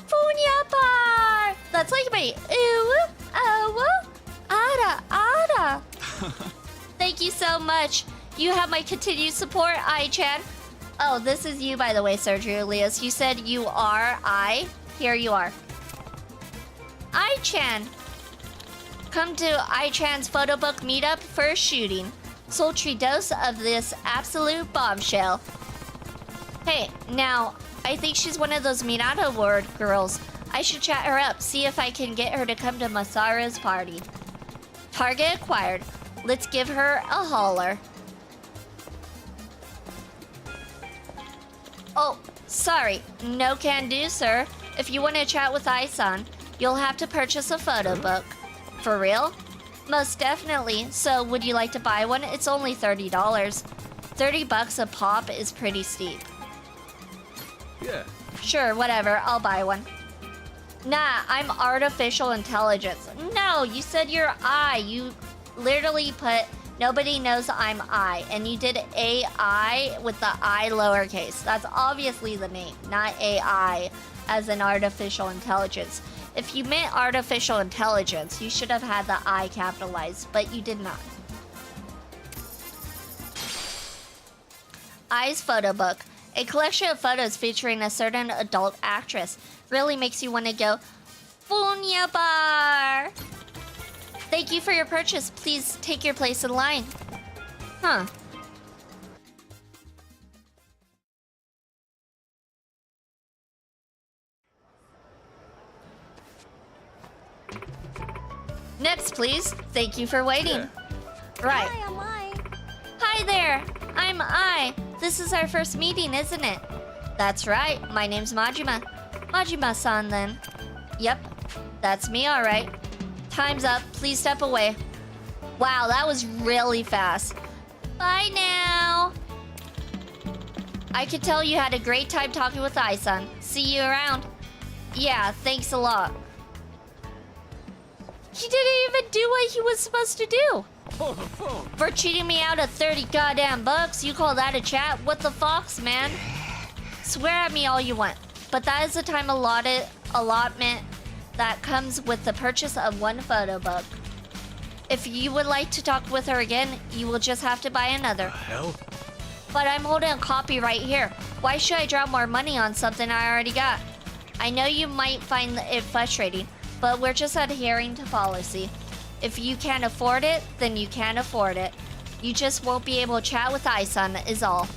Funyapar! That's like my ara. Thank you so much. You have my continued support, I-chan. Oh, this is you, by the way, Sir Julius. You said you are I. Here you are. I-chan. Come to I-chan's photo book meetup for a shooting. Sultry dose of this absolute bombshell. Hey, now, I think she's one of those Minato Ward girls. I should chat her up, see if I can get her to come to Masara's party. Target acquired. Let's give her a holler. Oh, sorry. No can do, sir. If you want to chat with Ai-san, you'll have to purchase a photo book. For real? Most definitely. So, would you like to buy one? It's only $30. $30 a pop is pretty steep. Yeah. Sure, whatever. I'll buy one. Nah, I'm artificial intelligence. No, you said you're I. You literally put nobody knows I'm I. And you did AI with the I lowercase. That's obviously the name, not AI as an artificial intelligence. If you meant artificial intelligence, you should have had the I capitalized, but you did not. I's photo book. A collection of photos featuring a certain adult actress really makes you want to go, Funya bar! Thank you for your purchase. Please take your place in line. Huh. Next, please. Thank you for waiting. Yeah. Right. Hi, I'm I. Hi there. I'm I. This is our first meeting, isn't it? That's right. My name's Majima. Majima-san, then. Yep. That's me, all right. Time's up. Please step away. Wow, that was really fast. Bye now. I could tell you had a great time talking with Ai-san. See you around. Yeah, thanks a lot. He didn't even do what he was supposed to do. Oh, the phone. For cheating me out of 30 goddamn bucks, you call that a chat? What the fox, man? Swear at me all you want, but that is the time allotment that comes with the purchase of one photo book. If you would like to talk with her again, you will just have to buy another. Hell? But I'm holding a copy right here. Why should I drop more money on something I already got? I know you might find it frustrating, but we're just adhering to policy. If you can't afford it, then you can't afford it. You just won't be able to chat with Isan is all.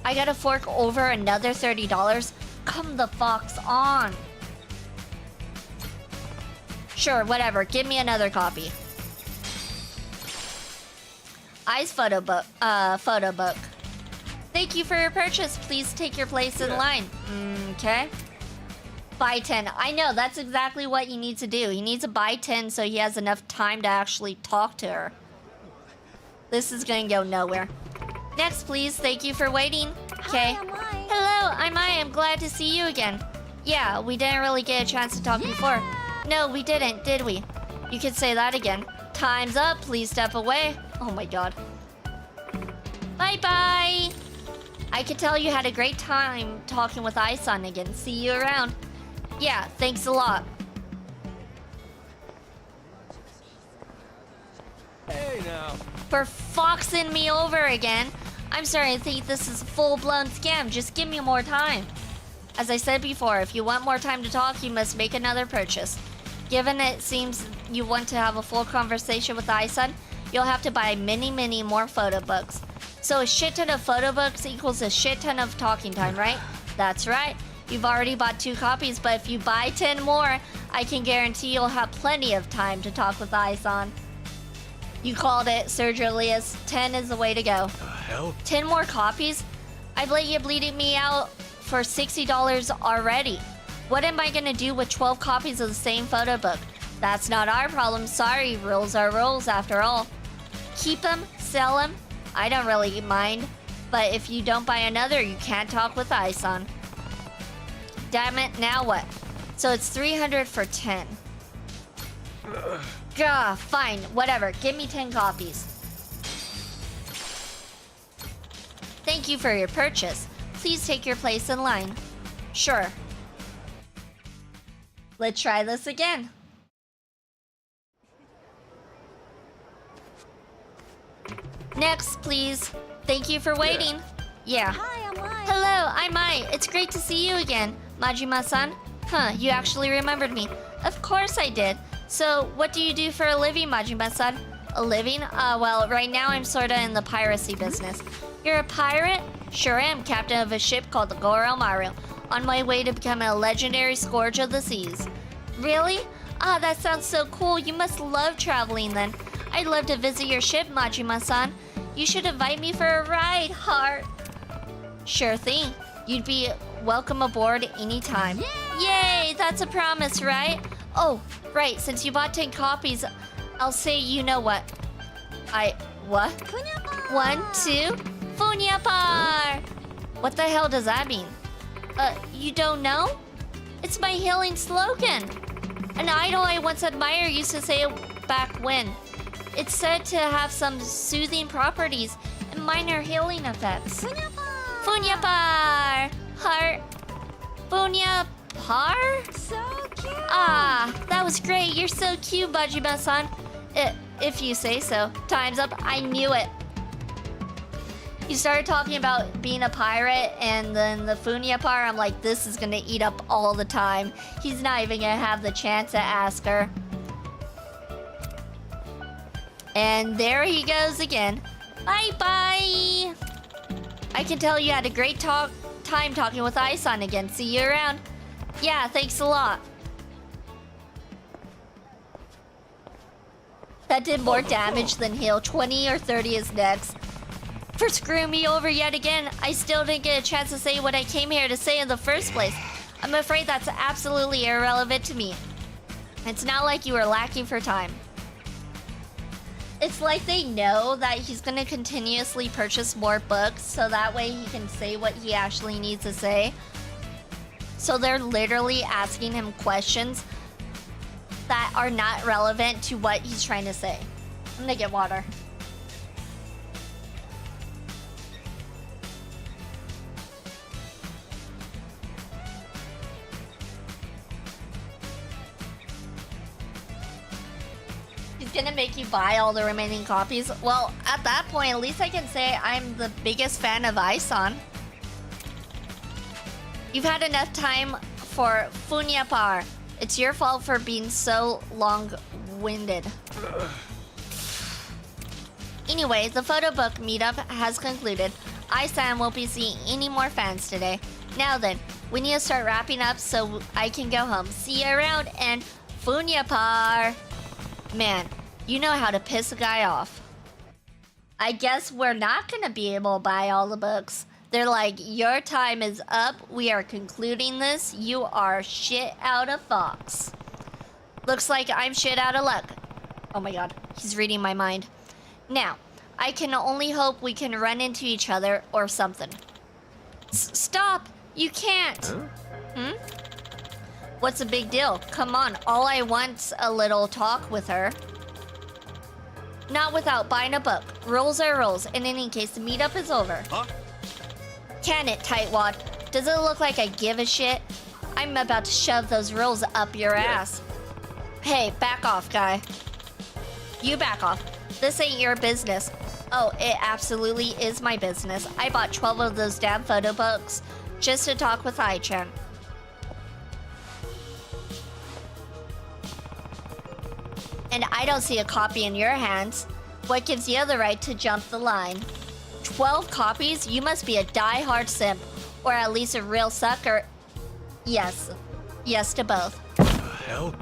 I gotta fork over another $30? Come the fox on. Sure, whatever. Give me another copy. I's photo book. Thank you for your purchase. Please take your place in line. Okay. Buy 10. I know, that's exactly what he needs to do. He needs to buy 10 so he has enough time to actually talk to her. This is gonna go nowhere. Next, please. Thank you for waiting. Okay. Hi, I'm Mai. Hello, I'm Mai. I'm glad to see you again. Yeah, we didn't really get a chance to talk before. No, we didn't, did we? You could say that again. Time's up. Please step away. Oh my god. Bye-bye. I could tell you had a great time talking with Isan again. See you around. Yeah, thanks a lot. Hey now. For foxing me over again. I'm starting to think this is a full-blown scam. Just give me more time. As I said before, if you want more time to talk, you must make another purchase. Given it seems you want to have a full conversation with Isan, you'll have to buy many more photo books. So a shit ton of photo books equals a shit ton of talking time, right? That's right. You've already bought 2 copies, but if you buy 10 more, I can guarantee you'll have plenty of time to talk with Isan. You called it, Sir Julius. 10 is the way to go. The hell? 10 more copies? I've let you bleeding me out for $60 already. What am I gonna do with 12 copies of the same photo book? That's not our problem. Sorry, rules are rules after all. Keep them, sell them. I don't really mind. But if you don't buy another, you can't talk with Isan. Damn it, now what? So it's 300 for 10. Gah, fine, whatever. Give me 10 copies. Thank you for your purchase. Please take your place in line. Sure. Let's try this again. Next, please. Thank you for waiting. Yeah. Hi, I'm Mai. Hello, I'm Mai. It's great to see you again, Majima-san. Huh, you actually remembered me. Of course I did. So, what do you do for a living, Majima-san? A living? Well, right now I'm sorta in the piracy business. You're a pirate? Sure am, captain of a ship called the Goro Maru, on my way to become a legendary scourge of the seas. Really? Ah, that sounds so cool. You must love traveling then. I'd love to visit your ship, Majima-san. You should invite me for a ride, heart. Sure thing. You'd be welcome aboard anytime. Yay, that's a promise, right? Oh, right, since you bought 10 copies, I'll say you know what. What? 1, 2, Funyapar! What the hell does that mean? You don't know? It's my healing slogan. An idol I once admired used to say it back when. It's said to have some soothing properties and minor healing effects. Funyapar! Heart. Funyapar? So cute. Ah, that was great. You're so cute, Majima-san. If you say so. Time's up. I knew it. You started talking about being a pirate, and then the Funyapar, I'm like, this is gonna eat up all the time. He's not even gonna have the chance to ask her. And there he goes again. Bye-bye! I can tell you had a great time talking with Isan again. See you around. Yeah, thanks a lot. That did more damage than heal. 20 or 30 is next. For screwing me over yet again, I still didn't get a chance to say what I came here to say in the first place. I'm afraid that's absolutely irrelevant to me. It's not like you were lacking for time. It's like they know that he's gonna continuously purchase more books so that way he can say what he actually needs to say. So they're literally asking him questions that are not relevant to what he's trying to say. I'm gonna get water. He's gonna make you buy all the remaining copies. Well, at that point, at least I can say I'm the biggest fan of Isan. You've had enough time for Funyapar. It's your fault for being so long-winded. Anyway, the photo book meetup has concluded. Sam won't be seeing any more fans today. Now then, we need to start wrapping up so I can go home. See you around and Funyapar. Man, you know how to piss a guy off. I guess we're not gonna be able to buy all the books. They're like, your time is up. We are concluding this. You are shit out of fox. Looks like I'm shit out of luck. Oh my god, he's reading my mind. Now, I can only hope we can run into each other or something. Stop! You can't! Huh? What's the big deal? Come on, all I want's a little talk with her. Not without buying a book. Rules are rules. In any case, the meetup is over. Huh? Can it, tightwad? Does it look like I give a shit? I'm about to shove those rules up your ass. Hey, back off, guy. You back off. This ain't your business. Oh, it absolutely is my business. I bought 12 of those damn photo books just to talk with Ai-chan. And I don't see a copy in your hands. What gives you the right to jump the line? 12 copies? You must be a die-hard simp. Or at least a real sucker. Yes. Yes to both. Hell?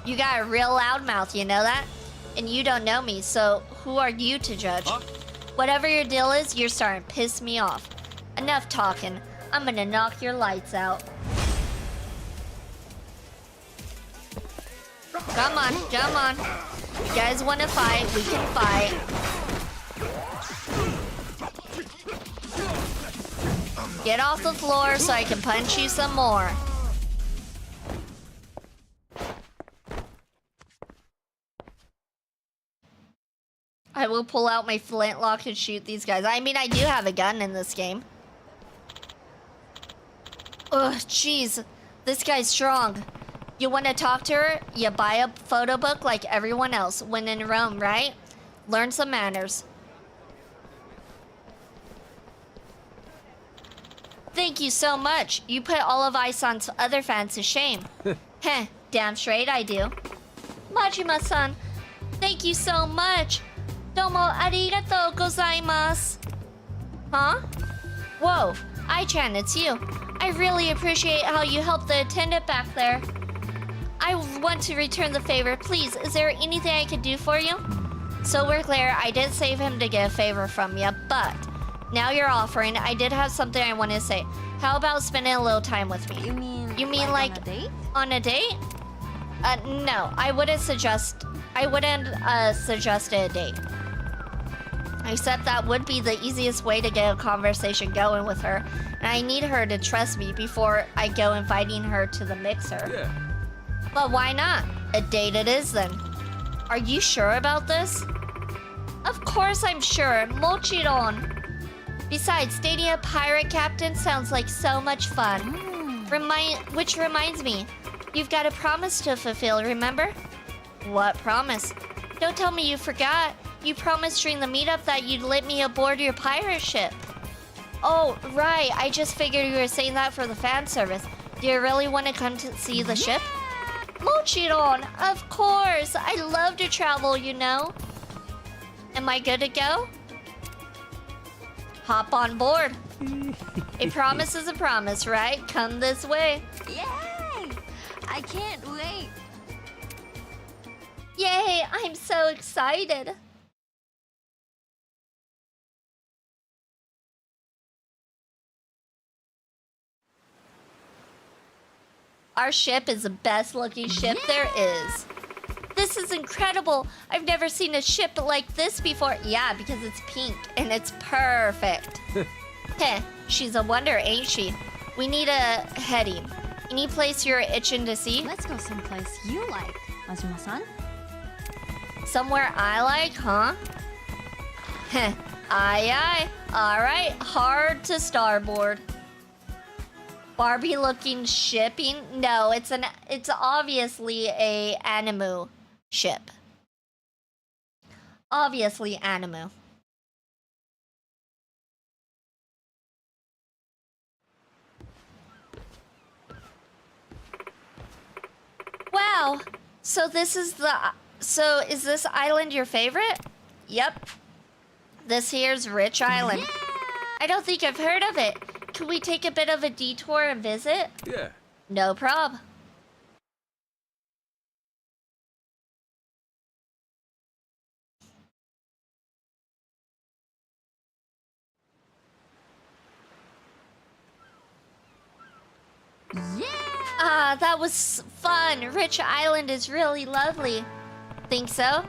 You got a real loud mouth, you know that? And you don't know me, so who are you to judge? Huh? Whatever your deal is, you're starting to piss me off. Enough talking. I'm gonna knock your lights out. Come on, come on. You guys wanna fight, we can fight. Get off the floor so I can punch you some more. I will pull out my flintlock and shoot these guys. I mean, I do have a gun in this game. Ugh, jeez. This guy's strong. You want to talk to her? You buy a photo book like everyone else when in Rome, right? Learn some manners. Thank you so much. You put all of Ai-san's other fans to shame. Heh, damn straight I do. Majima-san, thank you so much. Domo arigatou gozaimasu. Huh? Whoa, Ai-chan, it's you. I really appreciate how you helped the attendant back there. I want to return the favor. Please, is there anything I can do for you? So we're clear, I did save him to get a favor from you, but now you're offering, I did have something I want to say. How about spending a little time with me? You mean like on a date? On a date? No, I wouldn't suggest a date. Except that would be the easiest way to get a conversation going with her. And I need her to trust me before I go inviting her to the mixer. Yeah. But why not? A date it is then. Are you sure about this? Of course I'm sure. Mochiron. Besides, dating a pirate captain sounds like so much fun. Which reminds me, you've got a promise to fulfill, remember? What promise? Don't tell me you forgot. You promised during the meetup that you'd let me aboard your pirate ship. Oh, right. I just figured you were saying that for the fan service. Do you really want to come to see the ship? Mochiron, of course. I love to travel, you know. Am I good to go? Hop on board. A promise is a promise, right? Come this way. Yay! I can't wait. Yay, I'm so excited. Our ship is the best looking ship there is. This is incredible. I've never seen a ship like this before. Yeah, because it's pink and it's perfect. Heh, she's a wonder, ain't she? We need a heading. Any place you're itching to see? Let's go someplace you like, Majima-san. Somewhere I like, huh? Heh, aye aye. Alright, hard to starboard. Barbie looking shipping? No, it's obviously a Animu ship. Obviously Animu. wow. So this is the... So is this island your favorite? Yep. This here's Rich Island. Yeah! I don't think I've heard of it. Could we take a bit of a detour and visit? Yeah. No prob. Yeah! Ah, that was fun. Rich Island is really lovely. Think so?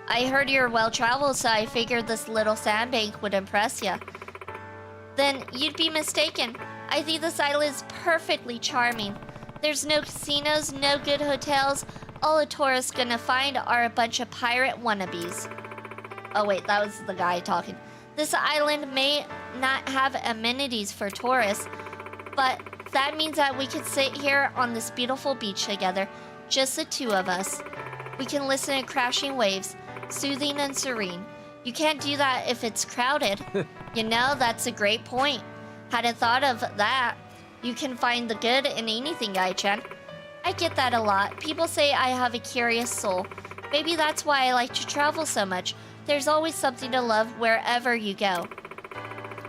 I heard you're well-traveled, so I figured this little sandbank would impress you. Then you'd be mistaken. I think this island is perfectly charming. There's no casinos, no good hotels. All a tourist's gonna find are a bunch of pirate wannabes. Oh wait, that was the guy talking. This island may not have amenities for tourists, but that means that we could sit here on this beautiful beach together, just the two of us. We can listen to crashing waves, soothing and serene. You can't do that if it's crowded. You know, that's a great point. Hadn't thought of that. You can find the good in anything, Ai-chan. I get that a lot. People say I have a curious soul. Maybe that's why I like to travel so much. There's always something to love wherever you go.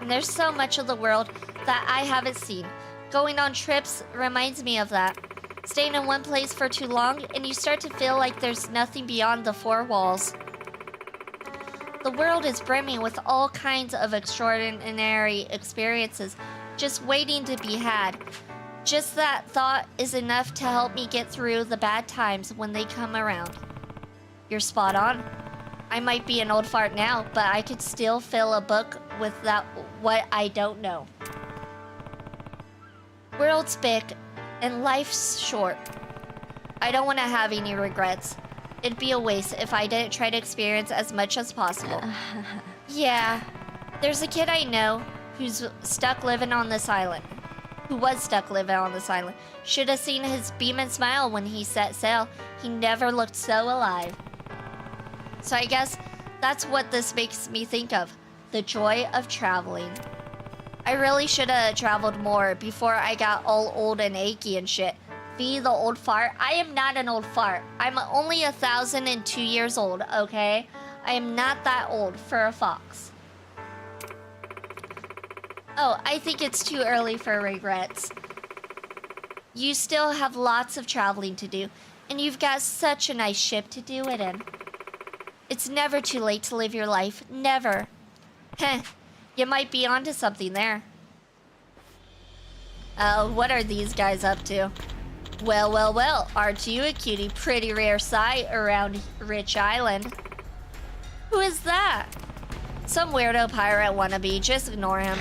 And there's so much of the world that I haven't seen. Going on trips reminds me of that. Staying in one place for too long and you start to feel like there's nothing beyond the four walls. The world is brimming with all kinds of extraordinary experiences just waiting to be had. Just that thought is enough to help me get through the bad times when they come around. You're spot on. I might be an old fart now, but I could still fill a book with that what I don't know. World's big and life's short. I don't want to have any regrets. It'd be a waste if I didn't try to experience as much as possible. Yeah, there's a kid I know who's stuck living on this island. Who was stuck living on this island. Should have seen his beam and smile when he set sail. He never looked so alive. So I guess that's what this makes me think of. The joy of traveling. I really should have traveled more before I got all old and achy and shit. Be the old fart. I am not an old fart. I'm only 1,002 years old, okay? I am not that old for a fox. Oh, I think it's too early for regrets. You still have lots of traveling to do, and you've got such a nice ship to do it in. It's never too late to live your life. Never. Heh. You might be onto something there. What are these guys up to? Well, well, well. Aren't you a cutie? Pretty rare sight around Rich Island. Who is that? Some weirdo pirate wannabe. Just ignore him.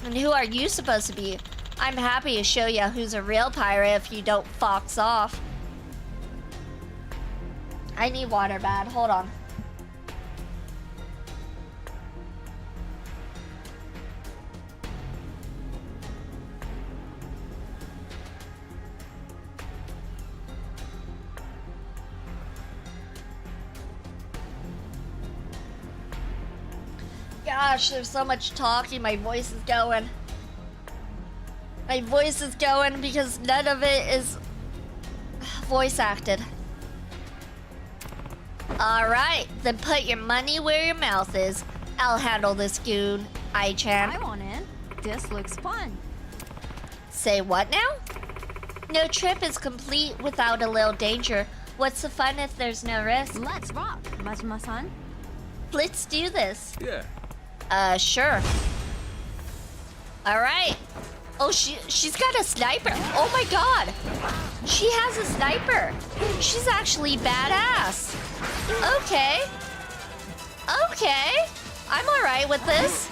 And who are you supposed to be? I'm happy to show you who's a real pirate if you don't fox off. I need water bad. Hold on. Gosh, there's so much talking, my voice is going. My voice is going because none of it is voice acted. Alright, then put your money where your mouth is. I'll handle this goon, Ai-chan. I want in. This looks fun. Say what now? No trip is complete without a little danger. What's the fun if there's no risk? Let's rock, Majima-san. Let's do this. Yeah. Sure. Alright. Oh, she's got a sniper. Oh my god. She has a sniper. She's actually badass. Okay. Okay. I'm alright with this.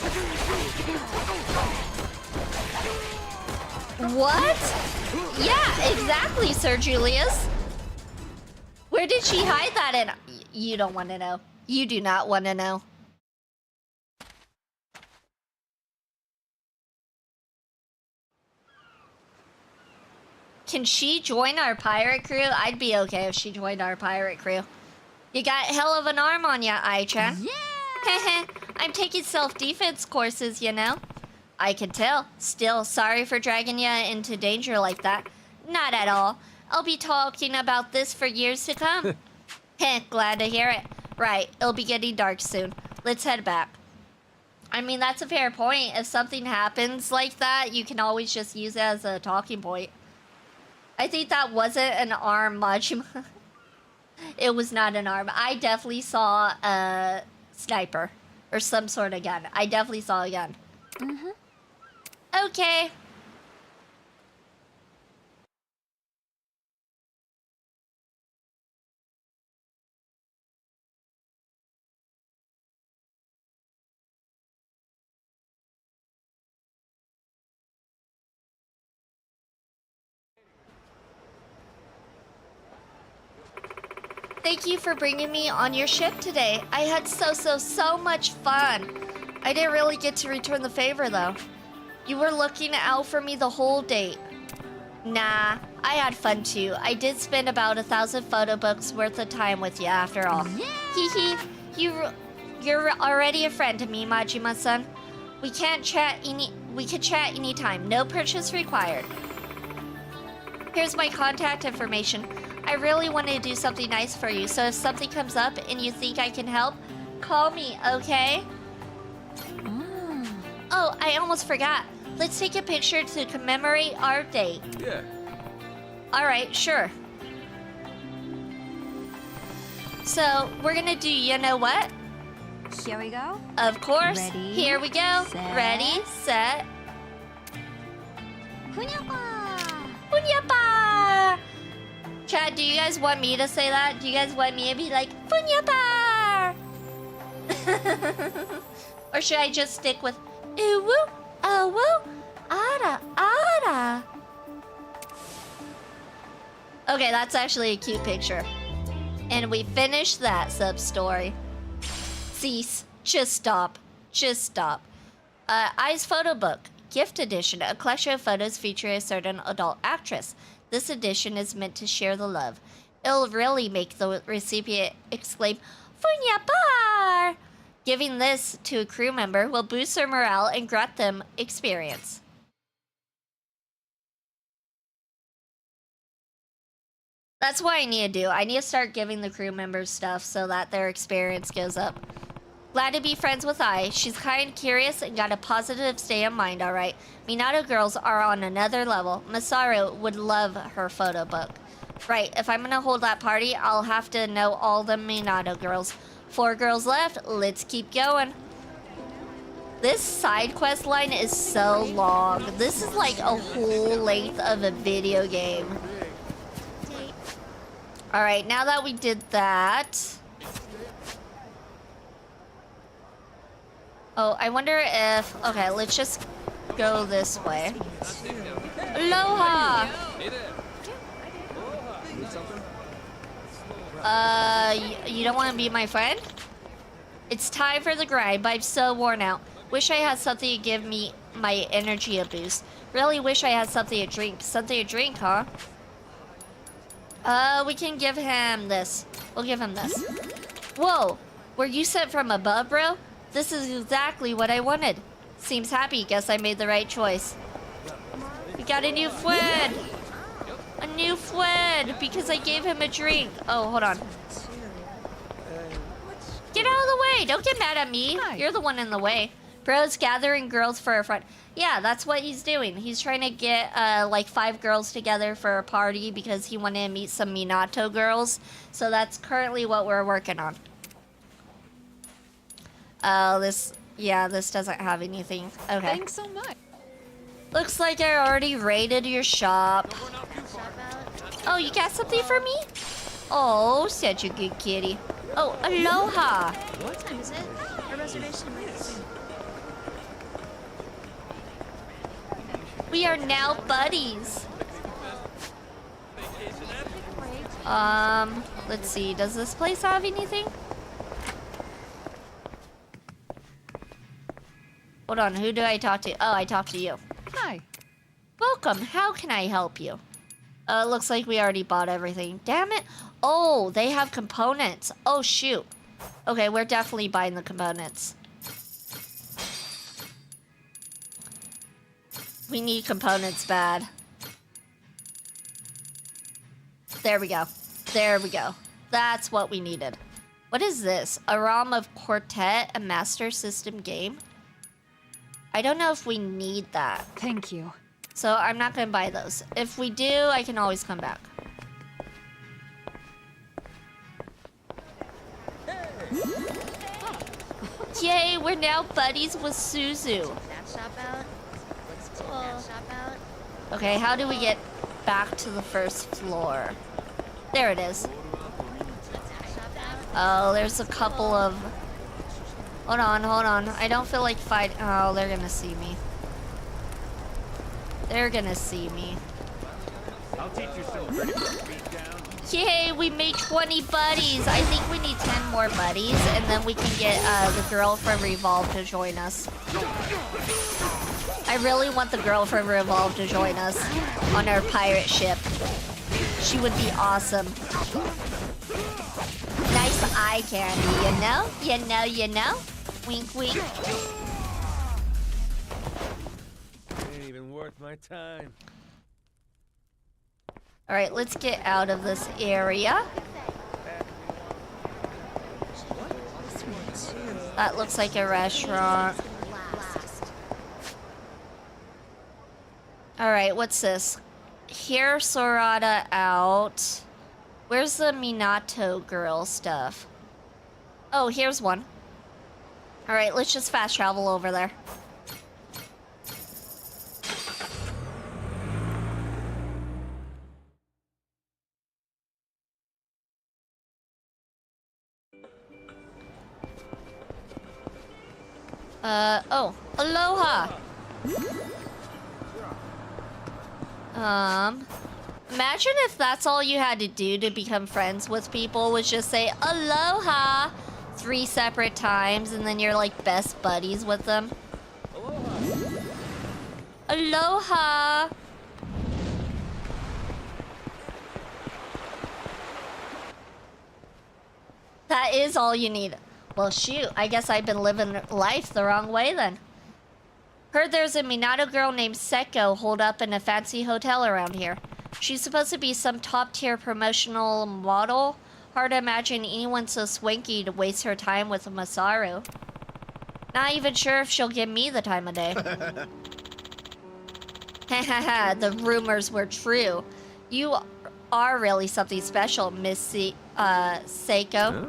What? Yeah, exactly, Sir Julius. Where did she hide that in? You don't want to know. You do not want to know. Can she join our pirate crew? I'd be okay if she joined our pirate crew. You got hell of an arm on ya, Ai-chan. Yeah! I'm taking self-defense courses, you know. I can tell. Still, sorry for dragging ya into danger like that. Not at all. I'll be talking about this for years to come. Heh, glad to hear it. Right, it'll be getting dark soon. Let's head back. I mean, that's a fair point. If something happens like that, you can always just use it as a talking point. I think that wasn't an arm, Majima. It was not an arm. I definitely saw a sniper or some sort of gun. I definitely saw a gun. Okay. Thank you for bringing me on your ship today. I had so much fun. I didn't really get to return the favor though. You were looking out for me the whole date. Nah, I had fun too. I did spend about 1,000 photo books worth of time with you after all. Hee hee. You're already a friend to me, Majima-san. We can chat anytime. No purchase required. Here's my contact information. I really want to do something nice for you, so if something comes up and you think I can help, call me, okay? Oh, I almost forgot. Let's take a picture to commemorate our date. Yeah. Alright, sure. So, we're gonna do you know what? Here we go. Of course. Ready, Here we go. set. Ready, set. Hunyapa! Funyapa! Chat, do you guys want me to say that? Do you guys want me to be like, Funyapa? Or should I just stick with, ooh woo, oh woo, ara, ara? Okay, that's actually a cute picture. And we finished that sub-story. Cease. Just stop. Just stop. I's photo book. Gift edition. A collection of photos featuring a certain adult actress. This edition is meant to share the love. It'll really make the recipient exclaim, Funyapar! Giving this to a crew member will boost their morale and grant them experience. That's what I need to do. I need to start giving the crew members stuff so that their experience goes up. Glad to be friends with Ai. She's kind, curious, and got a positive state of mind, alright. Minato girls are on another level. Masaru would love her photo book. Right, if I'm gonna hold that party, I'll have to know all the Minato girls. 4 girls left, let's keep going. This side quest line is so long. This is like a whole length of a video game. Alright, now that we did that... Oh, I wonder if... Okay, let's just go this way. Aloha! Hey there. Need something? You don't want to be my friend? It's time for the grind, but I'm so worn out. Wish I had something to give me my energy a boost. Really wish I had something to drink. Something to drink, huh? We can give him this. We'll give him this. Whoa! Were you sent from above, bro? This is exactly what I wanted. Seems happy. Guess I made the right choice. We got a new friend. A new friend because I gave him a drink. Oh, hold on. Get out of the way. Don't get mad at me. You're the one in the way. Bro's gathering girls for a friend. Yeah, that's what he's doing. He's trying to get like 5 girls together for a party because he wanted to meet some Minato girls. So that's currently what we're working on. Oh, this doesn't have anything. Okay. Thanks so much. Looks like I already raided your shop. Oh, you got something for me? Oh, such a good kitty. Oh, aloha. What time is it? Our reservation is. We are now buddies. Let's see. Does this place have anything? Hold on, who do I talk to? Oh, I talked to you. Hi. Welcome, how can I help you? It looks like we already bought everything. Damn it. Oh, they have components. Oh, shoot. Okay, we're definitely buying the components. We need components bad. There we go. There we go. That's what we needed. What is this? A ROM of Quartet, a Master System game? I don't know if we need that. Thank you. So I'm not gonna buy those. If we do, I can always come back. Yay, we're now buddies with Suzu. That shop out. Let's check that shop out. Okay, how do we get back to the first floor? There it is. Let's that shop out. Oh, there's a couple of... Hold on, hold on. I don't feel like fighting. Oh, they're gonna see me. They're gonna see me. I'll teach you some pretty beat down. Yay, we made 20 buddies. I think we need 10 more buddies, and then we can get the girl from Revolve to join us. I really want the girl from Revolve to join us on our pirate ship. She would be awesome. Nice eye candy, you know? You know, you know? Wink, wink. Ain't even worth my time. All right, let's get out of this area. That looks like a restaurant. All right, what's this? Hear Sorata out. Where's the Minato girl stuff? Oh, here's one. All right, let's just fast travel over there. Oh, aloha. Imagine if that's all you had to do to become friends with people was just say aloha 3 separate times and then you're like best buddies with them. Aloha. That is all you need. Well, shoot, I guess I've been living life the wrong way then. Heard there's a Minato girl named Seko holed up in a fancy hotel around here. She's supposed to be some top-tier promotional model. Hard to imagine anyone so swanky to waste her time with Masaru. Not even sure if she'll give me the time of day. Hahaha, the rumors were true. You are really something special, Miss Seiko. Huh?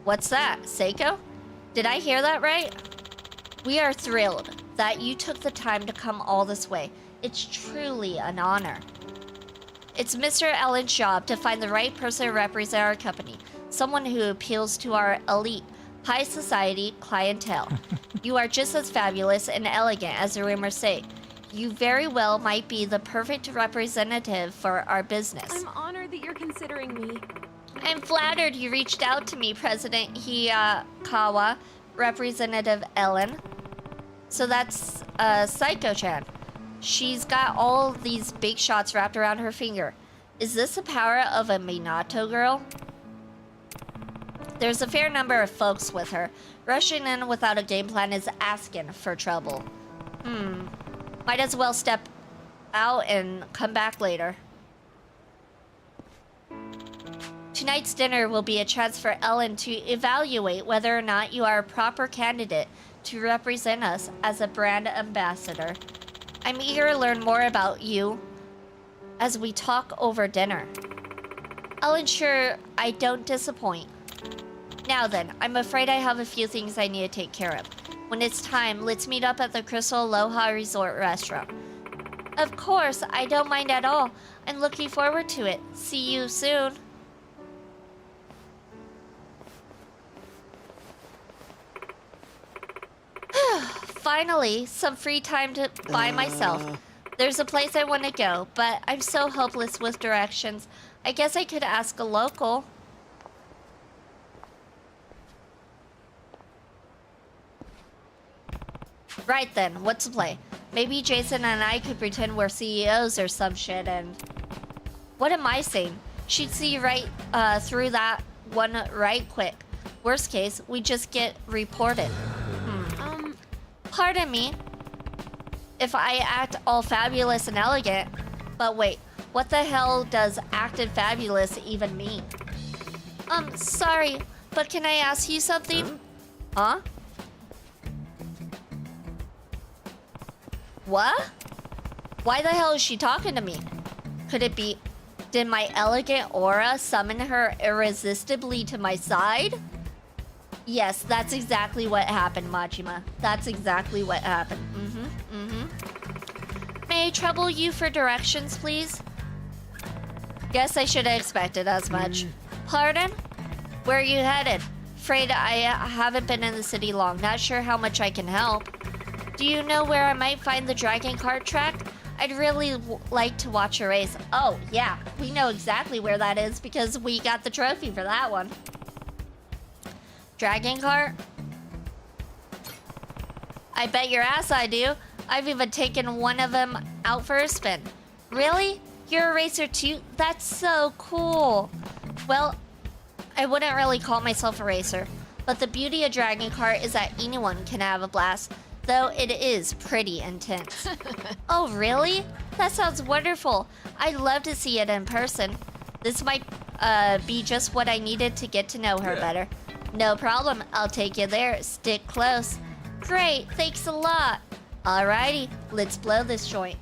What's that, Seiko? Did I hear that right? We are thrilled that you took the time to come all this way. It's truly an honor. It's Mr. Ellen's job to find the right person to represent our company. Someone who appeals to our elite, high society clientele. You are just as fabulous and elegant as the rumors say. You very well might be the perfect representative for our business. I'm honored that you're considering me. I'm flattered you reached out to me, President Hiyakawa, Representative Ellen. So that's Psycho-chan. She's got all these big shots wrapped around her finger. Is this the power of a Minato girl? There's a fair number of folks with her. Rushing in without a game plan is asking for trouble. Might as well step out and come back later. Tonight's dinner will be a chance for Ellen to evaluate whether or not you are a proper candidate to represent us as a brand ambassador. I'm eager to learn more about you as we talk over dinner. I'll ensure I don't disappoint. Now then, I'm afraid I have a few things I need to take care of. When it's time, let's meet up at the Crystal Aloha Resort restaurant. Of course, I don't mind at all. I'm looking forward to it. See you soon. Finally, some free time to by myself. There's a place I want to go, but I'm so hopeless with directions. I guess I could ask a local. Right then, what's the play? Maybe Jason and I could pretend we're CEOs or some shit and... What am I saying? She'd see right through that one right quick. Worst case, we just get reported. Pardon me if I act all fabulous and elegant, but wait, What the hell does acted fabulous even mean? Sorry, but can I ask you something? Huh? What? Why the hell is she talking to me? Could it be... Did my elegant aura summon her irresistibly to my side? Yes, that's exactly what happened, Majima. That's exactly what happened. May I trouble you for directions, please? Guess I should have expected as much. Pardon? Where are you headed? Afraid I haven't been in the city long. Not sure how much I can help. Do you know where I might find the dragon cart track? I'd really like to watch a race. Oh, yeah. We know exactly where that is because we got the trophy for that one. Dragon cart? I bet your ass I do. I've even taken one of them out for a spin. Really? You're a racer too? That's so cool. Well, I wouldn't really call myself a racer, but the beauty of Dragon Cart is that anyone can have a blast, though it is pretty intense. Oh, really? That sounds wonderful. I'd love to see it in person. This might be just what I needed to get to know her better. No problem. I'll take you there. Stick close. Great. Thanks a lot. Alrighty. Let's blow this joint.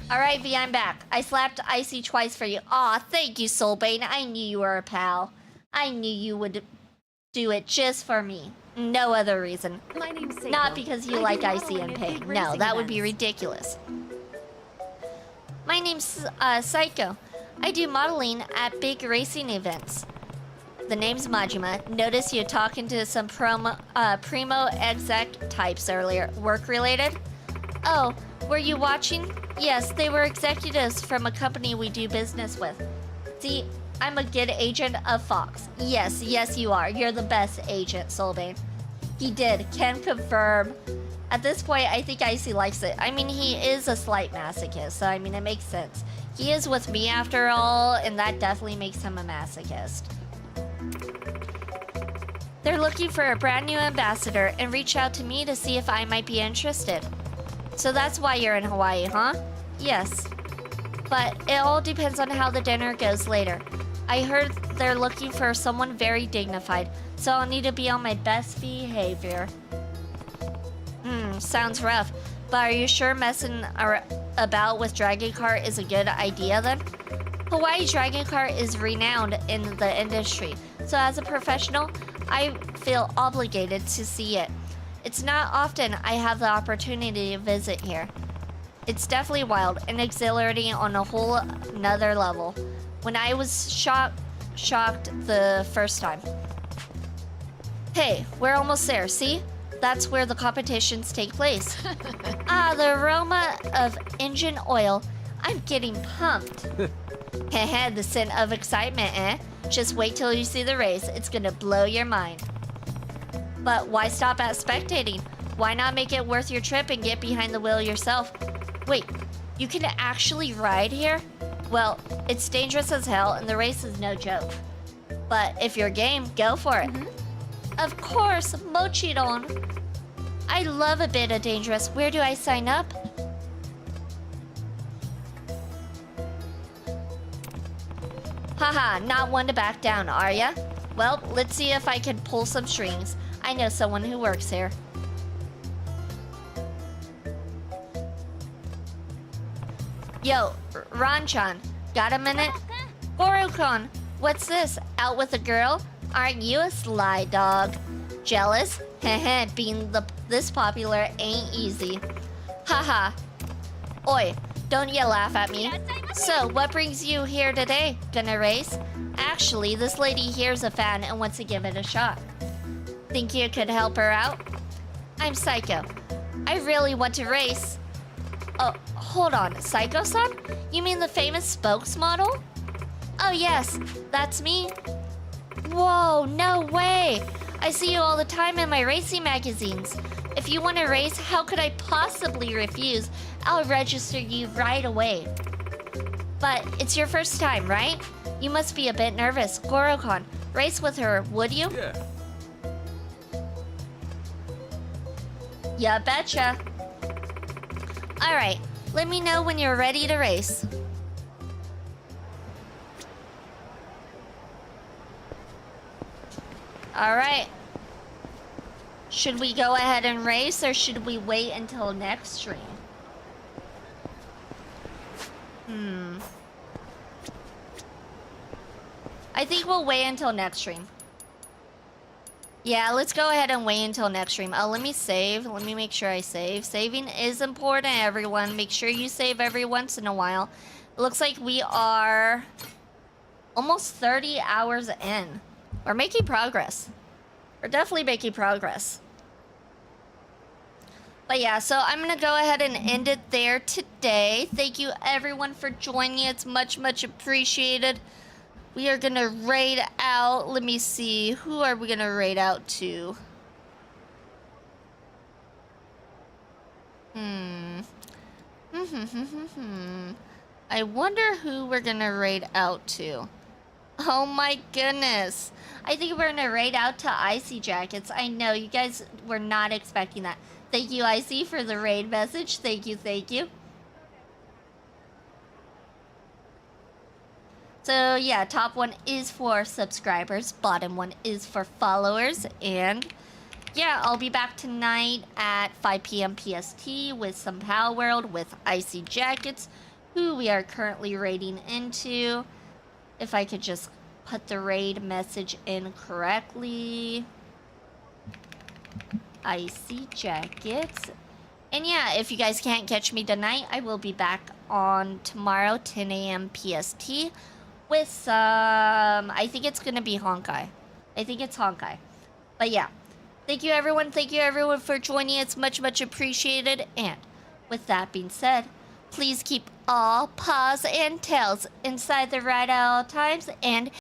Alright, V, I'm back. I slapped Icy twice for you. Aw, thank you, Soulbane. I knew you were a pal. I knew you would do it just for me. No other reason. My name's Seiko. Not because you like Icy and at Pain. big No, racing that would be events. ridiculous. My name's Psycho. I do modeling at big racing events. The name's Majima. Notice you talking to some primo exec types earlier. Work related? Oh, were you watching? Yes, they were executives from a company we do business with. See, I'm a good agent of Fox. Yes, you are. You're the best agent, Soulbane. He did. Can confirm. At this point, I think Icy likes it. I mean, he is a slight masochist, so I mean, it makes sense. He is with me after all, and that definitely makes him a masochist. They're looking for a brand new ambassador and reached out to me to see if I might be interested. So that's why you're in Hawaii, huh? Yes. But it all depends on how the dinner goes later. I heard they're looking for someone very dignified, so I'll need to be on my best behavior. Sounds rough. But are you sure messing about with Dragon Cart is a good idea then? Hawaii Dragon Cart is renowned in the industry, so as a professional, I feel obligated to see it. It's not often I have the opportunity to visit here. It's definitely wild and exhilarating on a whole nother level. When I was shocked the first time. Hey, we're almost there, see? That's where the competitions take place. The aroma of engine oil. I'm getting pumped. Heh, the scent of excitement, eh? Just wait till you see the race. It's gonna blow your mind. But why stop at spectating? Why not make it worth your trip and get behind the wheel yourself? Wait, you can actually ride here? Well, it's dangerous as hell and the race is no joke. But if you're game, go for it. Of course, Mochidon. I love a bit of dangerous. Where do I sign up? Haha, not one to back down, are ya? Well, let's see if I can pull some strings. I know someone who works here. Yo, Ranchan, got a minute? Gorokon, what's this? Out with a girl? Aren't you a sly dog? Jealous? Heh, being this popular ain't easy. Haha. Oi, don't you laugh at me. So, what brings you here today? Gonna race? Actually, this lady here's a fan and wants to give it a shot. Think you could help her out? I'm Psycho. I really want to race. Oh, hold on. Psycho-san? You mean the famous spokesmodel? Oh yes, that's me. Whoa, no way. I see you all the time in my racing magazines. If you want to race, how could I possibly refuse? I'll register you right away. But it's your first time, right? You must be a bit nervous. Gorokon, race with her, would you? Yeah. Ya betcha. Alright, let me know when you're ready to race. All right. Should we go ahead and race, or should we wait until next stream? I think we'll wait until next stream. Yeah, let's go ahead and wait until next stream. Let me save. Let me make sure I save. Saving is important, everyone. Make sure you save every once in a while. It looks like we are almost 30 hours in. We're making progress. We're definitely making progress. But yeah, so I'm going to go ahead and end it there today. Thank you, everyone, for joining. It's much, much appreciated. We are going to raid out. Let me see. Who are we going to raid out to? I wonder who we're going to raid out to. Oh my goodness. I think we're going to raid out to Icy Jackets. I know, you guys were not expecting that. Thank you, Icy, for the raid message. Thank you, thank you. So yeah, top one is for subscribers, bottom one is for followers, and yeah, I'll be back tonight at 5 p.m. PST with some Pal World with Icy Jackets, who we are currently raiding into. If I could just put the raid message in correctly. Icy Jackets. And yeah, if you guys can't catch me tonight, I will be back on tomorrow, 10 a.m. PST. With some, I think it's gonna be Honkai. I think it's Honkai. But yeah, thank you everyone for joining. It's much, much appreciated. And with that being said, please keep all paws and tails inside the ride at all times, and